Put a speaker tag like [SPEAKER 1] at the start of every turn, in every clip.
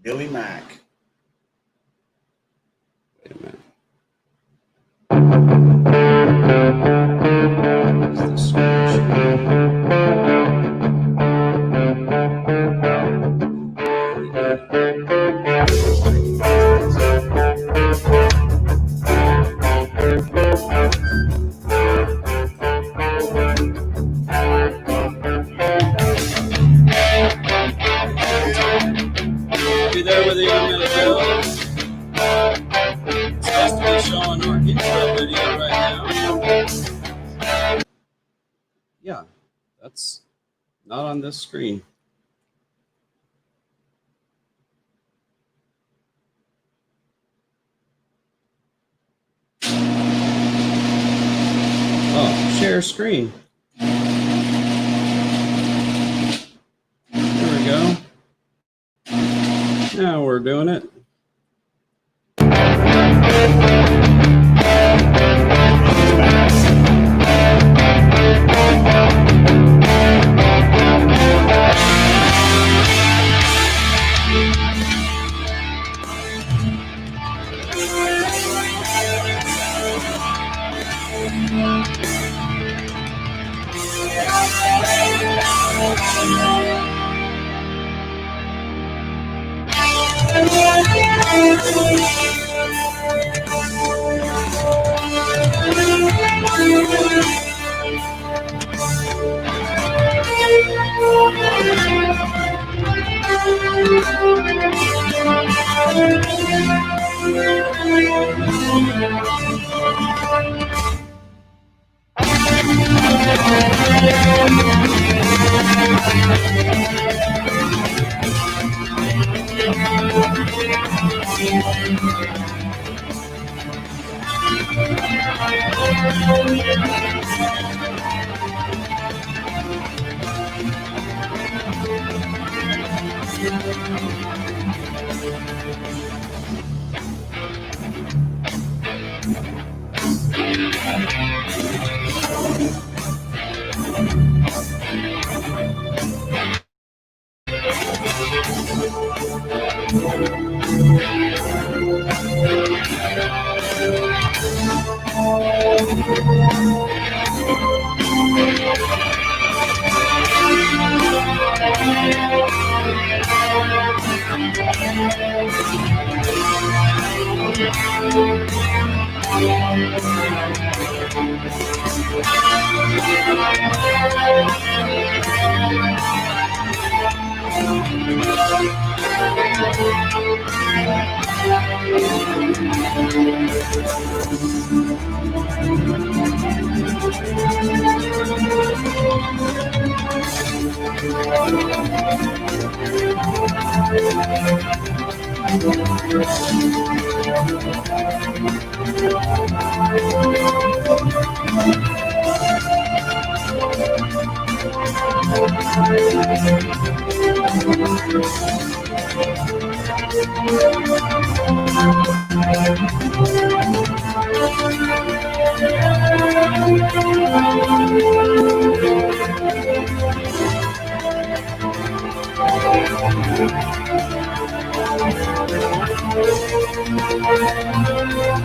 [SPEAKER 1] Billy Mack.
[SPEAKER 2] Wait a minute. Be there with you on the bill. It's supposed to be showing our intro video right now. Yeah, that's not on this screen. Oh, share screen. There we go. Now we're doing it.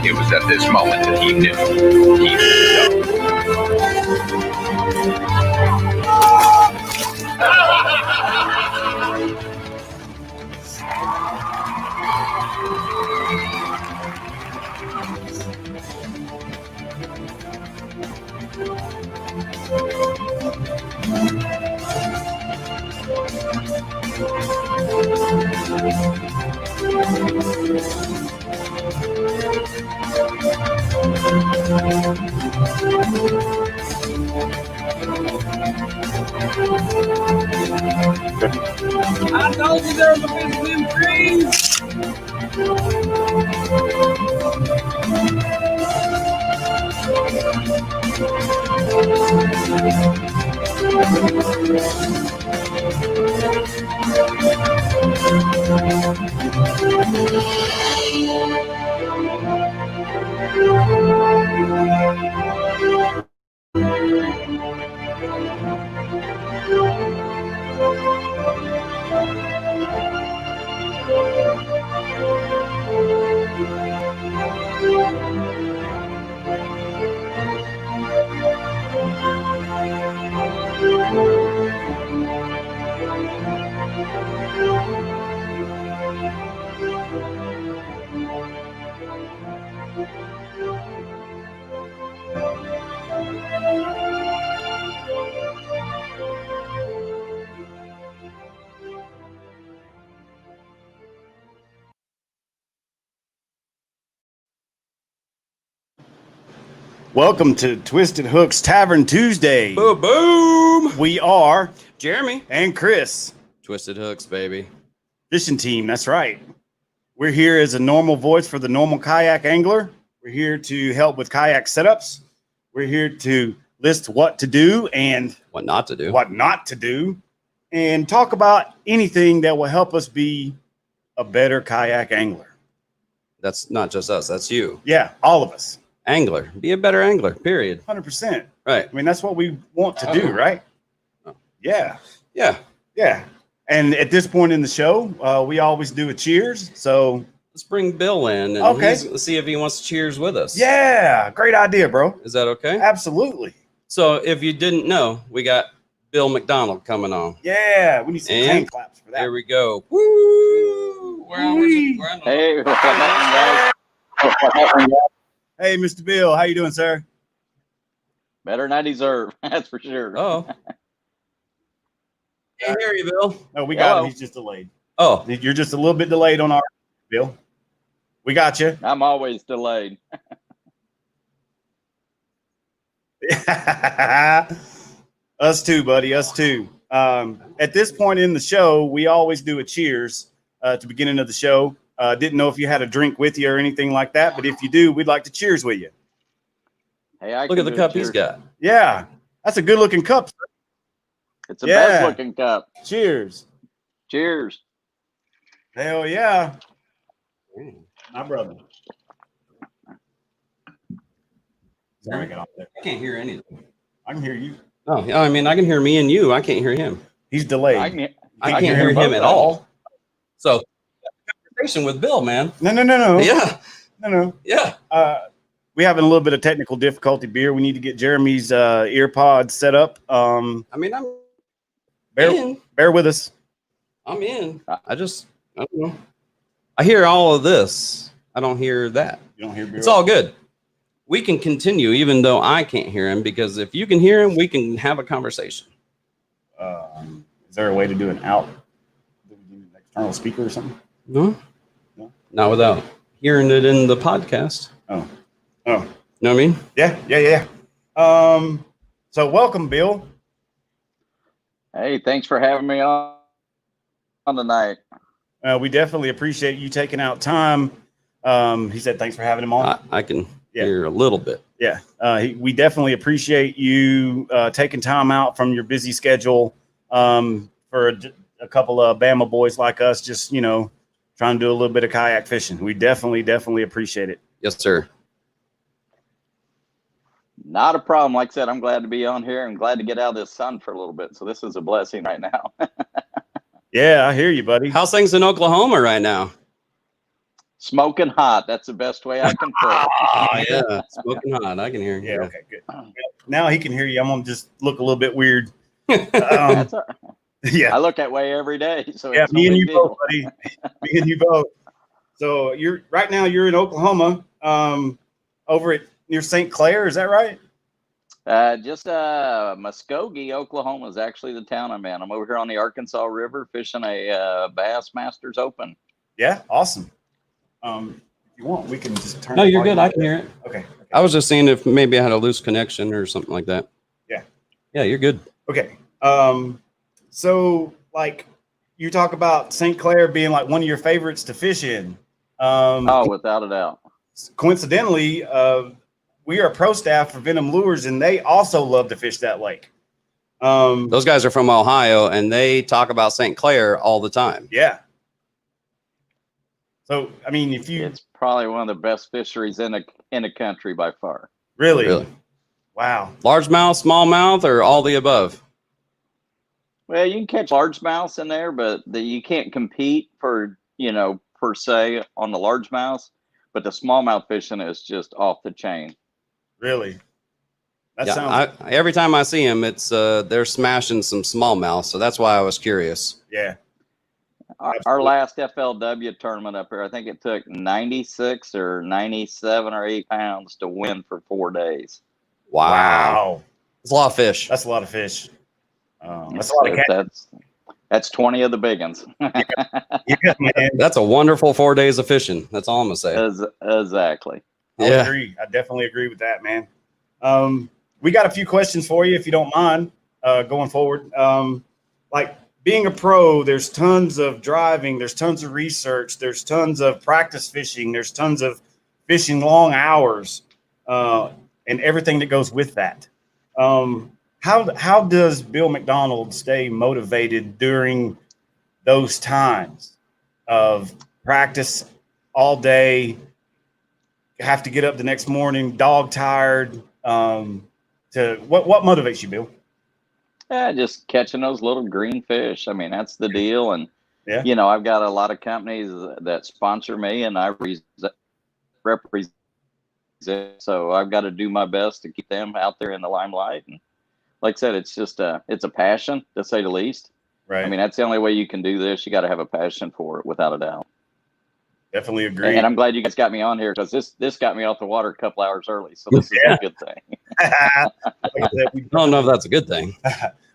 [SPEAKER 3] It was at this moment that he knew he was
[SPEAKER 2] I told you there was a big swim trees.
[SPEAKER 1] Welcome to Twisted Hooks Tavern Tuesday.
[SPEAKER 2] Boom, boom.
[SPEAKER 1] We are
[SPEAKER 2] Jeremy
[SPEAKER 1] and Chris,
[SPEAKER 2] Twisted Hooks, baby.
[SPEAKER 1] fishing team. That's right. We're here as a normal voice for the normal kayak angler. We're here to help with kayak setups. We're here to list what to do and
[SPEAKER 2] What not to do.
[SPEAKER 1] what not to do, and talk about anything that will help us be a better kayak angler.
[SPEAKER 2] That's not just us. That's you.
[SPEAKER 1] Yeah, all of us.
[SPEAKER 2] Angler. Be a better angler, period.
[SPEAKER 1] 100%.
[SPEAKER 2] Right.
[SPEAKER 1] I mean, that's what we want to do, right?
[SPEAKER 2] Oh.
[SPEAKER 1] Yeah.
[SPEAKER 2] Yeah.
[SPEAKER 1] Yeah. And at this point in the show, we always do a cheers. So,
[SPEAKER 2] Let's bring Bill in and
[SPEAKER 1] Okay.
[SPEAKER 2] let's see if he wants to cheers with us.
[SPEAKER 1] yeah, great idea, bro.
[SPEAKER 2] Is that okay?
[SPEAKER 1] Absolutely.
[SPEAKER 2] So if you didn't know, we got Bill McDonald coming on.
[SPEAKER 1] Yeah, we need some
[SPEAKER 2] And
[SPEAKER 1] hand claps for that.
[SPEAKER 2] There we go. Woo! We're on the-
[SPEAKER 4] Hey, what's happening, guys?
[SPEAKER 1] Hey, Mr. Bill, how you doing, sir?
[SPEAKER 4] Better than I deserve, that's for sure.
[SPEAKER 2] Oh. Can't hear you, Bill.
[SPEAKER 1] No, we got him.
[SPEAKER 4] Hello.
[SPEAKER 1] He's just delayed.
[SPEAKER 2] Oh,
[SPEAKER 1] You're just a little bit delayed on our Bill. We got you.
[SPEAKER 4] I'm always delayed.
[SPEAKER 1] Us too, buddy. Us too. At this point in the show, we always do a cheers at the beginning of the show. Didn't know if you had a drink with you or anything like that, but if you do, we'd like to cheers with you.
[SPEAKER 4] Hey, I
[SPEAKER 2] look
[SPEAKER 4] can
[SPEAKER 2] at the
[SPEAKER 4] do
[SPEAKER 2] cup
[SPEAKER 4] cheers.
[SPEAKER 2] he's got.
[SPEAKER 1] Yeah, that's a good looking cup. Sir.
[SPEAKER 4] It's the
[SPEAKER 1] Yeah.
[SPEAKER 4] best looking cup.
[SPEAKER 1] Cheers.
[SPEAKER 4] Cheers.
[SPEAKER 1] Hell yeah. My brother. Sorry, I got off there.
[SPEAKER 2] I can't hear anything.
[SPEAKER 1] I can hear you.
[SPEAKER 2] Oh, yeah, I mean, I can hear me and you. I can't hear him.
[SPEAKER 1] He's delayed.
[SPEAKER 2] I
[SPEAKER 1] can
[SPEAKER 2] can't
[SPEAKER 1] hear
[SPEAKER 2] hear
[SPEAKER 4] both
[SPEAKER 2] him at
[SPEAKER 4] of them.
[SPEAKER 2] all. So, conversation with Bill, man.
[SPEAKER 1] No.
[SPEAKER 2] Yeah,
[SPEAKER 1] No.
[SPEAKER 2] yeah.
[SPEAKER 1] We having a little bit of technical difficulty, Beer. We need to get Jeremy's ear pods set up.
[SPEAKER 2] I mean, I'm
[SPEAKER 1] Bear,
[SPEAKER 2] in.
[SPEAKER 1] bear with us.
[SPEAKER 2] I'm in. I don't know. I hear all of this. I don't hear that.
[SPEAKER 1] You don't hear Beer?
[SPEAKER 2] It's all good. We can continue even though I can't hear him, because if you can hear him, we can have a conversation.
[SPEAKER 1] Is there a way to do an out? An external speaker or something?
[SPEAKER 2] No?
[SPEAKER 1] No?
[SPEAKER 2] Not without hearing it in the podcast.
[SPEAKER 1] Oh.
[SPEAKER 2] Know what I mean?
[SPEAKER 1] Yeah. So welcome, Bill.
[SPEAKER 4] Hey, thanks for having me on tonight.
[SPEAKER 1] We definitely appreciate you taking out time. He said thanks for having him on.
[SPEAKER 2] I can
[SPEAKER 1] Yeah.
[SPEAKER 2] hear a little bit.
[SPEAKER 1] Yeah, we definitely appreciate you taking time out from your busy schedule for a couple of Bama boys like us, just, trying to do a little bit of kayak fishing. We definitely appreciate it.
[SPEAKER 2] Yes, sir.
[SPEAKER 4] Not a problem. Like I said, I'm glad to be on here. I'm glad to get out of this sun for a little bit. So this is a blessing right now.
[SPEAKER 1] Yeah, I hear you, buddy.
[SPEAKER 2] How's things in Oklahoma right now?
[SPEAKER 4] Smoking hot. That's the best way I can put it.
[SPEAKER 2] Oh, yeah. Smoking hot. I can hear you.
[SPEAKER 1] Yeah, okay, good. Now he can hear you. I'm going to just look a little bit weird.
[SPEAKER 4] That's all right.
[SPEAKER 1] Yeah.
[SPEAKER 4] I look that way every day. So
[SPEAKER 1] Yeah,
[SPEAKER 4] it's no
[SPEAKER 1] me and
[SPEAKER 4] big
[SPEAKER 1] you
[SPEAKER 4] deal.
[SPEAKER 1] both, buddy. Me and you both. So right now you're in Oklahoma, over at near St. Clair. Is that right?
[SPEAKER 4] Just Muskogee, Oklahoma is actually the town I'm in. I'm over here on the Arkansas River fishing a B.A.S.S Masters Open.
[SPEAKER 1] Yeah, awesome. If you want, we can just turn.
[SPEAKER 2] No,
[SPEAKER 1] the
[SPEAKER 2] you're good.
[SPEAKER 1] volume
[SPEAKER 2] I
[SPEAKER 1] up.
[SPEAKER 2] can hear it.
[SPEAKER 1] Okay.
[SPEAKER 2] I was just seeing if maybe I had a loose connection or something like that.
[SPEAKER 1] Yeah.
[SPEAKER 2] Yeah, you're good.
[SPEAKER 1] Okay. So like you talk about St. Clair being like one of your favorites to fish in.
[SPEAKER 4] Oh, without a doubt.
[SPEAKER 1] Coincidentally, we are pro staff for Venom Lures, and they also love to fish that lake.
[SPEAKER 2] Those guys are from Ohio, and they talk about St. Clair all the time.
[SPEAKER 1] Yeah. So I mean, if you
[SPEAKER 4] It's probably one of the best fisheries in the country by far.
[SPEAKER 1] really, wow,
[SPEAKER 2] Largemouth, smallmouth, or all the above?
[SPEAKER 4] Well, you can catch largemouths in there, but you can't compete for, per se on the largemouths. But the smallmouth fishing is just off the chain.
[SPEAKER 1] really, that
[SPEAKER 2] Yeah,
[SPEAKER 1] sounds
[SPEAKER 2] every time I see them, it's they're smashing some smallmouth, so that's why I was curious.
[SPEAKER 1] yeah.
[SPEAKER 4] Our last FLW tournament up here, I think it took 96 or 97 or 8 pounds to win for 4 days.
[SPEAKER 2] Wow. It's a lot of fish.
[SPEAKER 1] That's a lot of fish. That's a lot of catch.
[SPEAKER 4] That's 20 of the big ones.
[SPEAKER 1] Yeah, man.
[SPEAKER 2] That's a wonderful 4 days of fishing. That's all I'm gonna say.
[SPEAKER 4] Exactly.
[SPEAKER 1] I
[SPEAKER 2] Yeah.
[SPEAKER 1] agree. I definitely agree with that, man. We got a few questions for you, if you don't mind, going forward. Like being a pro, there's tons of driving, there's tons of research, there's tons of practice fishing, there's tons of fishing long hours, and everything that goes with that. How does Bill McDonald stay motivated during those times of practice all day, have to get up the next morning, dog tired? To what motivates you, Bill?
[SPEAKER 4] Yeah, just catching those little green fish. I mean, that's the deal. And
[SPEAKER 1] Yeah.
[SPEAKER 4] you know, I've got a lot of companies that sponsor me, and I represent. So I've got to do my best to keep them out there in the limelight. And like I said, it's just it's a passion, to say the least.
[SPEAKER 1] Right.
[SPEAKER 4] I mean, that's the only way you can do this. You got to have a passion for it, without a doubt.
[SPEAKER 1] Definitely agree.
[SPEAKER 4] And I'm glad you guys got me on here, because this got me off the water a couple hours early. So this is a good thing.
[SPEAKER 1] I
[SPEAKER 2] don't know if that's a good thing.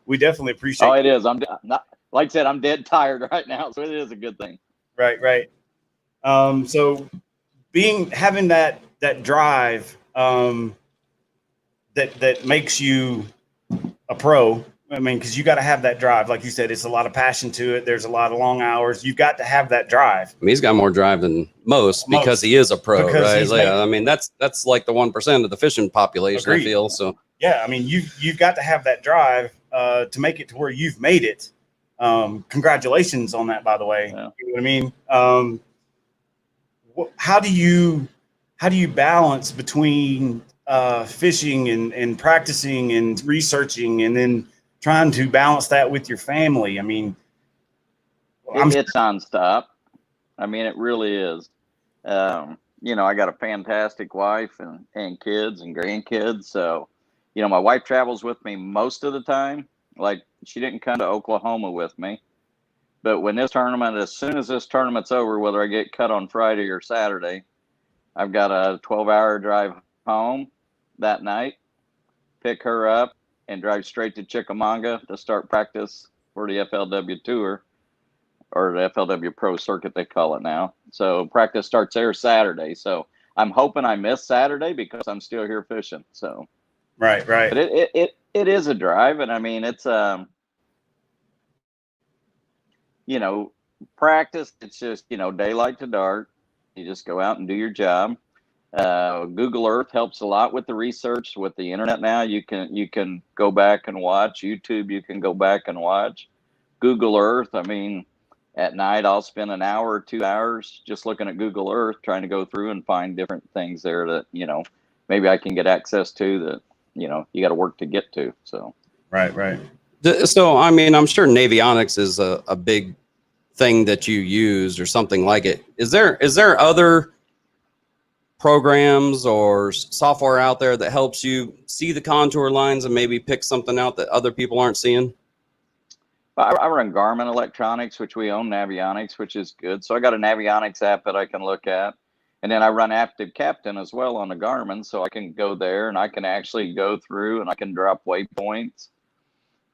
[SPEAKER 1] We definitely appreciate
[SPEAKER 4] it is. I'm not, like I said, I'm dead tired right now, so it is a good thing.
[SPEAKER 1] Right. So having that drive that makes you a pro. I mean, because you got to have that drive. Like you said, it's a lot of passion to it. There's a lot of long hours. You've got to have that drive.
[SPEAKER 2] I mean, he's got more drive than most because he is a pro, right? Like, I mean, that's like the 1% of the fishing population,
[SPEAKER 1] Agreed.
[SPEAKER 2] I feel. So
[SPEAKER 1] yeah, I mean, you've got to have that drive to make it to where you've made it. Congratulations on that, by the way. Yeah. You know what I mean? How do you balance between fishing and practicing and researching, and then trying to balance that with your family? I mean,
[SPEAKER 4] it's nonstop. I mean, it really is. You know, I got a fantastic wife and kids and grandkids. So, you know, my wife travels with me most of the time. Like, she didn't come to Oklahoma with me. But when this tournament, as soon as this tournament's over, whether I get cut on Friday or Saturday, I've got a 12-hour drive home that night, pick her up, and drive straight to Chickamauga to start practice for the FLW Tour, or the FLW Pro Circuit, they call it now. So practice starts there Saturday. So I'm hoping I miss Saturday because I'm still here fishing. So
[SPEAKER 1] right.
[SPEAKER 4] But it is a drive, and I mean, it's you know, practice. It's just, you know, daylight to dark. You just go out and do your job. Google Earth helps a lot with the research. With the internet now, you can go back and watch YouTube. You can go back and watch Google Earth. I mean, at night I'll spend an hour or 2 hours just looking at Google Earth, trying to go through and find different things there that, you know, maybe I can get access to that, you know, you got to work to get to. So
[SPEAKER 1] right.
[SPEAKER 2] So I mean, I'm sure Navionics is a big thing that you use, or something like it. Is there other programs or software out there that helps you see the contour lines and maybe pick something out that other people aren't seeing?
[SPEAKER 4] I run Garmin Electronics, which we own Navionics, which is good. So I got a Navionics app that I can look at. And then I run Active Captain as well on the Garmin. So I can go there and I can actually go through and I can drop waypoints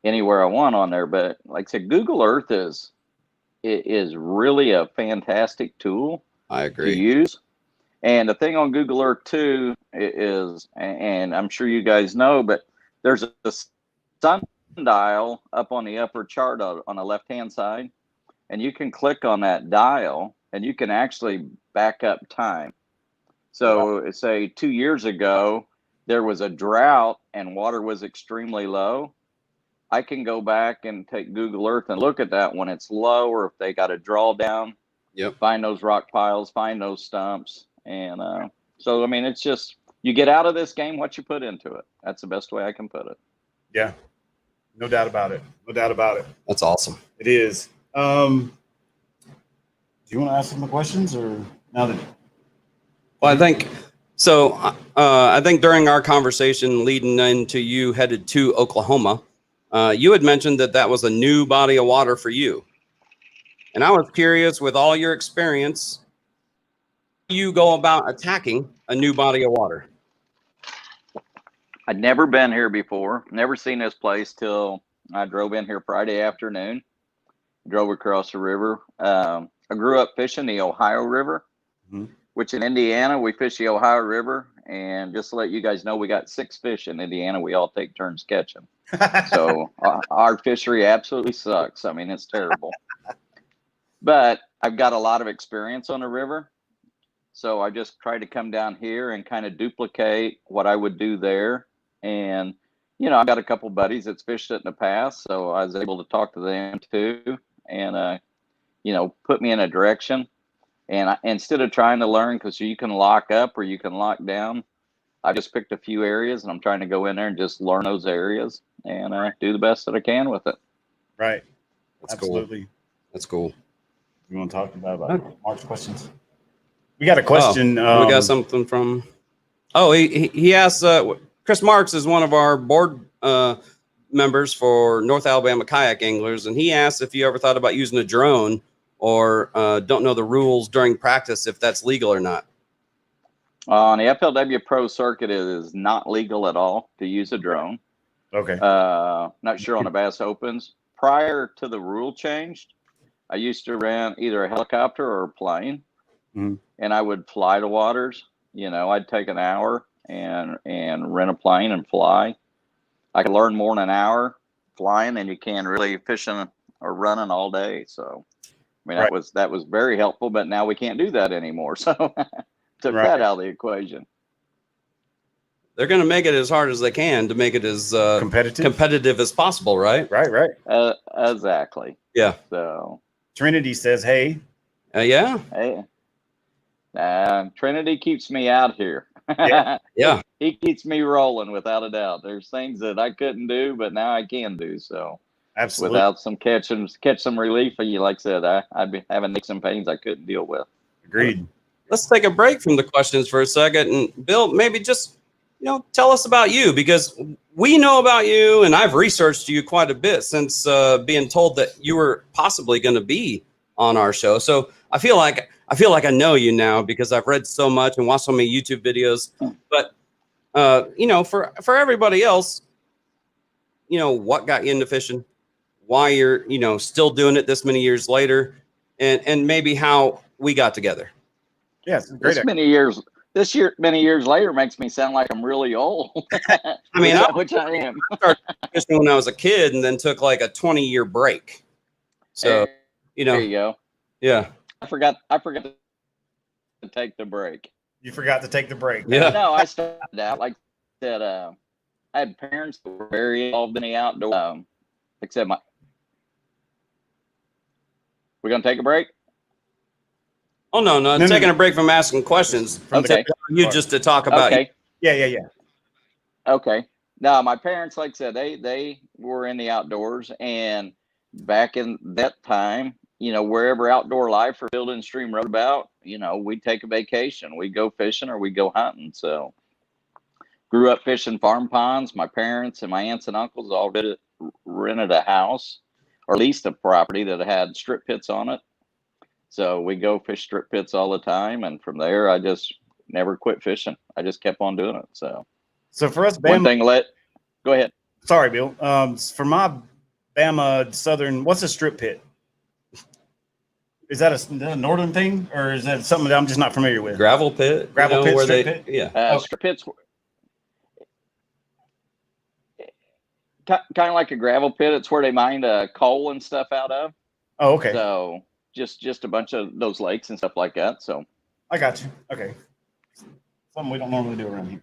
[SPEAKER 4] anywhere I want on there. But like I said, Google Earth is really a fantastic tool.
[SPEAKER 2] I agree.
[SPEAKER 4] To use. And the thing on Google Earth too is, and I'm sure you guys know, but there's a sundial up on the upper chart on the left-hand side, and you can click on that dial and you can actually back up time. So say 2 years ago, there was a drought and water was extremely low. I can go back and take Google Earth and look at that when it's low, or if they got a drawdown.
[SPEAKER 2] Yep.
[SPEAKER 4] Find those rock piles, find those stumps. And so, I mean, it's just, you get out of this game what you put into it. That's the best way I can put it.
[SPEAKER 1] Yeah, no doubt about it.
[SPEAKER 2] That's awesome.
[SPEAKER 1] It is. Do you want to ask some questions, or now that?
[SPEAKER 2] Well, I think so. I think during our conversation leading into you headed to Oklahoma, you had mentioned that was a new body of water for you. And I was curious, with all your experience, how you go about attacking a new body of water?
[SPEAKER 4] I'd never been here before, never seen this place till I drove in here Friday afternoon, drove across the river. I grew up fishing the Ohio River, which in Indiana, we fish the Ohio River. And just to let you guys know, we got 6 fish in Indiana. We all take turns catching. So our fishery absolutely sucks. I mean, it's terrible. But I've got a lot of experience on the river. So I just tried to come down here and kind of duplicate what I would do there. And, you know, I've got a couple buddies that's fished it in the past. So I was able to talk to them too and, you know, put me in a direction. And instead of trying to learn, because you can lock up or you can lock down, I just picked a few areas and I'm trying to go in there and just learn those areas and do the best that I can with it.
[SPEAKER 1] Right.
[SPEAKER 2] That's
[SPEAKER 1] Absolutely.
[SPEAKER 2] cool. That's cool.
[SPEAKER 1] You want to talk about Mark's questions? We got a question.
[SPEAKER 2] Oh, we got something from. Oh, he asked. Chris Marks is one of our board members for North Alabama Kayak Anglers, and he asked if you ever thought about using a drone or don't know the rules during practice, if that's legal or not.
[SPEAKER 4] On the FLW Pro circuit, it is not legal at all to use a drone.
[SPEAKER 1] Okay.
[SPEAKER 4] Not sure on the Bass Opens. Prior to the rule changed, I used to rent either a helicopter or a plane, and I would fly to waters. You know, I'd take an hour and rent a plane and fly. I could learn more in an hour flying than you can really fishing or running all day. So, I mean, that was very helpful. But now we can't do that anymore. So, took that out of the equation.
[SPEAKER 2] They're going to make it as hard as they can to make it as competitive as possible, right?
[SPEAKER 1] Right.
[SPEAKER 4] Exactly.
[SPEAKER 2] Yeah.
[SPEAKER 4] So
[SPEAKER 1] Trinity says, "Hey."
[SPEAKER 2] Yeah.
[SPEAKER 4] Hey. Trinity keeps me out here.
[SPEAKER 2] Yeah.
[SPEAKER 4] He keeps me rolling without a doubt. There's things that I couldn't do, but now I can do. So
[SPEAKER 1] absolutely,
[SPEAKER 4] without some catch some relief, you like I said, I'd be having aches and pains I couldn't deal with.
[SPEAKER 1] Agreed.
[SPEAKER 2] Let's take a break from the questions for a second, and Bill, maybe just tell us about you, because we know about you, and I've researched you quite a bit since being told that you were possibly going to be on our show. So I feel like I know you now because I've read so much and watched so many YouTube videos. But for everybody else, what got you into fishing, why you're still doing it this many years later, and maybe how we got together.
[SPEAKER 1] Yes, great.
[SPEAKER 4] Many years later makes me sound like I'm really old.
[SPEAKER 2] I mean,
[SPEAKER 4] which I am.
[SPEAKER 2] I started fishing when I was a kid and then took like a 20-year break. So,
[SPEAKER 4] there you go.
[SPEAKER 2] Yeah.
[SPEAKER 4] I forgot to take the break.
[SPEAKER 1] You forgot to take the break.
[SPEAKER 2] Yeah.
[SPEAKER 4] No, I started out like that. I had parents that were very involved in the outdoor. Except we're gonna take a break.
[SPEAKER 2] Oh no, I'm taking a break from asking questions.
[SPEAKER 4] Okay.
[SPEAKER 2] You just to talk about.
[SPEAKER 4] Okay.
[SPEAKER 1] Yeah.
[SPEAKER 4] Okay. No, my parents, like I said, they were in the outdoors, and back in that time, wherever outdoor life or building stream wrote about, we'd take a vacation, we'd go fishing or we'd go hunting. So grew up fishing farm ponds. My parents and my aunts and uncles all rented a house or leased a property that had strip pits on it. So we go fish strip pits all the time. And from there, I just never quit fishing. I just kept on doing it. So
[SPEAKER 1] for us,
[SPEAKER 4] go ahead.
[SPEAKER 1] Sorry, Bill. For my Bama Southern, what's a strip pit? Is that a northern thing, or is that something that I'm just not familiar with?
[SPEAKER 2] Gravel pit.
[SPEAKER 1] Strip pit?
[SPEAKER 2] Yeah.
[SPEAKER 4] Strip pits, kind of like a gravel pit. It's where they mine coal and stuff out of.
[SPEAKER 1] Oh, okay.
[SPEAKER 4] So just a bunch of those lakes and stuff like that. So
[SPEAKER 1] I got you. Okay. Something we don't normally do around here.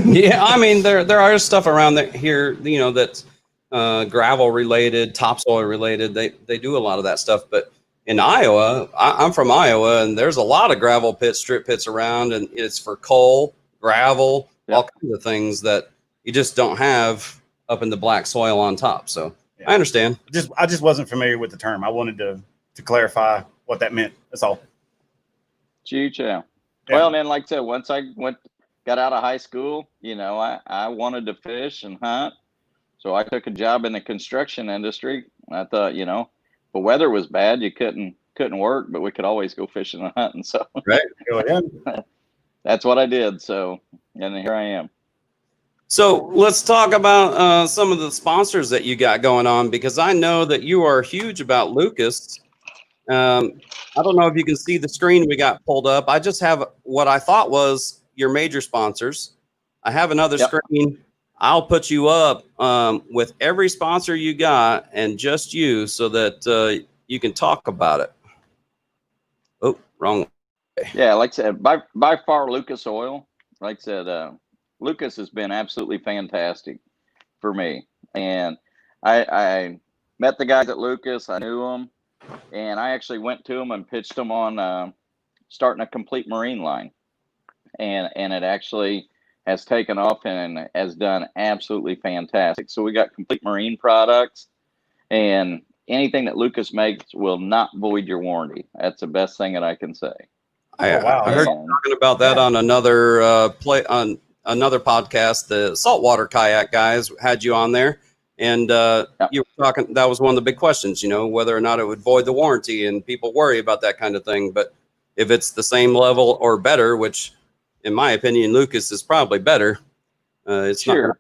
[SPEAKER 2] Yeah, I mean there are stuff around here, that's gravel related, topsoil related. They do a lot of that stuff, but in Iowa, I'm from Iowa, and there's a lot of gravel pits, strip pits around, and it's for coal, gravel, all kinds of things that you just don't have up in the black soil on top. So I understand.
[SPEAKER 1] I just wasn't familiar with the term. I wanted to clarify what that meant. That's all.
[SPEAKER 4] Yeah. Well, and then like I said, once I got out of high school, I wanted to fish and hunt. So I took a job in the construction industry. I thought, the weather was bad, you couldn't work, but we could always go fishing and hunting. So that's what I did. So, and here I am.
[SPEAKER 2] So let's talk about some of the sponsors that you got going on, because I know that you are huge about Lucas. I don't know if you can see the screen we got pulled up. I just have what I thought was your major sponsors. I have another
[SPEAKER 4] Yep.
[SPEAKER 2] screen. I'll put you up with every sponsor you got and just you so that you can talk about it. Oh, wrong.
[SPEAKER 4] Yeah, like I said, by far Lucas Oil. Like I said, Lucas has been absolutely fantastic for me. And I met the guys at Lucas. I knew them, and I actually went to them and pitched them on starting a complete marine line. And it actually has taken off and has done absolutely fantastic. So we got complete marine products, and anything that Lucas makes will not void your warranty. That's the best thing that I can say.
[SPEAKER 1] wow.
[SPEAKER 2] I heard you talking about that on another on another podcast. The saltwater kayak guys had you on there, and you were talking. That was one of the big questions, whether or not it would void the warranty, and people worry about that kind of thing. But if it's the same level or better, which in my opinion, Lucas is probably better. It's
[SPEAKER 4] sure.
[SPEAKER 2] not.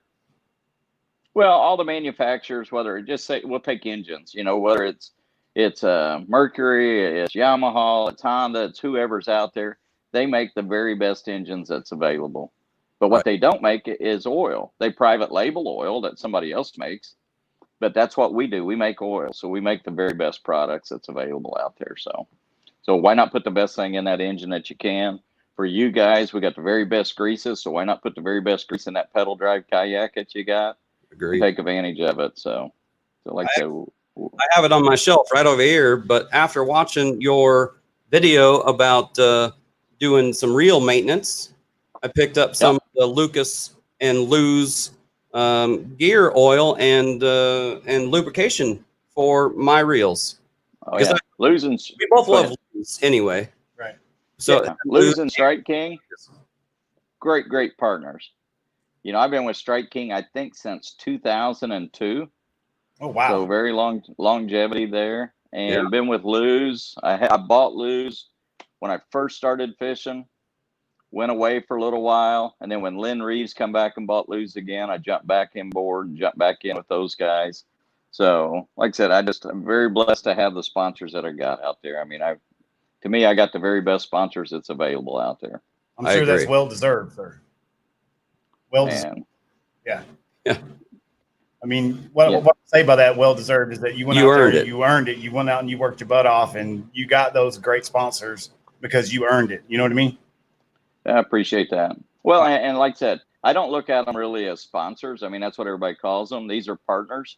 [SPEAKER 4] Well, all the manufacturers, whether it just say we'll take engines, whether it's Mercury, it's Yamaha, it's Honda, it's whoever's out there, they make the very best engines that's available. But what they don't make is oil. They private label oil that somebody else makes, but that's what we do. We make oil, so we make the very best products that's available out there. So why not put the best thing in that engine that you can? For you guys, we got the very best greases, so why not put the very best grease in that pedal drive kayak that you got?
[SPEAKER 2] Agreed.
[SPEAKER 4] Take advantage of it. So like I said,
[SPEAKER 2] I have it on my shelf right over here, but after watching your video about doing some real maintenance, I picked up some of the Lucas and Lou's gear oil and lubrication for my reels.
[SPEAKER 4] Oh yeah, Lou's and
[SPEAKER 2] we both love Lou's anyway.
[SPEAKER 1] Right.
[SPEAKER 2] So
[SPEAKER 4] yeah. Lou's and Strike King, great partners. I've been with Strike King, I think, since 2002.
[SPEAKER 1] Oh, wow.
[SPEAKER 4] So very long longevity there. And been with Lou's. I bought Lou's when I first started fishing, went away for a little while. And then when Lynn Reeves come back and bought Lou's again, I jumped back in board and jumped back in with those guys. So like I said, I'm very blessed to have the sponsors that I got out there. I mean, to me, I got the very best sponsors that's available out there.
[SPEAKER 1] I'm sure that's well-deserved, sir.
[SPEAKER 4] Well-deserved.
[SPEAKER 1] Yeah.
[SPEAKER 2] Yeah.
[SPEAKER 1] I mean, what I say by that well-deserved is that you went out there, you earned it. You went out and you worked your butt off, and you got those great sponsors because you earned it. You know what I mean?
[SPEAKER 4] I appreciate that. Well, and like I said, I don't look at them really as sponsors. I mean, that's what everybody calls them. These are partners.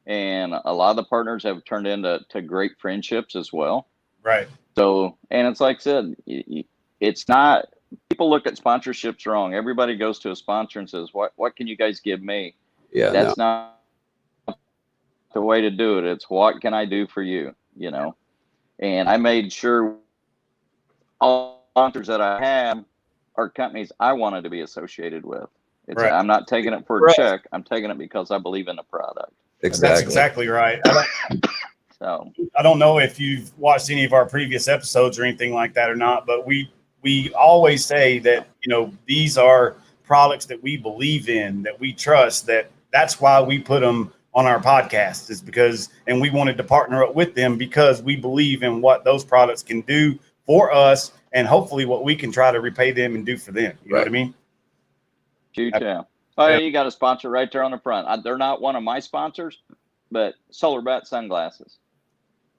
[SPEAKER 4] And a lot of the partners have turned into great friendships as well.
[SPEAKER 1] Right.
[SPEAKER 4] So, and it's like I said, it's not, people look at sponsorships wrong. Everybody goes to a sponsor and says, what can you guys give me?
[SPEAKER 2] Yeah.
[SPEAKER 4] That's not the way to do it. It's what can I do for you, And I made sure all sponsors that I have are companies I wanted to be associated with.
[SPEAKER 1] Right.
[SPEAKER 4] I'm not taking it for a check. I'm taking it because I believe in the product.
[SPEAKER 2] Exactly.
[SPEAKER 1] That's exactly right. I don't know if you've watched any of our previous episodes or anything like that or not, but we always say that, these are products that we believe in, that we trust, that's why we put them on our podcast, is because, and we wanted to partner up with them because we believe in what those products can do for us and hopefully what we can try to repay them and do for them. You know what I mean?
[SPEAKER 4] Oh, yeah, you got a sponsor right there on the front. They're not one of my sponsors, but Solar Bat Sunglasses.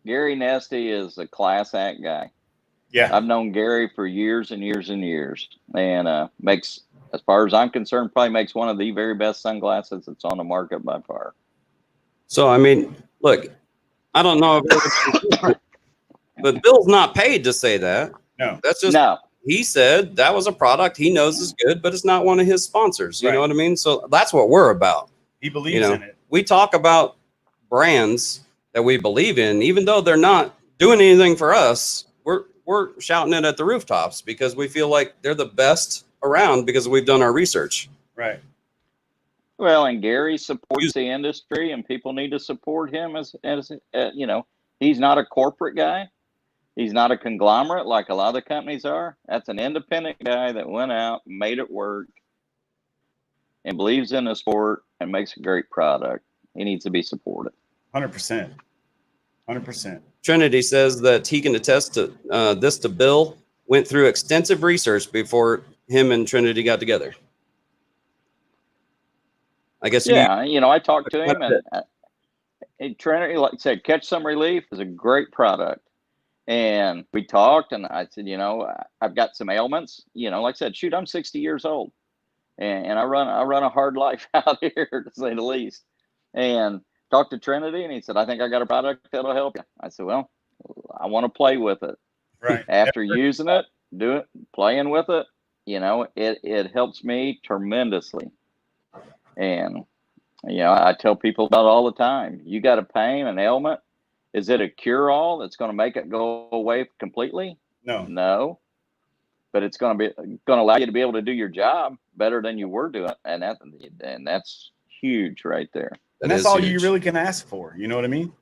[SPEAKER 4] Gary Nesty is a class act guy.
[SPEAKER 1] Yeah.
[SPEAKER 4] I've known Gary for years and years and years, and makes, as far as I'm concerned, probably makes one of the very best sunglasses that's on the market by far.
[SPEAKER 2] So, I mean, look, I don't know but Bill's not paid to say that.
[SPEAKER 1] No.
[SPEAKER 2] That's just, he said that was a product he knows is good, but it's not one of his sponsors. You know what I mean? So that's what we're about.
[SPEAKER 1] He believes in it.
[SPEAKER 2] We talk about brands that we believe in, even though they're not doing anything for us. We're shouting it at the rooftops because we feel like they're the best around because we've done our research.
[SPEAKER 1] Right.
[SPEAKER 4] Well, and Gary supports the industry, and people need to support him as he's not a corporate guy. He's not a conglomerate like a lot of the companies are. That's an independent guy that went out, made it work, and believes in the sport and makes a great product. He needs to be supported.
[SPEAKER 1] 100%. 100%.
[SPEAKER 2] Trinity says that he can attest to this to Bill. Went through extensive research before him and Trinity got together? I guess
[SPEAKER 4] Yeah, I talked to him, and Trinity, like I said, Catch Some Relief is a great product. And we talked, and I said, I've got some ailments. Like I said, shoot, I'm 60 years old, and I run a hard life out here, to say the least. And talked to Trinity, and he said, I think I got a product that'll help you. I said, well, I want to play with it.
[SPEAKER 1] Right.
[SPEAKER 4] After using it, playing with it, it helps me tremendously. And, I tell people about it all the time. You got a pain, an ailment. Is it a cure-all that's going to make it go away completely? No. But it's going to allow you to be able to do your job better than you were doing. And that's huge right there.
[SPEAKER 1] And that's all you really can ask for. You know what I mean?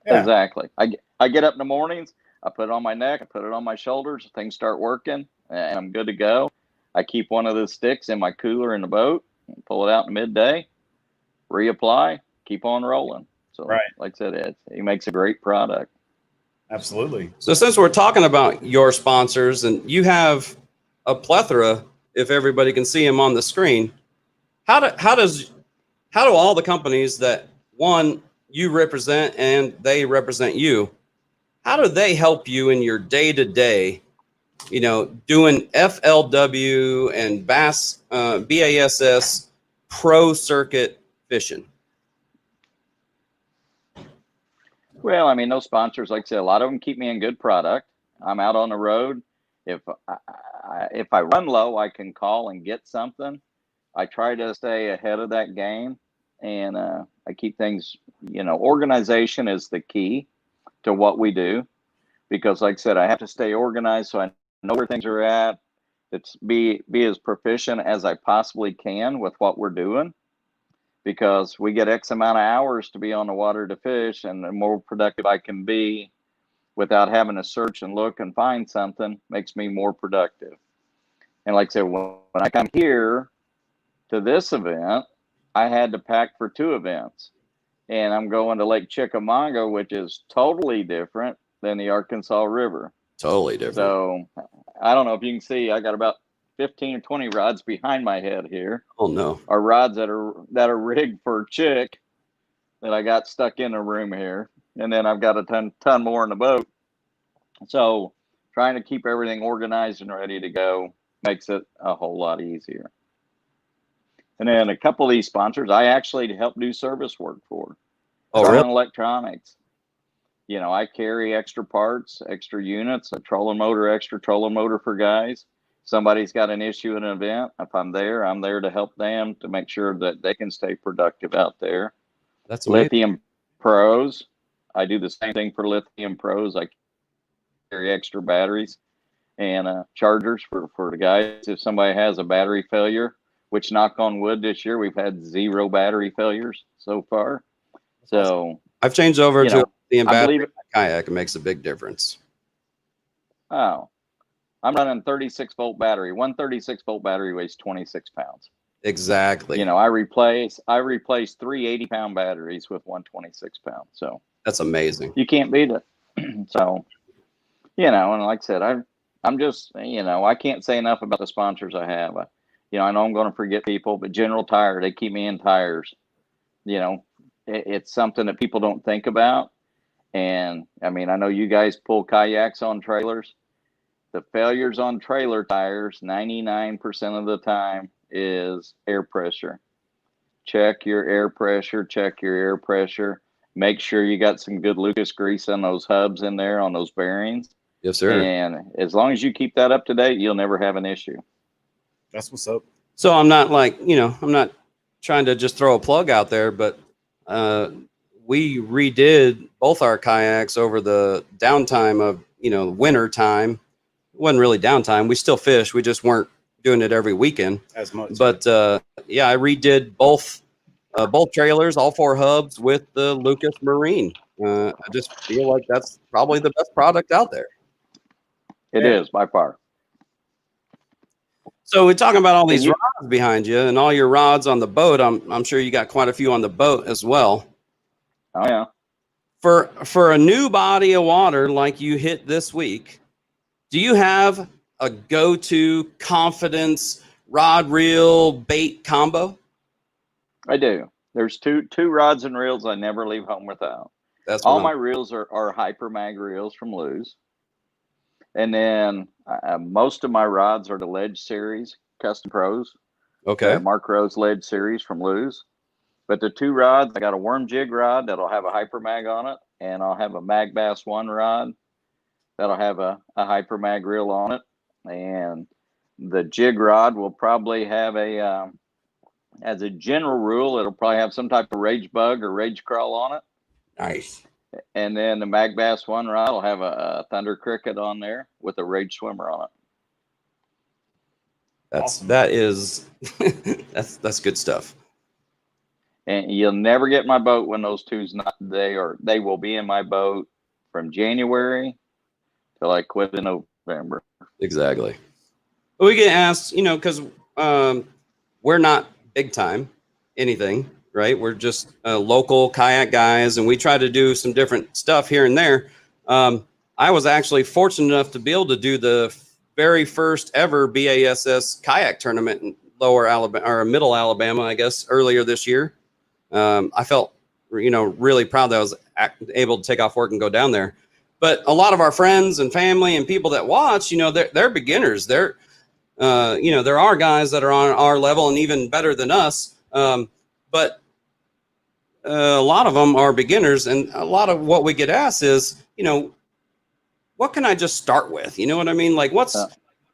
[SPEAKER 4] Yeah. Exactly. I get up in the mornings, I put it on my neck, I put it on my shoulders, things start working, and I'm good to go. I keep one of those sticks in my cooler in the boat, pull it out in midday, reapply, keep on rolling. So, like I said, he makes a great product.
[SPEAKER 1] Absolutely.
[SPEAKER 2] So since we're talking about your sponsors, and you have a plethora, if everybody can see them on the screen, how do all the companies that you represent and they represent you, how do they help you in your day-to-day, doing FLW and B.A.S.S pro circuit fishing?
[SPEAKER 4] Well, I mean, those sponsors, like I said, a lot of them keep me in good product. I'm out on the road. If I run low, I can call and get something. I try to stay ahead of that game, and I keep things, organization is the key to what we do, because like I said, I have to stay organized so I know where things are at. It's be as proficient as I possibly can with what we're doing, because we get X amount of hours to be on the water to fish, and the more productive I can be without having to search and look and find something makes me more productive. And like I said, when I come here to this event, I had to pack for 2 events, and I'm going to Lake Chickamauga, which is totally different than the Arkansas River.
[SPEAKER 2] Totally different.
[SPEAKER 4] So I don't know if you can see, I got about 15 or 20 rods behind my head here.
[SPEAKER 2] Oh no.
[SPEAKER 4] Are rods that are rigged for Chic that I got stuck in a room here. And then I've got a ton more in the boat. So trying to keep everything organized and ready to go makes it a whole lot easier. And then a couple of these sponsors I actually help do service work for.
[SPEAKER 2] Oh, really?
[SPEAKER 4] Electronics. I carry extra parts, extra units, a trolling motor, extra trolling motor for guys. Somebody's got an issue in an event. If I'm there to help them to make sure that they can stay productive out there.
[SPEAKER 2] That's amazing.
[SPEAKER 4] Lithium Pros. I do the same thing for Lithium Pros. I carry extra batteries and chargers for the guys. If somebody has a battery failure, which knock on wood this year, we've had 0 battery failures so far. So
[SPEAKER 2] I've changed over to the battery kayak. It makes a big difference.
[SPEAKER 4] Oh, I'm running 36-volt battery. One 36-volt battery weighs 26 pounds.
[SPEAKER 2] Exactly.
[SPEAKER 4] I replace 3 80-pound batteries with one 26-pound. So
[SPEAKER 2] that's amazing.
[SPEAKER 4] You can't beat it. So, and like I said, I'm just, I can't say enough about the sponsors I have. I know I'm going to forget people, but General Tire, they keep me in tires. It's something that people don't think about. And I mean, I know you guys pull kayaks on trailers. The failures on trailer tires, 99% of the time, is air pressure. Check your air pressure. Make sure you got some good Lucas grease on those hubs in there, on those bearings.
[SPEAKER 2] Yes, sir.
[SPEAKER 4] And as long as you keep that up to date, you'll never have an issue.
[SPEAKER 1] That's what's up.
[SPEAKER 2] So I'm not I'm not trying to just throw a plug out there, but we redid both our kayaks over the downtime of, winter time. It wasn't really downtime. We still fish. We just weren't doing it every weekend
[SPEAKER 1] as much.
[SPEAKER 2] But I redid both trailers, all 4 hubs with the Lucas Marine. I just feel like that's probably the best product out there.
[SPEAKER 4] It is by far.
[SPEAKER 2] So we're talking about all these rods behind you and all your rods on the boat. I'm sure you got quite a few on the boat as well.
[SPEAKER 4] Oh yeah. For
[SPEAKER 2] a new body of water like you hit this week, do you have a go-to confidence rod reel bait combo?
[SPEAKER 4] I do. There's two rods and reels I never leave home without.
[SPEAKER 2] That's
[SPEAKER 4] All
[SPEAKER 2] what
[SPEAKER 4] my reels are Hyper Mag reels from Lew's. And then most of my rods are the Ledge series, Custom Pros.
[SPEAKER 2] okay.
[SPEAKER 4] Mark Rose Ledge series from Lew's. But the two rods, I got a worm jig rod that'll have a Hyper Mag on it, and I'll have a B.A.S.S 1 rod that'll have a Hyper Mag reel on it. And the jig rod will probably have as a general rule, it'll probably have some type of Rage Bug or Rage Crawl on it.
[SPEAKER 2] Nice.
[SPEAKER 4] And then the B.A.S.S 1 rod will have a Thunder Cricket on there with a Rage Swimmer on it.
[SPEAKER 2] That's good stuff.
[SPEAKER 4] And you'll never get my boat when those two's not. They will be in my boat from January till I quit in November.
[SPEAKER 2] Exactly. We get asked, because we're not big time anything, right? We're just local kayak guys, and we try to do some different stuff here and there. I was actually fortunate enough to be able to do the very first ever B.A.S.S kayak tournament in Lower Alabama or Middle Alabama, I guess, earlier this year. I felt, really proud that I was able to take off work and go down there. But a lot of our friends and family and people that watch, they're beginners. There are guys that are on our level and even better than us. But a lot of them are beginners. And a lot of what we get asked is, what can I just start with? You know what I mean? Like, what's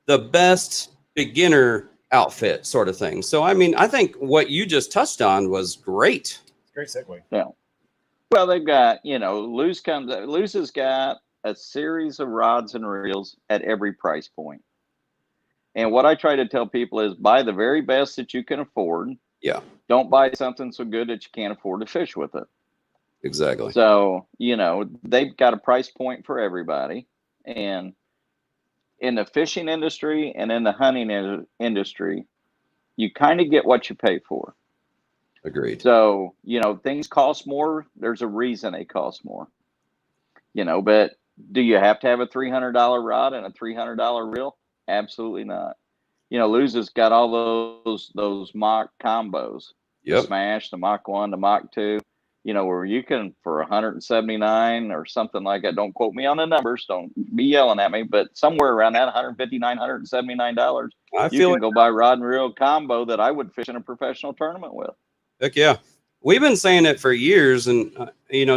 [SPEAKER 2] the best beginner outfit sort of thing? So, I think what you just touched on was great.
[SPEAKER 1] Great segue.
[SPEAKER 4] Yeah. Well, they've got, Lew's has got a series of rods and reels at every price point. And what I try to tell people is buy the very best that you can afford.
[SPEAKER 2] Yeah.
[SPEAKER 4] Don't buy something so good that you can't afford to fish with it.
[SPEAKER 2] Exactly.
[SPEAKER 4] So, they've got a price point for everybody. And in the fishing industry and in the hunting industry, you kind of get what you pay for.
[SPEAKER 2] Agreed.
[SPEAKER 4] So, things cost more. There's a reason they cost more. But do you have to have a $300 rod and a $300 reel? Absolutely not. Lew's has got all those mock combos.
[SPEAKER 2] Yep.
[SPEAKER 4] The Smash, the Mach 1, the Mach 2. Where you can, for $179 or something like that, don't quote me on the numbers, don't be yelling at me, but somewhere around that $159, $179, you can go buy rod and reel combo that I would fish in a professional tournament with.
[SPEAKER 2] Heck yeah. We've been saying it for years, and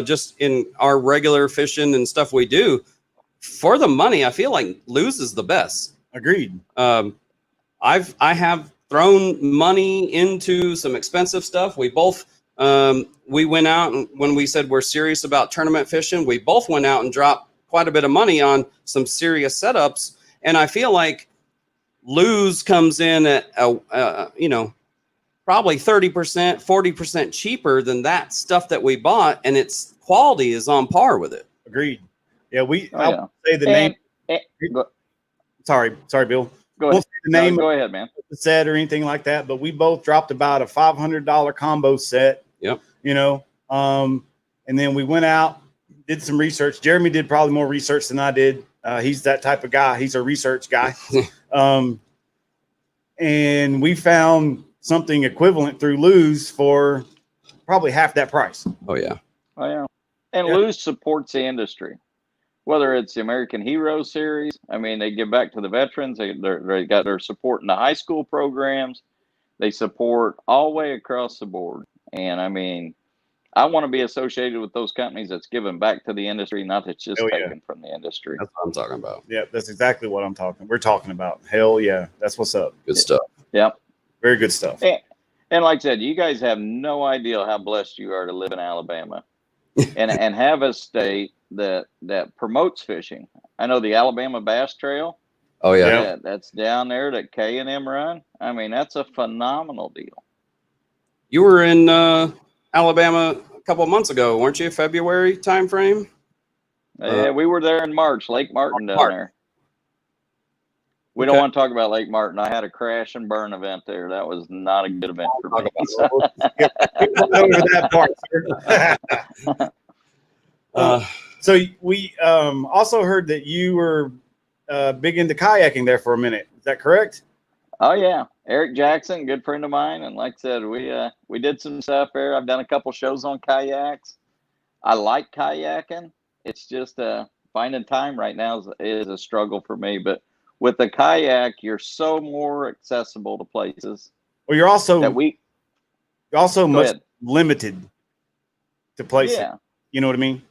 [SPEAKER 2] just in our regular fishing and stuff we do, for the money, I feel like Lew's is the best.
[SPEAKER 1] Agreed.
[SPEAKER 2] I have thrown money into some expensive stuff. We both we went out, and when we said we're serious about tournament fishing, we both went out and dropped quite a bit of money on some serious setups. And I feel like Lew's comes in at probably 30%, 40% cheaper than that stuff that we bought, and its quality is on par with it.
[SPEAKER 1] Agreed. Yeah,
[SPEAKER 4] I'll
[SPEAKER 1] say the name. Sorry, Bill.
[SPEAKER 4] Go ahead.
[SPEAKER 1] We'll say the name.
[SPEAKER 4] Go ahead, man.
[SPEAKER 1] The set or anything like that, but we both dropped about a $500 combo set.
[SPEAKER 2] Yep.
[SPEAKER 1] And then we went out, did some research. Jeremy did probably more research than I did. He's that type of guy. He's a research guy. And we found something equivalent through Lew's for probably half that price.
[SPEAKER 2] Oh yeah.
[SPEAKER 4] And Lew's supports the industry, whether it's the American Hero Series. They give back to the veterans. They got their support in the high school programs. They support all the way across the board. And I want to be associated with those companies that's giving back to the industry, not that's just taken from the industry.
[SPEAKER 2] That's what I'm talking about.
[SPEAKER 1] Yeah, that's exactly what we're talking about. Hell yeah. That's what's up.
[SPEAKER 2] Good stuff.
[SPEAKER 4] Yep.
[SPEAKER 1] Very good stuff.
[SPEAKER 4] And like I said, you guys have no idea how blessed you are to live in Alabama and have a state that promotes fishing. I know the Alabama Bass Trail.
[SPEAKER 2] Oh yeah.
[SPEAKER 4] That's down there that K&M run. That's a phenomenal deal.
[SPEAKER 2] You were in Alabama a couple of months ago, weren't you? February time frame?
[SPEAKER 4] Yeah, we were there in March, Lake Martin down there. We don't want to talk about Lake Martin. I had a crash and burn event there. That was not a good event for me.
[SPEAKER 1] Over that part, sir. So we also heard that you were big into kayaking there for a minute. Is that correct?
[SPEAKER 4] Oh yeah, Eric Jackson, good friend of mine, and like I said, we did some stuff there. I've done a couple shows on kayaks. I like kayaking. It's just finding time right now is a struggle for me. But with the kayak, you're so more accessible to places.
[SPEAKER 1] Well, you're also much
[SPEAKER 4] ahead.
[SPEAKER 1] limited to places.
[SPEAKER 4] Yeah.
[SPEAKER 1] You know what I mean?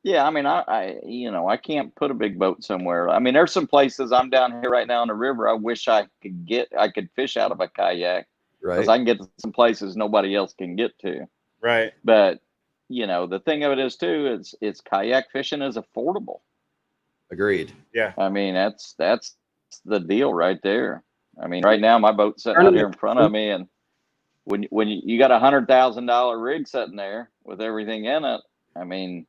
[SPEAKER 4] Yeah, I mean, I can't put a big boat somewhere. I mean, there's some places I'm down here right now in the river. I wish I could fish out of a kayak, because I can get to some places nobody else can get to.
[SPEAKER 1] Right.
[SPEAKER 4] But the thing of it is too, it's kayak fishing is affordable.
[SPEAKER 2] Agreed.
[SPEAKER 1] Yeah.
[SPEAKER 4] I mean, that's the deal right there. I mean, right now my boat's sitting out here in front of me, and when you got $100,000 rig sitting there with everything in it, I mean,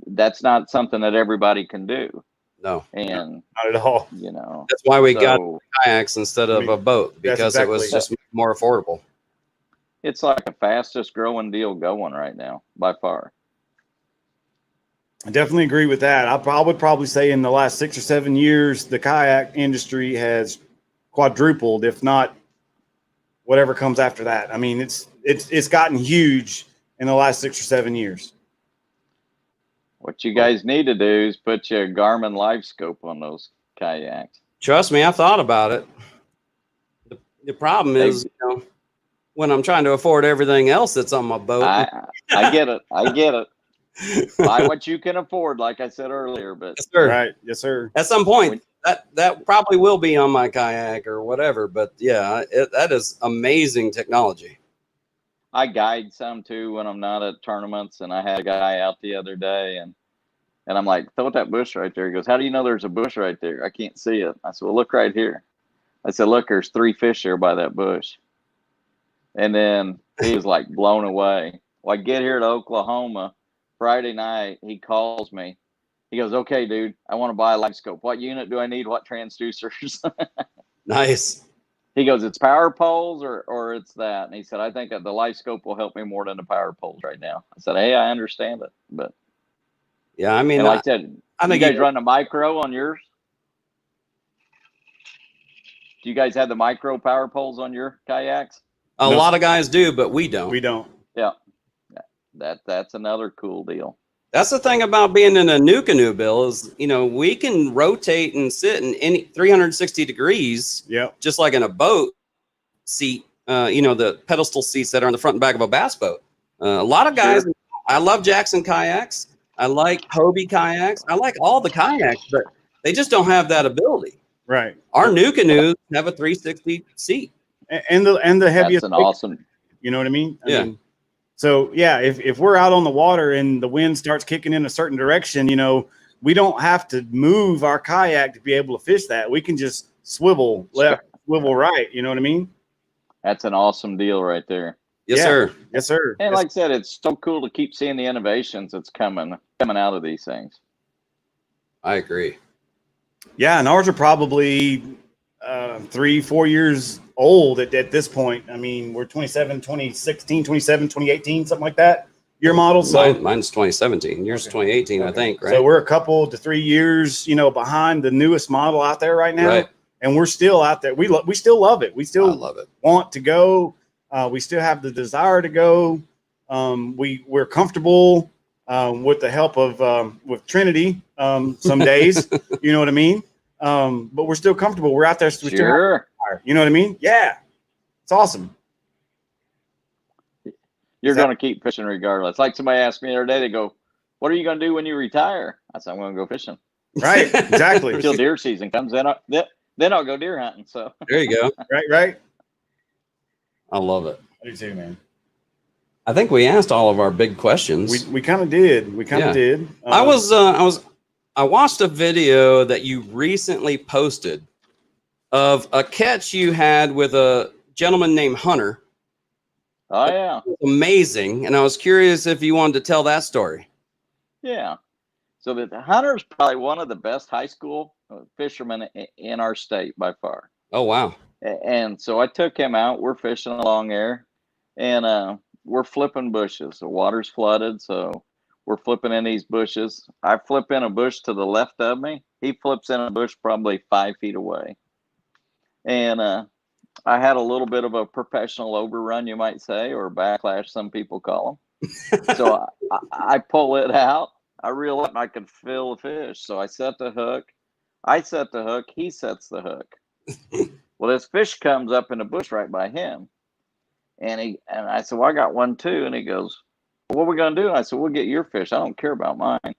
[SPEAKER 4] that's not something that everybody can do.
[SPEAKER 2] No,
[SPEAKER 4] and
[SPEAKER 1] not at all.
[SPEAKER 2] That's why we got kayaks instead of a boat, because it was just more affordable.
[SPEAKER 4] It's like the fastest growing deal going right now by far.
[SPEAKER 1] I definitely agree with that. I would probably say in the last 6 or 7 years, the kayak industry has quadrupled, if not whatever comes after that. I mean, it's gotten huge in the last 6 or 7 years.
[SPEAKER 4] What you guys need to do is put your Garmin live scope on those kayaks.
[SPEAKER 2] Trust me, I thought about it. The problem is, when I'm trying to afford everything else that's on my boat.
[SPEAKER 4] I get it. I get it. Buy what you can afford, like I said earlier. But
[SPEAKER 2] yes, sir.
[SPEAKER 1] Right. Yes, sir.
[SPEAKER 2] At some point, that probably will be on my kayak or whatever. But yeah, that is amazing technology.
[SPEAKER 4] I guide some too when I'm not at tournaments, and I had a guy out the other day, and I'm like, throw that bush right there. He goes, how do you know there's a bush right there? I can't see it. I said, well, look right here. I said, look, there's 3 fish there by that bush. And then he was like blown away. Well, I get here to Oklahoma Friday night. He calls me. He goes, okay, dude, I want to buy a live scope. What unit do I need? What transducers?
[SPEAKER 2] Nice.
[SPEAKER 4] He goes, it's power poles or it's that. And he said, I think that the live scope will help me more than the power poles right now. I said, hey, I understand it. But
[SPEAKER 2] yeah, I mean,
[SPEAKER 4] like I said,
[SPEAKER 2] I think
[SPEAKER 4] you guys run a micro on yours? Do you guys have the micro power poles on your kayaks?
[SPEAKER 2] A lot of guys do, but we don't.
[SPEAKER 1] We don't.
[SPEAKER 4] Yeah. That's another cool deal.
[SPEAKER 2] That's the thing about being in a new canoe, Bill, is, we can rotate and sit in any 360 degrees.
[SPEAKER 1] Yeah.
[SPEAKER 2] Just like in a boat seat, the pedestal seats that are on the front and back of a bass boat. A lot of guys, sure. I love Jackson kayaks. I like Hobie kayaks. I like all the kayaks, but they just don't have that ability.
[SPEAKER 1] Right.
[SPEAKER 2] Our new canoes have a 360 seat.
[SPEAKER 1] And the heaviest.
[SPEAKER 4] That's an awesome.
[SPEAKER 1] You know what I mean? I
[SPEAKER 2] yeah.
[SPEAKER 1] mean, so yeah, if we're out on the water and the wind starts kicking in a certain direction, we don't have to move our kayak to be able to fish that. We can just swivel left, swivel right. You know what I mean?
[SPEAKER 4] That's an awesome deal right there.
[SPEAKER 2] Yes, sir.
[SPEAKER 1] Yes, sir.
[SPEAKER 4] And like I said, it's so cool to keep seeing the innovations that's coming out of these things.
[SPEAKER 2] I agree.
[SPEAKER 1] Yeah, and ours are probably 3-4 years old at this point. I mean, we're 2016, 2018, something like that. Your model. So
[SPEAKER 2] mine's 2017. Yours is 2018, I think, right?
[SPEAKER 1] So we're a couple to 3 years, behind the newest model out there right now.
[SPEAKER 2] Right.
[SPEAKER 1] And we're still out there. We still love it. We still
[SPEAKER 2] love it.
[SPEAKER 1] Want to go. We still have the desire to go. We're comfortable with the help of with Trinity some days. You know what I mean? But we're still comfortable. We're out there.
[SPEAKER 4] Sure.
[SPEAKER 1] You know what I mean? Yeah. It's awesome.
[SPEAKER 4] You're going to keep fishing regardless. Like somebody asked me the other day, they go, what are you going to do when you retire? I said, I'm going to go fishing.
[SPEAKER 1] Right. Exactly.
[SPEAKER 4] Until deer season comes. Then I'll go deer hunting. So
[SPEAKER 2] there you go.
[SPEAKER 1] Right.
[SPEAKER 2] I love it.
[SPEAKER 1] I do too, man.
[SPEAKER 2] I think we asked all of our big questions.
[SPEAKER 1] We kind of did. We kind of did.
[SPEAKER 2] I watched a video that you recently posted of a catch you had with a gentleman named Hunter.
[SPEAKER 4] Oh yeah.
[SPEAKER 2] Amazing. And I was curious if you wanted to tell that story.
[SPEAKER 4] Yeah. So the Hunter's probably one of the best high school fishermen in our state by far.
[SPEAKER 2] Oh, wow.
[SPEAKER 4] And so I took him out. We're fishing along there, and we're flipping bushes. The water's flooded, so We're flipping in these bushes. I flip in a bush to the left of me. He flips in a bush probably 5 feet away. And I had a little bit of a professional overrun, you might say, or backlash, some people call them. So I pull it out. I realized I could feel the fish. So I set the hook. I set the hook. He sets the hook. Well, this fish comes up in the bush right by him. And I said, well, I got one too. And he goes, well, what are we going to do? And I said, we'll get your fish. I don't care about mine.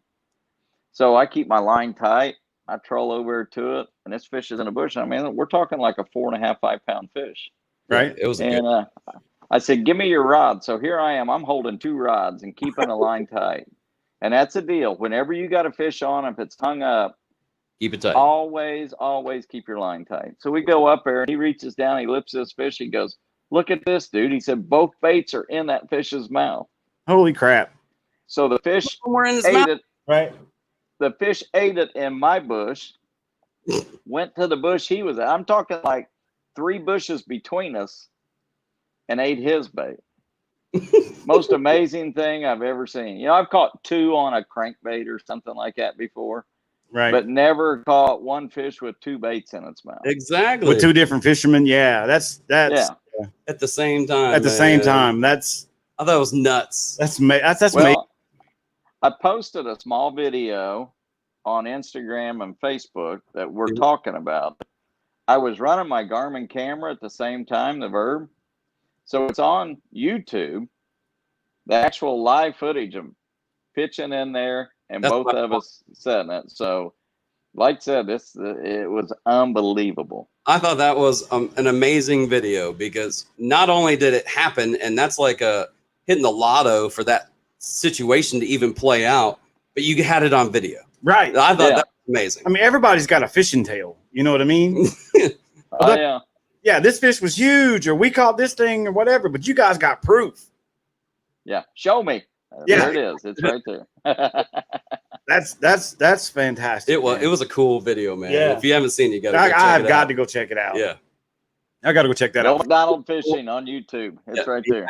[SPEAKER 4] So I keep my line tight. I troll over to it, and this fish is in the bush. I mean, we're talking like a 4.5, 5 pound fish.
[SPEAKER 1] Right.
[SPEAKER 2] It was
[SPEAKER 4] And
[SPEAKER 2] good.
[SPEAKER 4] I said, give me your rod. So here I am. I'm holding 2 rods and keeping the line tight. And that's the deal. Whenever you got a fish on, if it's hung up,
[SPEAKER 2] Keep it tight.
[SPEAKER 4] always keep your line tight. So we go up there, and he reaches down. He lifts this fish. He goes, look at this, dude. He said, both baits are in that fish's mouth.
[SPEAKER 1] Holy crap.
[SPEAKER 4] So the fish
[SPEAKER 2] We're in his
[SPEAKER 4] ate
[SPEAKER 2] mouth.
[SPEAKER 4] it.
[SPEAKER 1] Right.
[SPEAKER 4] The fish ate it in my bush, went to the bush he was at. I'm talking like 3 bushes between us, and ate his bait. Most amazing thing I've ever seen. You know, I've caught 2 on a crankbait or something like that before,
[SPEAKER 1] Right.
[SPEAKER 4] but never caught one fish with 2 baits in its mouth.
[SPEAKER 2] Exactly.
[SPEAKER 1] With 2 different fishermen. Yeah. That's
[SPEAKER 4] Yeah.
[SPEAKER 2] At the same time.
[SPEAKER 1] at the same
[SPEAKER 2] man.
[SPEAKER 1] time.
[SPEAKER 2] I thought it was nuts.
[SPEAKER 1] That's amazing.
[SPEAKER 4] Well, I posted a small video on Instagram and Facebook that we're talking about. I was running my Garmin camera at the same time, the Verb. So it's on YouTube, the actual live footage of pitching in there and
[SPEAKER 2] That's
[SPEAKER 4] both of us setting it. So like I said, it was unbelievable.
[SPEAKER 2] I thought that was an amazing video because not only did it happen, and that's like hitting the lotto for that situation to even play out, but you had it on video.
[SPEAKER 1] right.
[SPEAKER 2] I thought
[SPEAKER 4] Yeah.
[SPEAKER 2] that was amazing.
[SPEAKER 1] I mean, everybody's got a fishing tail. You know what I mean?
[SPEAKER 4] Oh, yeah.
[SPEAKER 1] Yeah, this fish was huge, or we caught this thing, or whatever. But you guys got proof.
[SPEAKER 4] Yeah. Show me.
[SPEAKER 1] Yeah.
[SPEAKER 4] There it is. It's right there.
[SPEAKER 1] That's fantastic.
[SPEAKER 2] It
[SPEAKER 1] man.
[SPEAKER 2] was a cool video, man.
[SPEAKER 1] Yeah.
[SPEAKER 2] If you haven't seen it, you got to
[SPEAKER 1] I've got to go check it out.
[SPEAKER 2] Yeah.
[SPEAKER 1] I got to go check that out.
[SPEAKER 4] McDonald Fishing on YouTube. It's right there.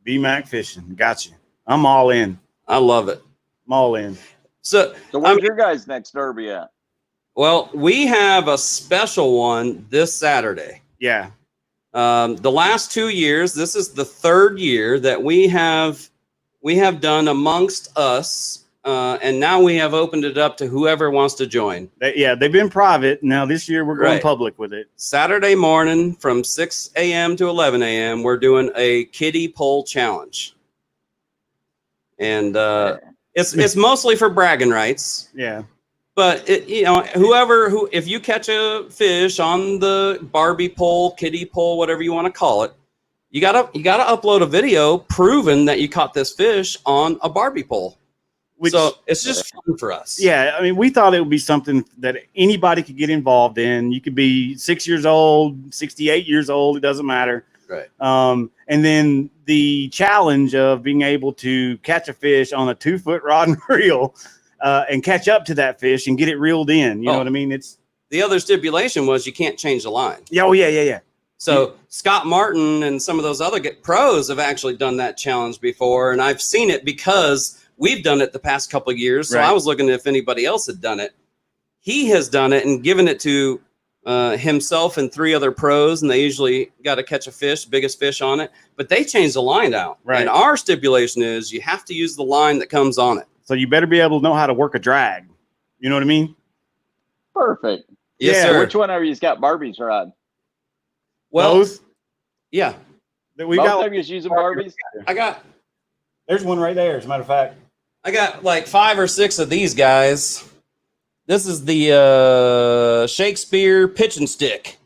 [SPEAKER 1] B-Mac Fishing. Got you. I'm all in.
[SPEAKER 2] I love it.
[SPEAKER 1] I'm all in.
[SPEAKER 2] So
[SPEAKER 4] Where's your guys' next derby at?
[SPEAKER 2] well, we have a special one this Saturday.
[SPEAKER 1] Yeah.
[SPEAKER 2] The last 2 years, this is the 3rd year that we have done amongst us, and now we have opened it up to whoever wants to join.
[SPEAKER 1] They've been private. Now this year we're going
[SPEAKER 2] Right.
[SPEAKER 1] public with it.
[SPEAKER 2] Saturday morning from 6 a.m. to 11 a.m., we're doing a kiddie pole challenge. And it's mostly for bragging rights.
[SPEAKER 1] Yeah.
[SPEAKER 2] But if you catch a fish on the Barbie pole, kiddie pole, whatever you want to call it, you gotta upload a video proving that you caught this fish on a Barbie pole. So it's just fun for us.
[SPEAKER 1] Yeah, I mean, we thought it would be something that anybody could get involved in. You could be 6 years old, 68 years old, it doesn't matter.
[SPEAKER 2] Right.
[SPEAKER 1] And then the challenge of being able to catch a fish on a 2-foot rod and reel and catch up to that fish and get it reeled in. You know what I mean? It's
[SPEAKER 2] the other stipulation was you can't change the line.
[SPEAKER 1] yeah, oh yeah.
[SPEAKER 2] So Scott Martin and some of those other pros have actually done that challenge before, and I've seen it because we've done it the past couple of years. So
[SPEAKER 1] Right.
[SPEAKER 2] I was looking if anybody else had done it. He has done it and given it to himself and 3 other pros, and they usually got to catch a fish, biggest fish on it, but they changed the line out.
[SPEAKER 1] Right.
[SPEAKER 2] And our stipulation is you have to use the line that comes on it.
[SPEAKER 1] So you better be able to know how to work a drag. You know what I mean?
[SPEAKER 4] Perfect.
[SPEAKER 2] Yes,
[SPEAKER 1] Yeah,
[SPEAKER 2] sir.
[SPEAKER 4] Which one of you's got Barbie's rod?
[SPEAKER 2] Well,
[SPEAKER 1] Both
[SPEAKER 2] yeah,
[SPEAKER 1] that we
[SPEAKER 4] Both
[SPEAKER 1] got.
[SPEAKER 4] of you's using Barbies?
[SPEAKER 1] There's one right there, as a matter of fact.
[SPEAKER 2] I got like 5 or 6 of these guys. This is the Shakespeare pitching stick.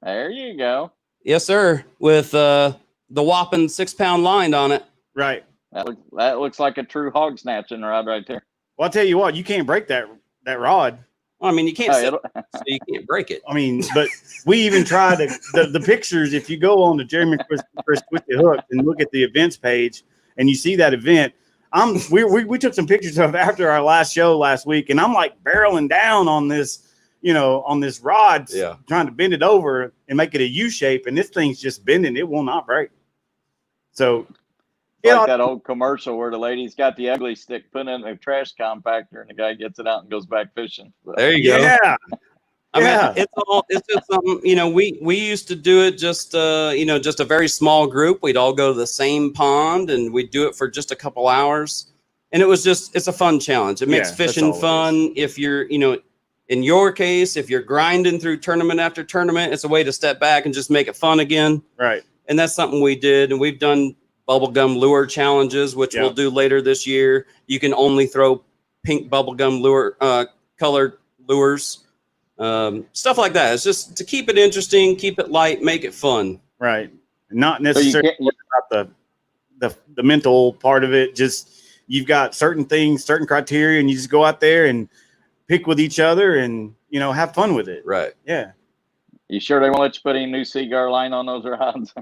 [SPEAKER 4] There you go.
[SPEAKER 2] Yes, sir. With the whopping 6-pound line on it.
[SPEAKER 1] Right.
[SPEAKER 4] That looks like a true hog snatching rod right there.
[SPEAKER 1] Well, I'll tell you what, you can't break that rod.
[SPEAKER 2] Well, I mean, you can't
[SPEAKER 4] Oh,
[SPEAKER 2] sit, so you can't break it.
[SPEAKER 1] I mean, but we even tried the pictures. If you go on the Jeremy Chris Twisted Hook and look at the events page, and you see that event, we took some pictures of after our last show last week, and I'm like barreling down on this, on this rod, trying to bend it over and make it a U shape, and this thing's just bending; it will not break. So
[SPEAKER 4] like that old commercial where the lady's got the ugly stick put in a trash compactor and the guy gets it out and goes back fishing. So,
[SPEAKER 2] There you go.
[SPEAKER 1] Yeah.
[SPEAKER 2] I mean,
[SPEAKER 1] Yeah.
[SPEAKER 2] it's just something, we used to do it just, just a very small group. We'd all go to the same pond and we'd do it for just a couple hours. And it's a fun challenge. It makes
[SPEAKER 1] Yeah, that's
[SPEAKER 2] fishing
[SPEAKER 1] all it
[SPEAKER 2] fun. If you're, in your case, if you're grinding through tournament after tournament, it's a way to step back and just make it fun again.
[SPEAKER 1] Right.
[SPEAKER 2] And that's something we did. And we've done bubblegum lure challenges, which we'll do later this year. You can only throw pink bubblegum lure, colored lures, stuff like that. It's just to keep it interesting, keep it light, make it fun.
[SPEAKER 1] Right. Not necessarily about the mental part of it. Just you've got certain things, certain criteria, and you just go out there and pick with each other and, have fun with it.
[SPEAKER 2] Right.
[SPEAKER 1] Yeah.
[SPEAKER 4] You sure they won't let you put any new Seaguar line on those rods?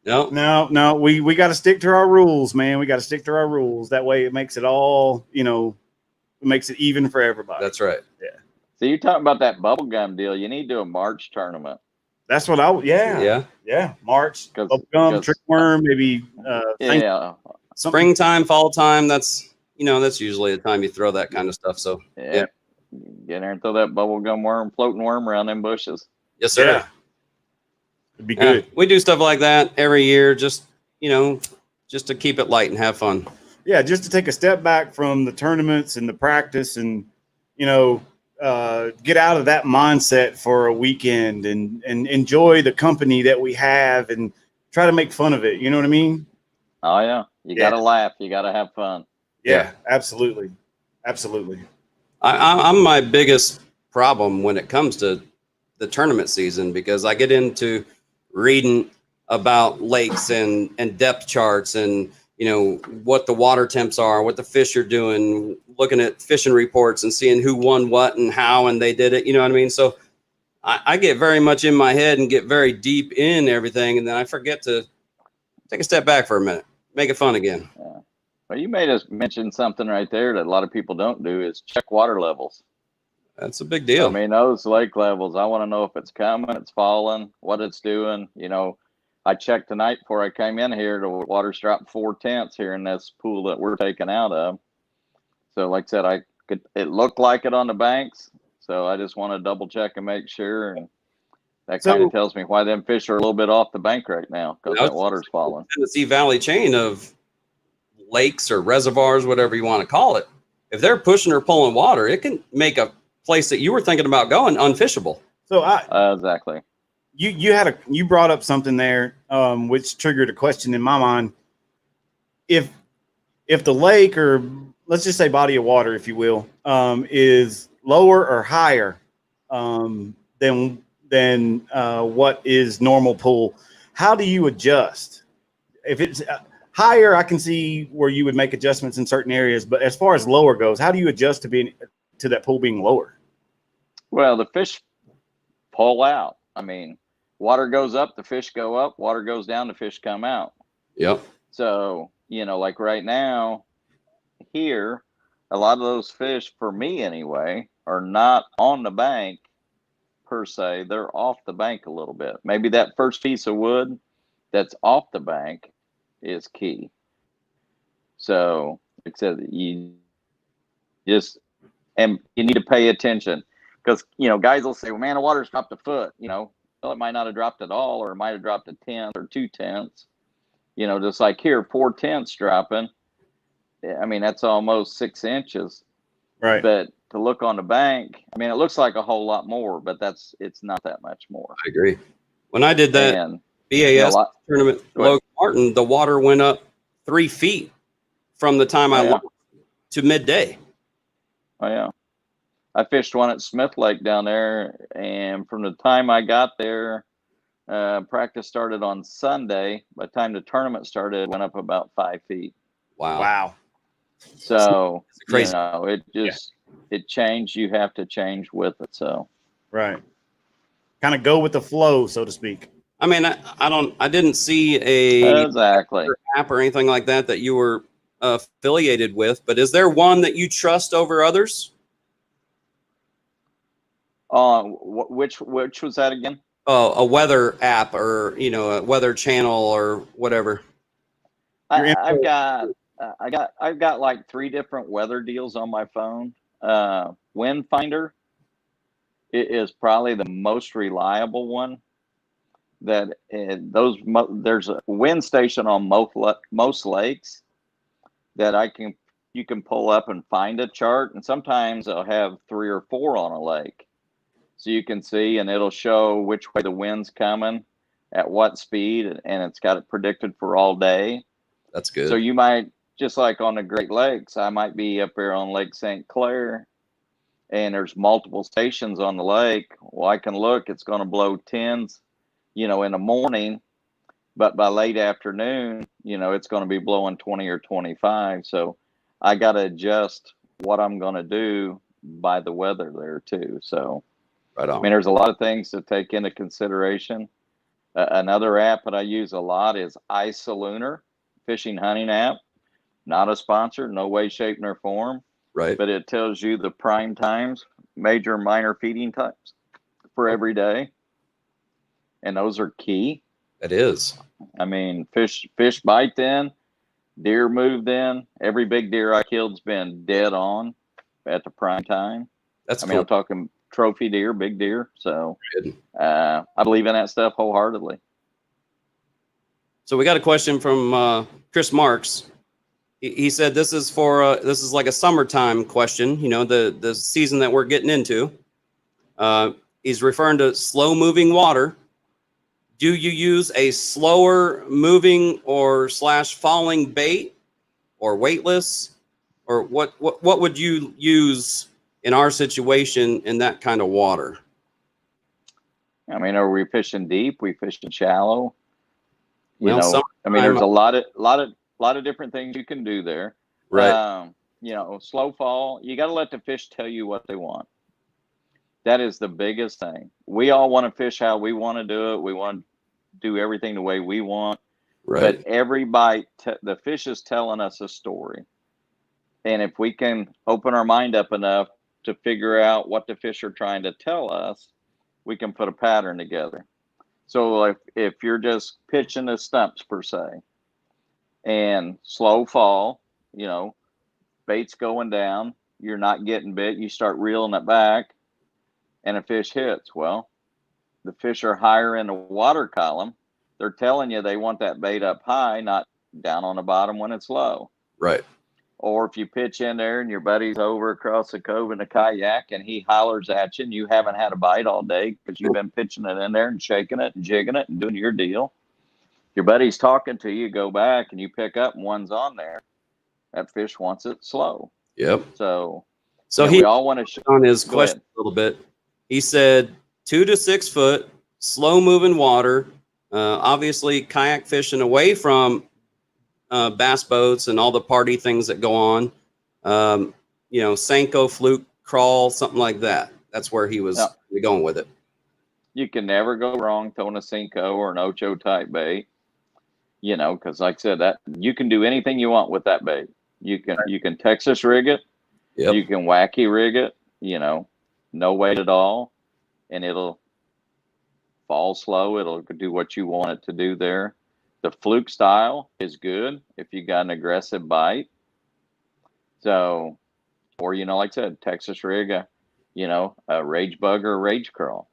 [SPEAKER 2] No.
[SPEAKER 1] We got to stick to our rules, man. We got to stick to our rules. That way it makes it all, it makes it even for everybody.
[SPEAKER 2] That's right.
[SPEAKER 1] Yeah.
[SPEAKER 4] So you're talking about that bubblegum deal. You need to do a March tournament.
[SPEAKER 1] That's what yeah. March, bubblegum, trickworm, maybe
[SPEAKER 2] springtime, fall time. That's usually the time you throw that kind of stuff. So
[SPEAKER 4] yeah. Get in there and throw that bubblegum worm, floating worm around them bushes.
[SPEAKER 2] Yes, sir.
[SPEAKER 1] Yeah. It'd be good.
[SPEAKER 2] We do stuff like that every year, just to keep it light and have fun.
[SPEAKER 1] Yeah, just to take a step back from the tournaments and the practice and, get out of that mindset for a weekend and enjoy the company that we have and try to make fun of it. You know what I mean?
[SPEAKER 4] Oh, yeah. You got to laugh. You got to have fun.
[SPEAKER 1] Yeah, absolutely. Absolutely.
[SPEAKER 2] I'm my biggest problem when it comes to the tournament season because I get into reading about lakes and depth charts and what the water temps are, what the fish are doing, looking at fishing reports and seeing who won what and how and they did it. You know what I mean? So I get very much in my head and get very deep in everything, and then I forget to take a step back for a minute, make it fun again.
[SPEAKER 4] Yeah. Well, you made us mention something right there that a lot of people don't do is check water levels.
[SPEAKER 2] That's a big deal.
[SPEAKER 4] I mean, those lake levels, I want to know if it's coming, it's falling, what it's doing. I checked tonight before I came in here. The water's dropped 4/10 here in this pool that we're taking out of. So like I said, it looked like it on the banks. So I just want to double check and make sure. And that kind of tells me why them fish are a little bit off the bank right now because that water's falling.
[SPEAKER 2] Tennessee Valley chain of lakes or reservoirs, whatever you want to call it. If they're pushing or pulling water, it can make a place that you were thinking about going unfishable.
[SPEAKER 1] So
[SPEAKER 4] exactly.
[SPEAKER 1] You brought up something there, which triggered a question in my mind. If the lake, or let's just say body of water, if you will, is lower or higher than what is normal pool, how do you adjust? If it's higher, I can see where you would make adjustments in certain areas, but as far as lower goes, how do you adjust to that pool being lower?
[SPEAKER 4] Well, the fish pull out. I mean, water goes up, the fish go up. Water goes down, the fish come out.
[SPEAKER 2] Yep.
[SPEAKER 4] So, like right now here, a lot of those fish, for me anyway, are not on the bank per se. They're off the bank a little bit. Maybe that first piece of wood that's off the bank is key. So, like I said, you need to pay attention. Because, guys will say, well, man, the water's dropped a foot. Well, it might not have dropped at all, or it might have dropped 1/10 or 2/10. Just like here, 4/10 dropping. I mean, that's almost 6 inches.
[SPEAKER 1] Right.
[SPEAKER 4] But to look on the bank, I mean, it looks like a whole lot more, but it's not that much more.
[SPEAKER 2] I agree. When I did that B.A.S. tournament, Logan Martin, the water went up 3 feet from the time I looked to midday.
[SPEAKER 4] Oh, yeah. I fished one at Smith Lake down there, and from the time I got there, practice started on Sunday. By the time the tournament started, it went up about 5 feet.
[SPEAKER 1] Wow.
[SPEAKER 4] So,
[SPEAKER 2] crazy.
[SPEAKER 4] It changed. You have to change with it. So,
[SPEAKER 1] right. Kind of go with the flow, so to speak.
[SPEAKER 2] I mean, I didn't see a app or anything like that you were affiliated with, but is there one that you trust over others?
[SPEAKER 4] Which was that again?
[SPEAKER 2] a weather app or, you know, a weather channel or whatever?
[SPEAKER 4] I've got like 3 different weather deals on my phone. Wind Finder is probably the most reliable one. That there's a wind station on most lakes that you can pull up and find a chart, and sometimes they'll have 3 or 4 on a lake, so you can see, and it'll show which way the wind's coming, at what speed, and it's got it predicted for all day.
[SPEAKER 2] That's good.
[SPEAKER 4] So you might, just like on the Great Lakes, I might be up there on Lake St. Clair, and there's multiple stations on the lake. Well, I can look, it's going to blow 10s, you know, in the morning, but by late afternoon, you know, it's going to be blowing 20 or 25. So I got to adjust what I'm going to do by the weather there too. So,
[SPEAKER 2] right on.
[SPEAKER 4] I mean, there's a lot of things to take into consideration. Another app that I use a lot is iSalooner, fishing hunting app. Not a sponsor, no way, shape, nor form.
[SPEAKER 2] Right.
[SPEAKER 4] But it tells you the prime times, major, minor feeding times for every day. And those are key.
[SPEAKER 2] It is.
[SPEAKER 4] I mean, fish bite then, deer move then. Every big deer I killed's been dead on at the prime time.
[SPEAKER 2] That's
[SPEAKER 4] I mean,
[SPEAKER 2] cool.
[SPEAKER 4] I'm talking trophy deer, big deer. So
[SPEAKER 2] Good.
[SPEAKER 4] I believe in that stuff wholeheartedly.
[SPEAKER 2] So we got a question from Chris Marks. He said this is like a summertime question, you know, the season that we're getting into. He's referring to slow moving water. Do you use a slower moving or / falling bait or weightless, or what would you use in our situation in that kind of water?
[SPEAKER 4] I mean, are we fishing deep? We fishing shallow? You
[SPEAKER 2] Well,
[SPEAKER 4] know, I mean, there's a lot of different things you can do there.
[SPEAKER 2] Right.
[SPEAKER 4] You know, slow fall, you got to let the fish tell you what they want. That is the biggest thing. We all want to fish how we want to do it. We want to do everything the way we want.
[SPEAKER 2] Right.
[SPEAKER 4] But every bite, the fish is telling us a story. And if we can open our mind up enough to figure out what the fish are trying to tell us, we can put a pattern together. So if you're just pitching the stumps per se, and slow fall, you know, bait's going down, you're not getting bit, you start reeling it back, and a fish hits. Well, the fish are higher in the water column. They're telling you they want that bait up high, not down on the bottom when it's low.
[SPEAKER 2] Right.
[SPEAKER 4] Or if you pitch in there and your buddy's over across the cove in a kayak and he hollers at you and you haven't had a bite all day because you've been pitching it in there and shaking it and jigging it and doing your deal. Your buddy's talking to you, go back and you pick up and one's on there. That fish wants it slow.
[SPEAKER 2] Yep.
[SPEAKER 4] So
[SPEAKER 2] he
[SPEAKER 4] we all want to
[SPEAKER 2] on his question a little bit. He said 2 to 6 foot, slow moving water. Obviously, kayak fishing away from bass boats and all the party things that go on. You know, Senko, fluke, crawl, something like that. That's where he was going with it.
[SPEAKER 4] You can never go wrong throwing a Senko or an Ocho type bait. You know, because like I said, that you can do anything you want with that bait. You can Texas rig it.
[SPEAKER 2] Yep.
[SPEAKER 4] You can wacky rig it. You know, no weight at all, and it'll fall slow. It'll do what you want it to do there. The fluke style is good if you got an aggressive bite. So, or you know, like I said, Texas rig a rage bug or a rage curl.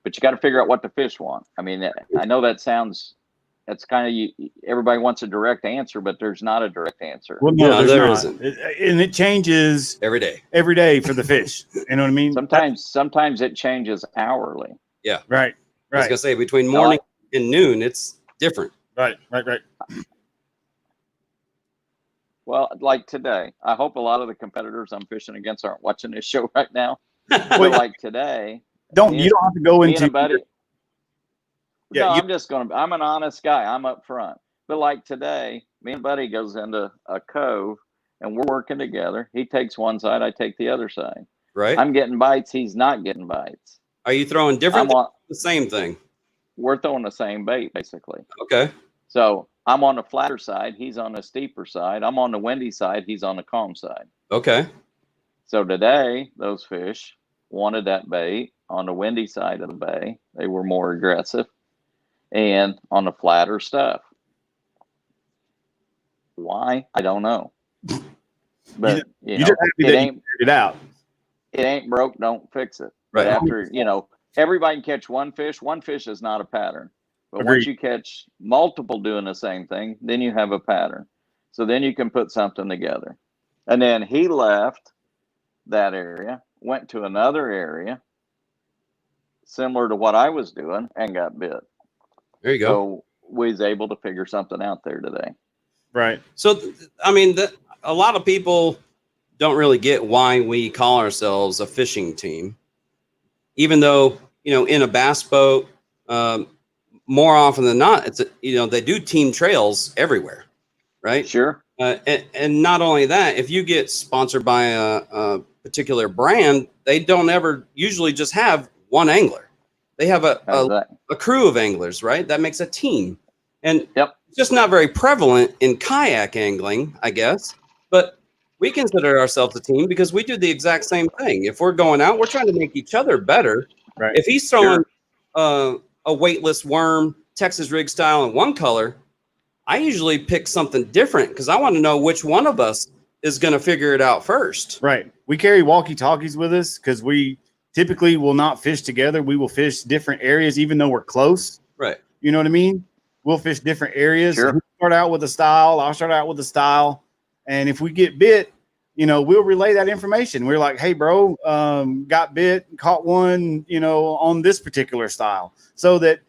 [SPEAKER 4] But you got to figure out what the fish want. I mean, I know that's kind of, everybody wants a direct answer, but there's not a direct answer.
[SPEAKER 1] Well, no,
[SPEAKER 2] there
[SPEAKER 1] not.
[SPEAKER 2] isn't.
[SPEAKER 1] And it changes
[SPEAKER 2] every day
[SPEAKER 1] for the fish. You know what I mean?
[SPEAKER 4] Sometimes it changes hourly.
[SPEAKER 2] Yeah.
[SPEAKER 1] Right.
[SPEAKER 2] I was gonna say between morning and noon, it's different.
[SPEAKER 1] Right.
[SPEAKER 4] Well, like today, I hope a lot of the competitors I'm fishing against aren't watching this show right now. But like today,
[SPEAKER 1] you don't have to go into.
[SPEAKER 4] I'm an honest guy. I'm up front. But like today, me and Buddy goes into a cove and we're working together. He takes one side, I take the other side.
[SPEAKER 2] Right.
[SPEAKER 4] I'm getting bites. He's not getting bites.
[SPEAKER 2] Are you throwing different things? The same thing?
[SPEAKER 4] We're throwing the same bait, basically.
[SPEAKER 2] Okay.
[SPEAKER 4] So I'm on the flatter side. He's on the steeper side. I'm on the windy side. He's on the calm side.
[SPEAKER 2] Okay.
[SPEAKER 4] So today, those fish, wanted that bait. On the windy side of the bay, they were more aggressive, and on the flatter stuff. Why? I don't know. But
[SPEAKER 1] you're just happy that you figured it out.
[SPEAKER 4] It ain't broke, don't fix it. But
[SPEAKER 2] Right.
[SPEAKER 4] after, everybody can catch one fish. One fish is not a pattern. But
[SPEAKER 1] Agreed.
[SPEAKER 4] once you catch multiple doing the same thing, then you have a pattern. So then you can put something together. And then he left that area, went to another area similar to what I was doing, and got bit.
[SPEAKER 2] There you go.
[SPEAKER 4] So we was able to figure something out there today.
[SPEAKER 1] Right.
[SPEAKER 2] So, I mean, a lot of people don't really get why we call ourselves a fishing team, even though, in a bass boat, more often than not, it's, they do team trails everywhere, right?
[SPEAKER 4] Sure.
[SPEAKER 2] And not only that, if you get sponsored by a particular brand, they don't ever usually just have one angler. They have a crew of anglers, right? That makes a team. And it's just not very prevalent in kayak angling, I guess. But we consider ourselves a team because we do the exact same thing. If we're going out, we're trying to make each other better.
[SPEAKER 1] Right.
[SPEAKER 2] If he's throwing a weightless worm, Texas rig style in one color, I usually pick something different because I want to know which one of us is going to figure it out first.
[SPEAKER 1] Right. We carry walkie-talkies with us because we typically will not fish together. We will fish different areas, even though we're close.
[SPEAKER 2] Right.
[SPEAKER 1] You know what I mean? We'll fish different areas.
[SPEAKER 4] Sure.
[SPEAKER 1] He'll start out with a style. I'll start out with a style. And if we get bit, we'll relay that information. We're like, hey, bro, got bit, caught one, on this particular style. So that,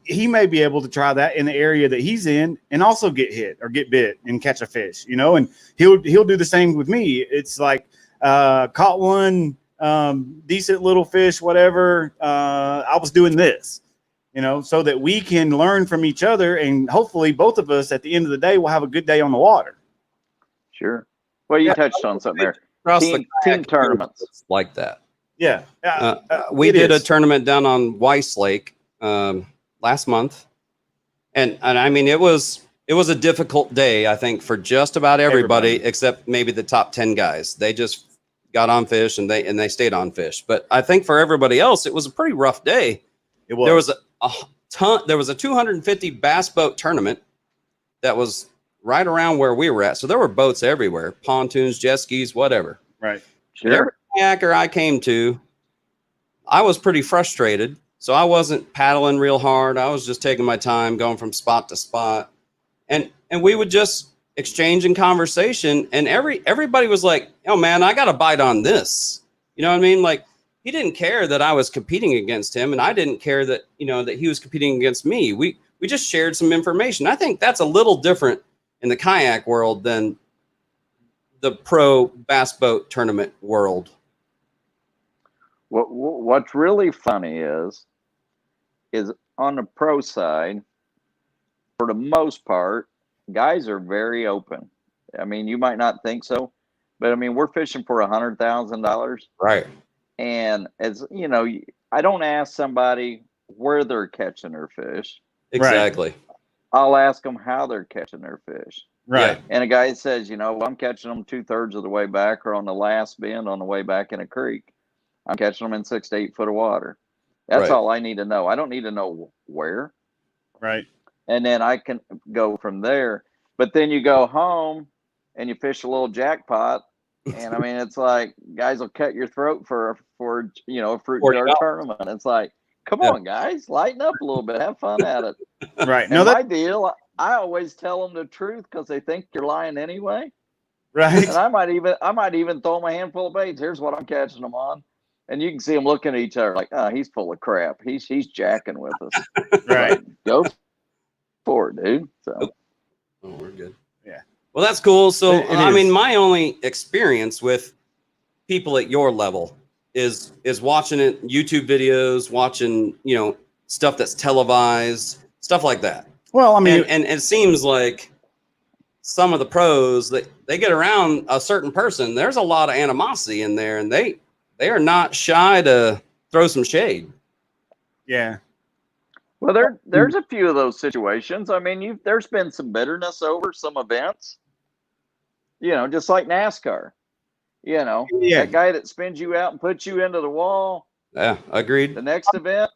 [SPEAKER 1] he may be able to try that in the area that he's in and also get hit or get bit and catch a fish, and he'll do the same with me. It's like, caught one, decent little fish, whatever. I was doing this, so that we can learn from each other, and hopefully both of us at the end of the day will have a good day on the water.
[SPEAKER 4] Sure. Well, you touched on something there. Team tournaments
[SPEAKER 2] like that.
[SPEAKER 1] Yeah.
[SPEAKER 2] We did a tournament down on Weiss Lake last month, and I mean it was a difficult day, I think, for just about everybody except maybe the top 10 guys. They just got on fish and they stayed on fish. But I think for everybody else, it was a pretty rough day.
[SPEAKER 1] It was.
[SPEAKER 2] There was a 250 bass boat tournament that was right around where we were at. So there were boats everywhere, pontoons, jet skis, whatever.
[SPEAKER 1] Right.
[SPEAKER 4] Sure.
[SPEAKER 2] Every kayaker I came to, I was pretty frustrated. So I wasn't paddling real hard. I was just taking my time, going from spot to spot. And we would just exchange in conversation. And everybody was like, oh, man, I got to bite on this. You know what I mean? Like, he didn't care that I was competing against him. And I didn't care that, that he was competing against me. We just shared some information. I think that's a little different in the kayak world than the pro bass boat tournament world.
[SPEAKER 4] What's really funny is on the pro side, for the most part, guys are very open. I mean, you might not think so, but I mean, we're fishing for $100,000.
[SPEAKER 2] Right.
[SPEAKER 4] And as I don't ask somebody where they're catching their fish.
[SPEAKER 2] Exactly.
[SPEAKER 4] Right. I'll ask them how they're catching their fish.
[SPEAKER 1] Right.
[SPEAKER 4] Yeah. And a guy says, I'm catching them 2/3 of the way back or on the last bend on the way back in a creek. I'm catching them in 6 to 8 foot of water. That's all I need to know. I don't need to know where.
[SPEAKER 1] Right.
[SPEAKER 4] And then I can go from there. But then you go home and you fish a little jackpot. And I mean, it's like guys will cut your throat for a fruit jar tournament. It's like, come on, guys, lighten up a little bit. Have fun at it.
[SPEAKER 1] Right.
[SPEAKER 4] No, my deal, I always tell them the truth because they think you're lying anyway.
[SPEAKER 1] Right.
[SPEAKER 4] And I might even throw them a handful of baits. Here's what I'm catching them on. And you can see them looking at each other like, oh, he's full of crap. He's jacking with us.
[SPEAKER 1] Right.
[SPEAKER 4] Go for it, dude. So
[SPEAKER 2] we're good.
[SPEAKER 1] Yeah.
[SPEAKER 2] Well, that's cool. So,
[SPEAKER 1] I
[SPEAKER 2] mean, my only experience with people at your level is watching it, YouTube videos, watching, stuff that's televised, stuff like that.
[SPEAKER 1] Well, I mean,
[SPEAKER 2] and it seems like some of the pros that they get around a certain person, there's a lot of animosity in there, and they are not shy to throw some shade.
[SPEAKER 1] Yeah.
[SPEAKER 4] Well, there's a few of those situations. I mean, there's been some bitterness over some events, just like NASCAR. You know,
[SPEAKER 1] Yeah.
[SPEAKER 4] that guy that spins you out and puts you into the wall,
[SPEAKER 2] Yeah, agreed.
[SPEAKER 4] the next event,